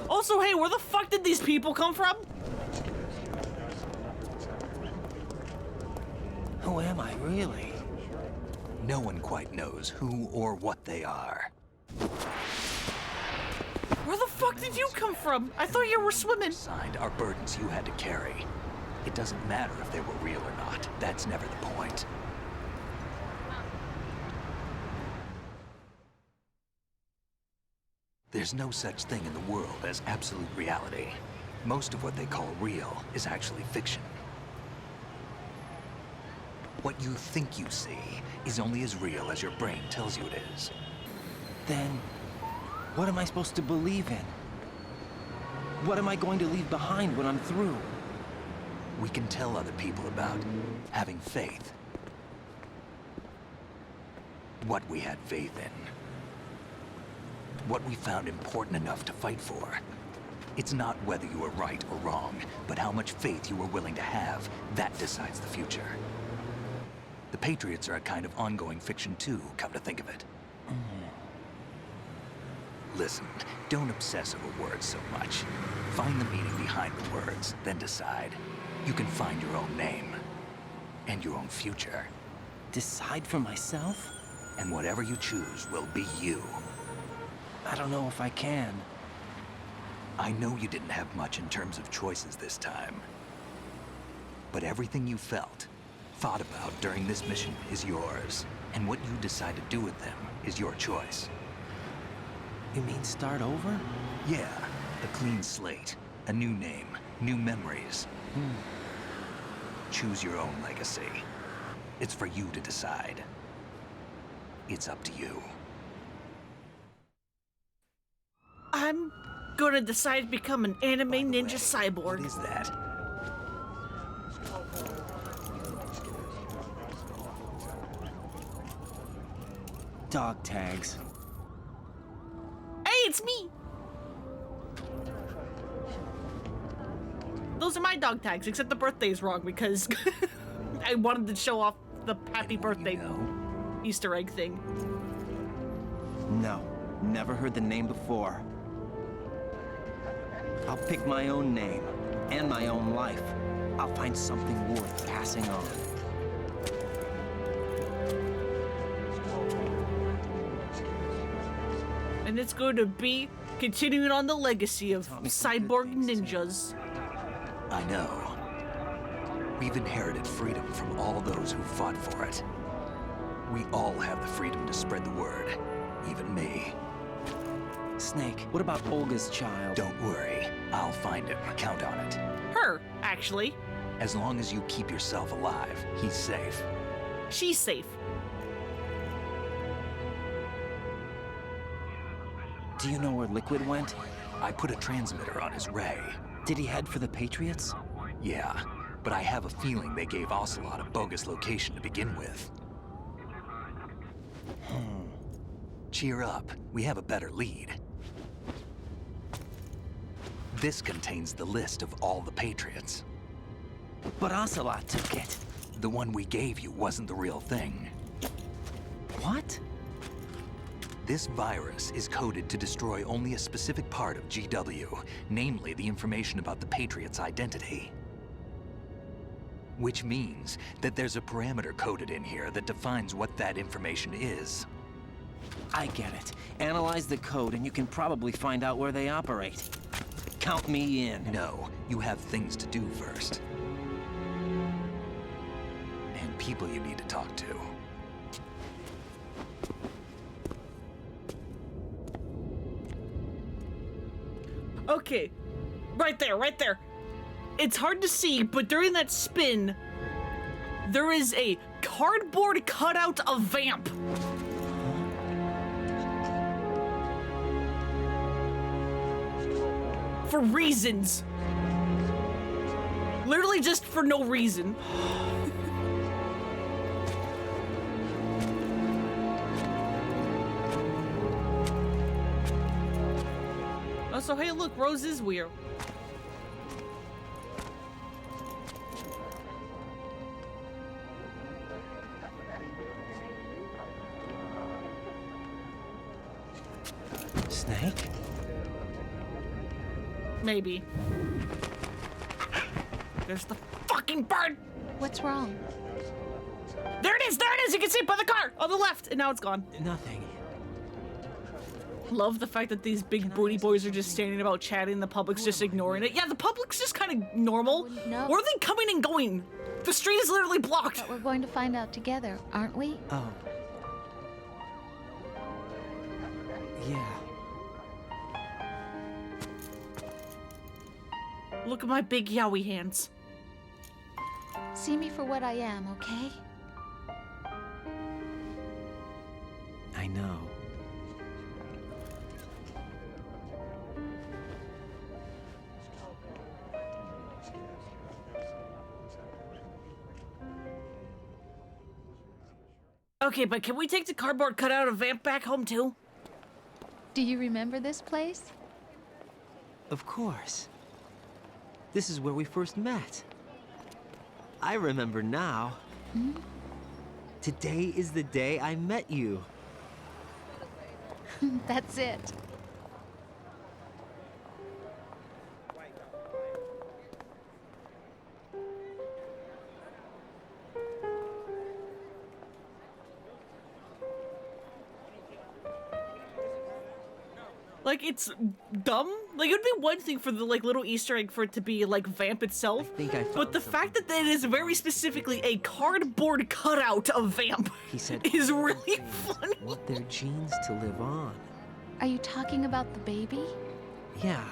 Also, hey, where the fuck did these people come from? Who am I, really? No one quite knows who or what they are. Where the fuck did you come from? I thought you were swimming. Signed are burdens you had to carry. It doesn't matter if they were real or not. That's never the point. There's no such thing in the world as absolute reality. Most of what they call real is actually fiction. What you think you see is only as real as your brain tells you it is. Then, what am I supposed to believe in? What am I going to leave behind when I'm through? We can tell other people about having faith. What we had faith in. What we found important enough to fight for. It's not whether you are right or wrong, but how much faith you are willing to have. That decides the future. The Patriots are a kind of ongoing fiction too, come to think of it. Listen, don't obsess over words so much. Find the meaning behind the words, then decide. You can find your own name. And your own future. Decide for myself? And whatever you choose will be you. I don't know if I can. I know you didn't have much in terms of choices this time. But everything you felt, thought about during this mission is yours. And what you decide to do with them is your choice. You mean start over? Yeah, a clean slate, a new name, new memories. Choose your own legacy. It's for you to decide. It's up to you. I'm gonna decide to become an anime ninja cyborg. What is that? Dog tags. Hey, it's me! Those are my dog tags, except the birthday's wrong because I wanted to show off the happy birthday Easter egg thing. No, never heard the name before. I'll pick my own name and my own life. I'll find something worth passing on. And it's going to be continuing on the legacy of cyborg ninjas. I know. We've inherited freedom from all those who fought for it. We all have the freedom to spread the word, even me. Snake, what about Olga's child? Don't worry, I'll find him. Count on it. Her, actually. As long as you keep yourself alive, he's safe. She's safe. Do you know where Liquid went? I put a transmitter on his ray. Did he head for the Patriots? Yeah, but I have a feeling they gave Ocelot a bogus location to begin with. Cheer up, we have a better lead. This contains the list of all the Patriots. But Ocelot took it. The one we gave you wasn't the real thing. What? This virus is coded to destroy only a specific part of GW, namely the information about the Patriots' identity. Which means that there's a parameter coded in here that defines what that information is. I get it. Analyze the code and you can probably find out where they operate. Count me in. No, you have things to do first. And people you need to talk to. Okay, right there, right there. It's hard to see, but during that spin, there is a cardboard cutout of Vamp. For reasons. Literally just for no reason. Oh, so hey, look, Rose is weird. Snake? Maybe. There's the fucking bird! What's wrong? There it is! There it is! You can see it by the car! On the left! And now it's gone. Nothing. Love the fact that these big booty boys are just standing about chatting, the public's just ignoring it. Yeah, the public's just kind of normal. No. Where are they coming and going? The street is literally blocked. But we're going to find out together, aren't we? Oh. Yeah. Look at my big yowie hands. See me for what I am, okay? I know. Okay, but can we take the cardboard cutout of Vamp back home too? Do you remember this place? Of course. This is where we first met. I remember now. Today is the day I met you. That's it. Like, it's dumb. Like, it would be one thing for the, like, little Easter egg for it to be, like, Vamp itself. But the fact that it is very specifically a cardboard cutout of Vamp is really funny. Want their genes to live on. Are you talking about the baby? Yeah.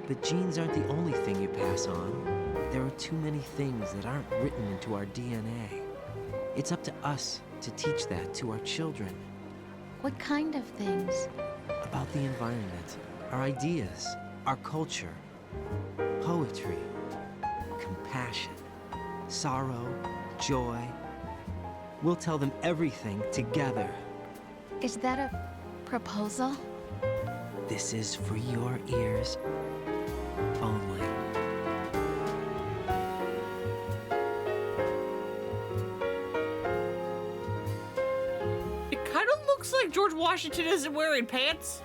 But genes aren't the only thing you pass on. There are too many things that aren't written into our DNA. It's up to us to teach that to our children. What kind of things? About the environment, our ideas, our culture, poetry, compassion, sorrow, joy. We'll tell them everything together. Is that a proposal? This is for your ears only. It kind of looks like George Washington isn't wearing pants.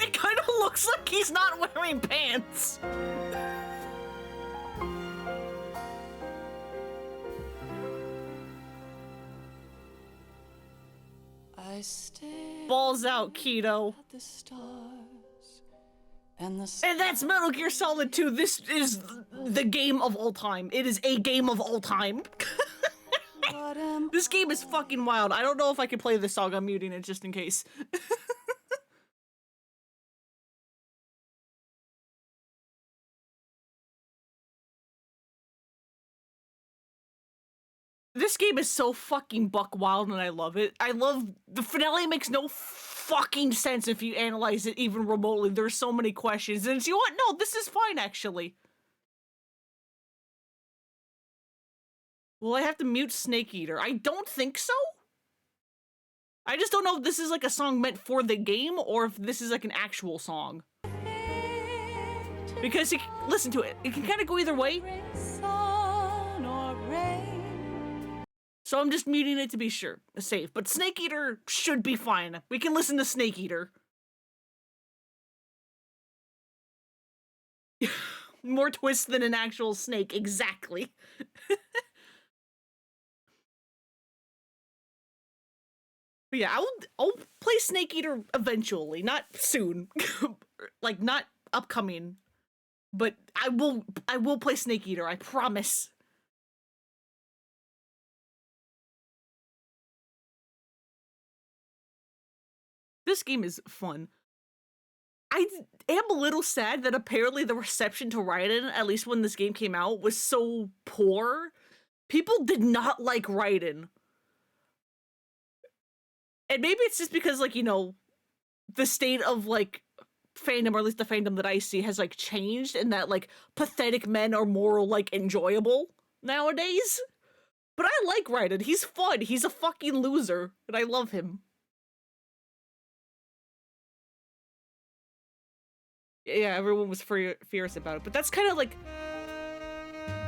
It kind of looks like he's not wearing pants. Balls out, Keto. And that's Metal Gear Solid 2. This is the game of all time. It is a game of all time. This game is fucking wild. I don't know if I can play this song. I'm muting it just in case. This game is so fucking buck wild and I love it. I love the finale. Makes no fucking sense if you analyze it even remotely. There's so many questions and you know what? No, this is fine actually. Will I have to mute Snake Eater? I don't think so. I just don't know if this is like a song meant for the game or if this is like an actual song. Because listen to it. It can kind of go either way. So I'm just muting it to be sure, safe. But Snake Eater should be fine. We can listen to Snake Eater. More twists than an actual snake, exactly. But yeah, I'll play Snake Eater eventually, not soon, like not upcoming. But I will play Snake Eater. I promise. This game is fun. I am a little sad that apparently the reception to Raiden, at least when this game came out, was so poor. People did not like Raiden. And maybe it's just because, like, you know, the state of, like, fandom, or at least the fandom that I see, has, like, changed, and that, like, pathetic men are more, like, enjoyable nowadays. But I like Raiden. He's fun. He's a fucking loser, and I love him. Yeah, everyone was fierce about it, but that's kind of like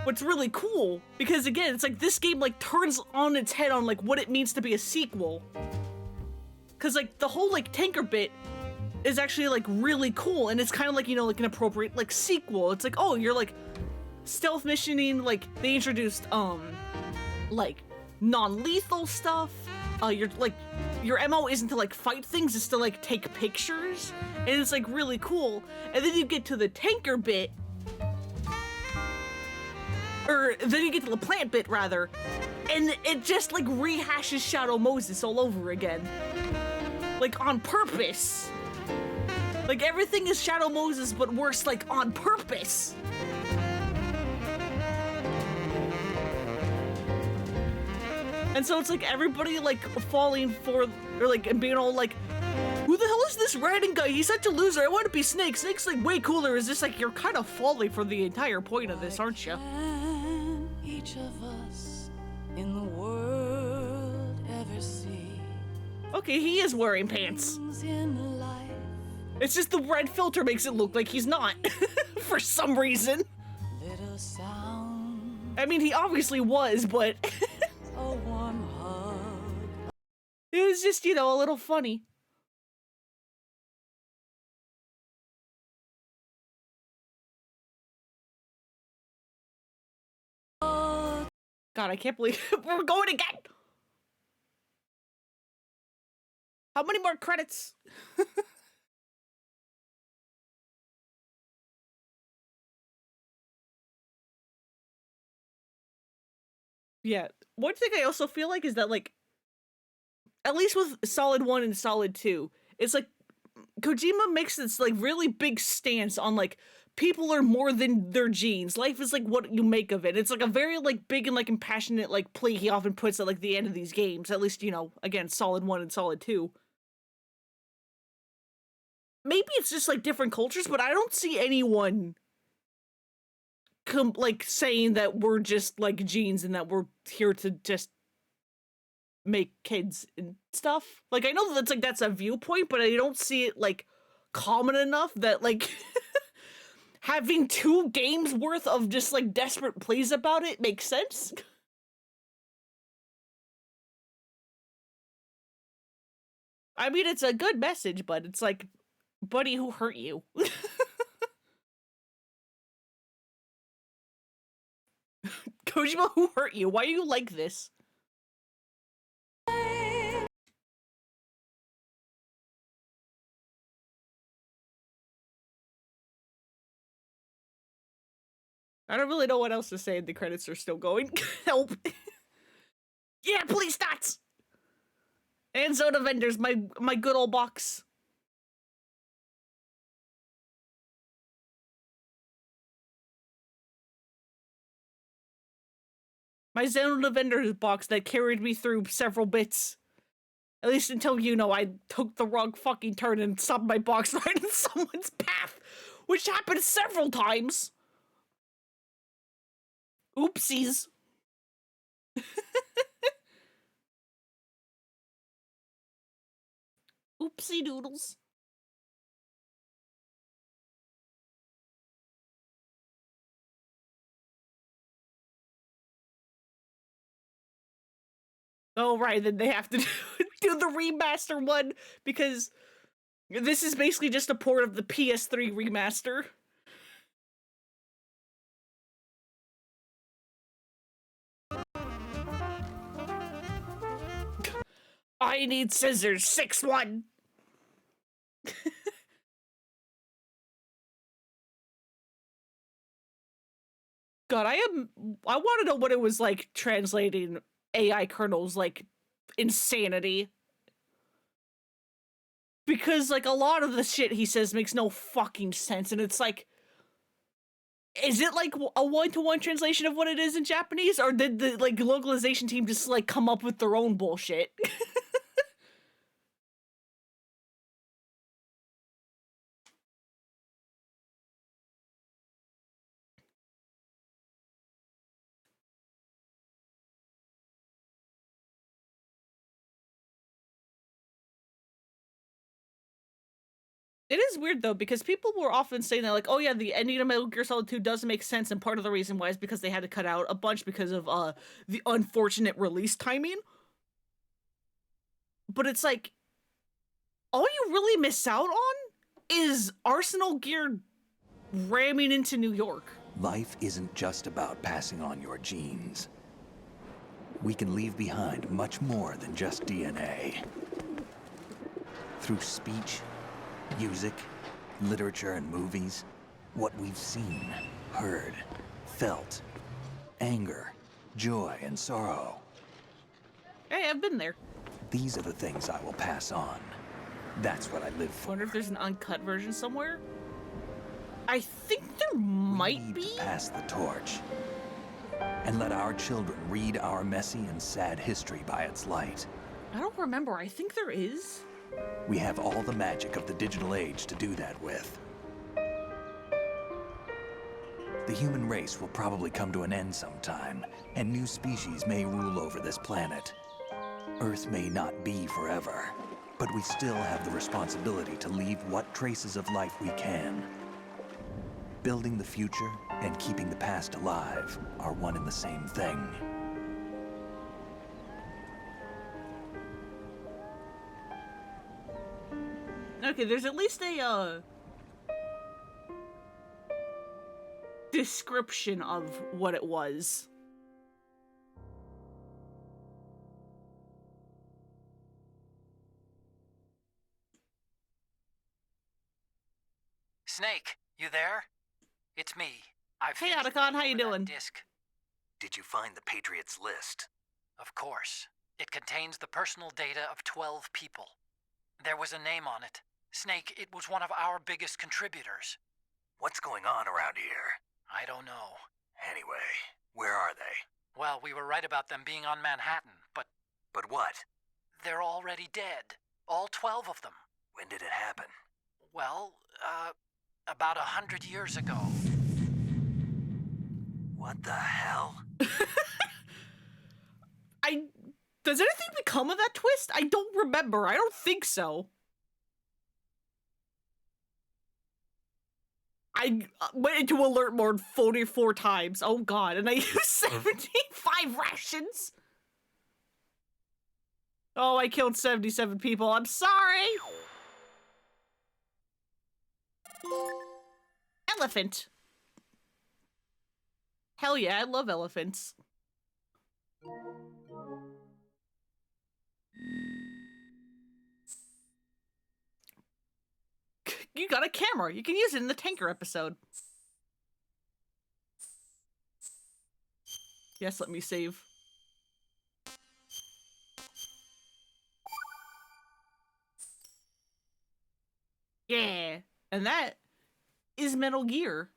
what's really cool, because again, it's like this game like turns on its head on like what it means to be a sequel, because like the whole like tanker bit is actually like really cool, and it's kind of like, you know, like an appropriate like sequel. It's like, oh, you're like stealth missioning, like they introduced like non-lethal stuff. You're like, your MO isn't to like fight things, it's to like take pictures, and it's like really cool. And then you get to the tanker bit, or then you get to the plant bit rather, and it just like rehashes Shadow Moses all over again, like on purpose. Like everything is Shadow Moses but worse, like on purpose. And so it's like everybody like falling for, or like being all like Who the hell is this Raiden guy? He's such a loser. I want to be Snake. Snake's like way cooler. Is this like you're kind of falling for the entire point of this, aren't you? Each of us in the world ever see. Okay, he is wearing pants. In life. It's just the red filter makes it look like he's not for some reason. Little sound. I mean, he obviously was, but A warm hug. it was just, you know, a little funny. God, I can't believe we're going again. How many more credits? Yeah. One thing I also feel like is that, like, at least with Solid 1 and Solid 2, it's like Kojima makes this like really big stance on like people are more than their genes. Life is like what you make of it. It's like a very like big and like impassionate like plea he often puts at like the end of these games. At least, you know, again, Solid 1 and Solid 2. Maybe it's just like different cultures, but I don't see anyone like saying that we're just like genes and that we're here to just make kids and stuff. Like, I know that's like that's a viewpoint, but I don't see it like common enough that like having 2 games worth of just like desperate pleas about it makes sense. I mean, it's a good message, but it's like, buddy, who hurt you? Kojima, who hurt you? Why are you like this? I don't really know what else to say. The credits are still going. Help. Yeah, please, stats. And Zone of Enders, my good old box. My Zone of Enders box that carried me through several bits. At least until, you know, I took the wrong fucking turn and stopped my box right in someone's path. Which happened several times. Oopsies. Oopsie doodles. Oh, right, then they have to do the remaster one, because this is basically just a port of the PS3 remaster. I need scissors, 6-1. God, I want to know what it was like translating AI kernels, like, insanity. Because, like, a lot of the shit he says makes no fucking sense, and it's like, is it, like, a one-to-one translation of what it is in Japanese, or did the, like, localization team just, like, come up with their own bullshit? It is weird, though, because people were often saying that, like, oh yeah, the ending of Metal Gear Solid 2 doesn't make sense, and part of the reason why is because they had to cut out a bunch because of, the unfortunate release timing. But it's like, all you really miss out on is Arsenal gear ramming into New York. Life isn't just about passing on your genes. We can leave behind much more than just DNA. Through speech, music, literature, and movies, what we've seen, heard, felt, anger, joy, and sorrow. Hey, I've been there. These are the things I will pass on. That's what I live for. Wonder if there's an uncut version somewhere? I think there might be. Pass the torch. And let our children read our messy and sad history by its light. I don't remember. I think there is. We have all the magic of the digital age to do that with. The human race will probably come to an end sometime, and new species may rule over this planet. Earth may not be forever, but we still have the responsibility to leave what traces of life we can. Building the future and keeping the past alive are one and the same thing. Okay, there's at least a description of what it was. Snake, you there? It's me. Hey, Otacon, how you doing? Did you find the Patriots list? Of course. It contains the personal data of 12 people. There was a name on it. Snake, it was one of our biggest contributors. What's going on around here? I don't know. Anyway, where are they? Well, we were right about them being on Manhattan, but... But what? They're already dead. All 12 of them. When did it happen? Well, about 100 years ago. What the hell? Does anything become of that twist? I don't remember. I don't think so. I went into alert mode 44 times. Oh god, and I used 75 rations. Oh, I killed 77 people. I'm sorry. Elephant. Hell yeah, I love elephants. You got a camera. You can use it in the tanker episode. Yes, let me save. Yeah, and that is Metal Gear.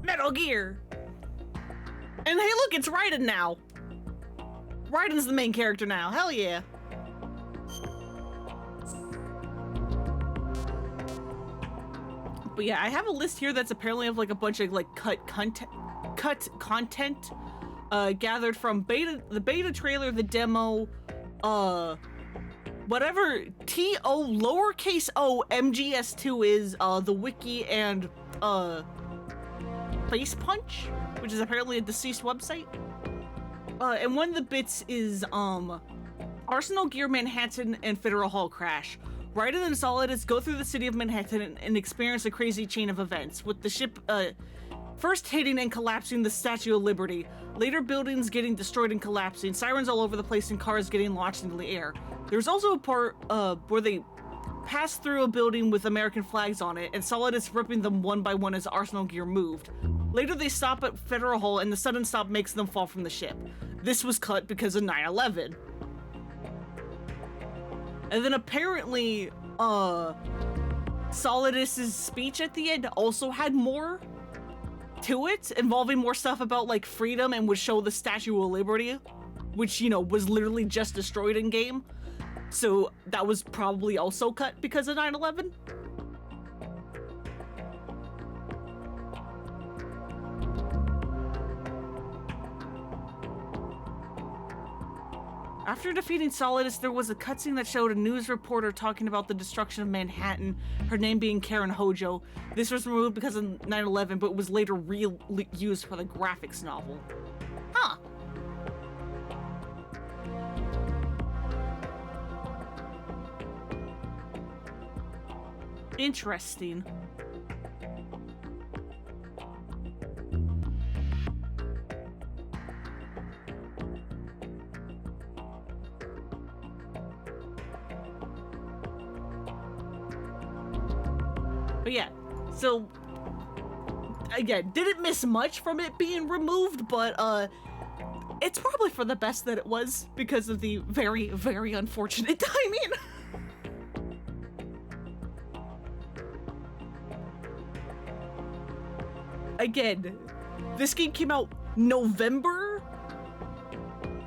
Metal Gear! And hey look, it's Raiden now! Raiden's the main character now, hell yeah! But yeah, I have a list here that's apparently of like a bunch of like cut content gathered from the beta trailer, the demo, whatever TO lowercase o MGS2 is, the wiki, and Face Punch, which is apparently a deceased website. And one of the bits is Arsenal Gear Manhattan and Federal Hall crash. Raiden and Solidus go through the city of Manhattan and experience a crazy chain of events, with the ship first hitting and collapsing the Statue of Liberty, later buildings getting destroyed and collapsing, sirens all over the place, and cars getting launched into the air. There's also a part where they pass through a building with American flags on it, and Solidus ripping them one by one as Arsenal Gear moved. Later they stop at Federal Hall, and the sudden stop makes them fall from the ship. This was cut because of 9/11. And then apparently, Solidus's speech at the end also had more to it, involving more stuff about like freedom, and would show the Statue of Liberty, which, you know, was literally just destroyed in game. So that was probably also cut because of 9/11. After defeating Solidus, there was a cutscene that showed a news reporter talking about the destruction of Manhattan, her name being Karen Hojo. This was removed because of 9/11, but was later reused for the graphics novel. Huh. Interesting. But yeah, so again, didn't miss much from it being removed, but it's probably for the best that it was because of the very, very unfortunate timing. again, this game came out November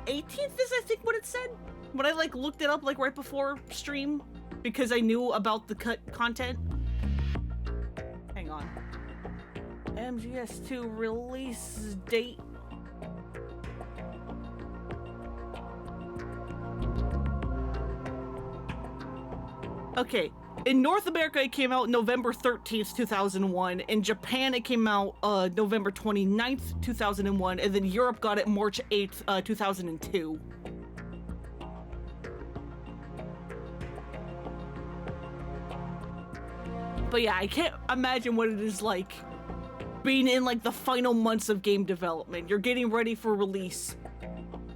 18th is I think what it said. When I like looked it up like right before stream because I knew about the content. Hang on. MGS2 release date. Okay, in North America it came out November 13th, 2001. In Japan it came out November 29th, 2001, and then Europe got it March 8th, 2002. But yeah, I can't imagine what it is like being in like the final months of game development. You're getting ready for release.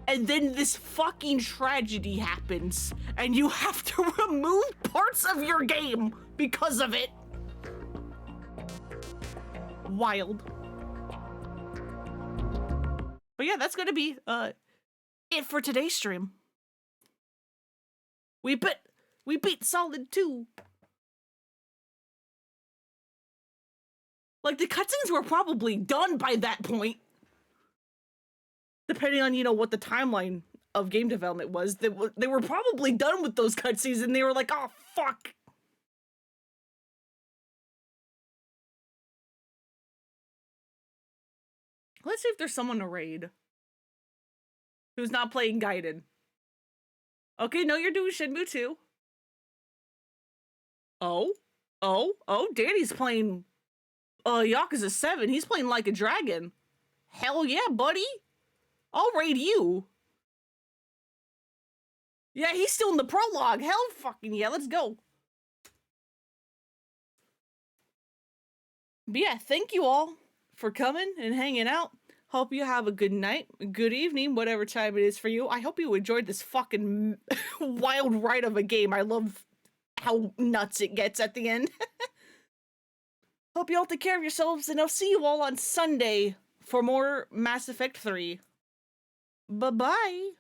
And then this fucking tragedy happens, and you have to remove parts of your game because of it. Wild. But yeah, that's gonna be it for today's stream. We beat Solid 2. Like, the cutscenes were probably done by that point. Depending on, you know, what the timeline of game development was. They were probably done with those cutscenes and they were like, oh, fuck. Let's see if there's someone to raid who's not playing Gaiden. Okay, no, you're doing Shenmue 2. Oh, Danny's playing Yakuza 7. He's playing Like a Dragon. Hell yeah, buddy. I'll raid you. Yeah, he's still in the prologue. Hell fucking yeah, let's go. But yeah, thank you all for coming and hanging out. Hope you have a good night, good evening, whatever time it is for you. I hope you enjoyed this fucking wild ride of a game. I love how nuts it gets at the end. Hope you all take care of yourselves, and I'll see you all on Sunday for more Mass Effect 3. Bye-bye.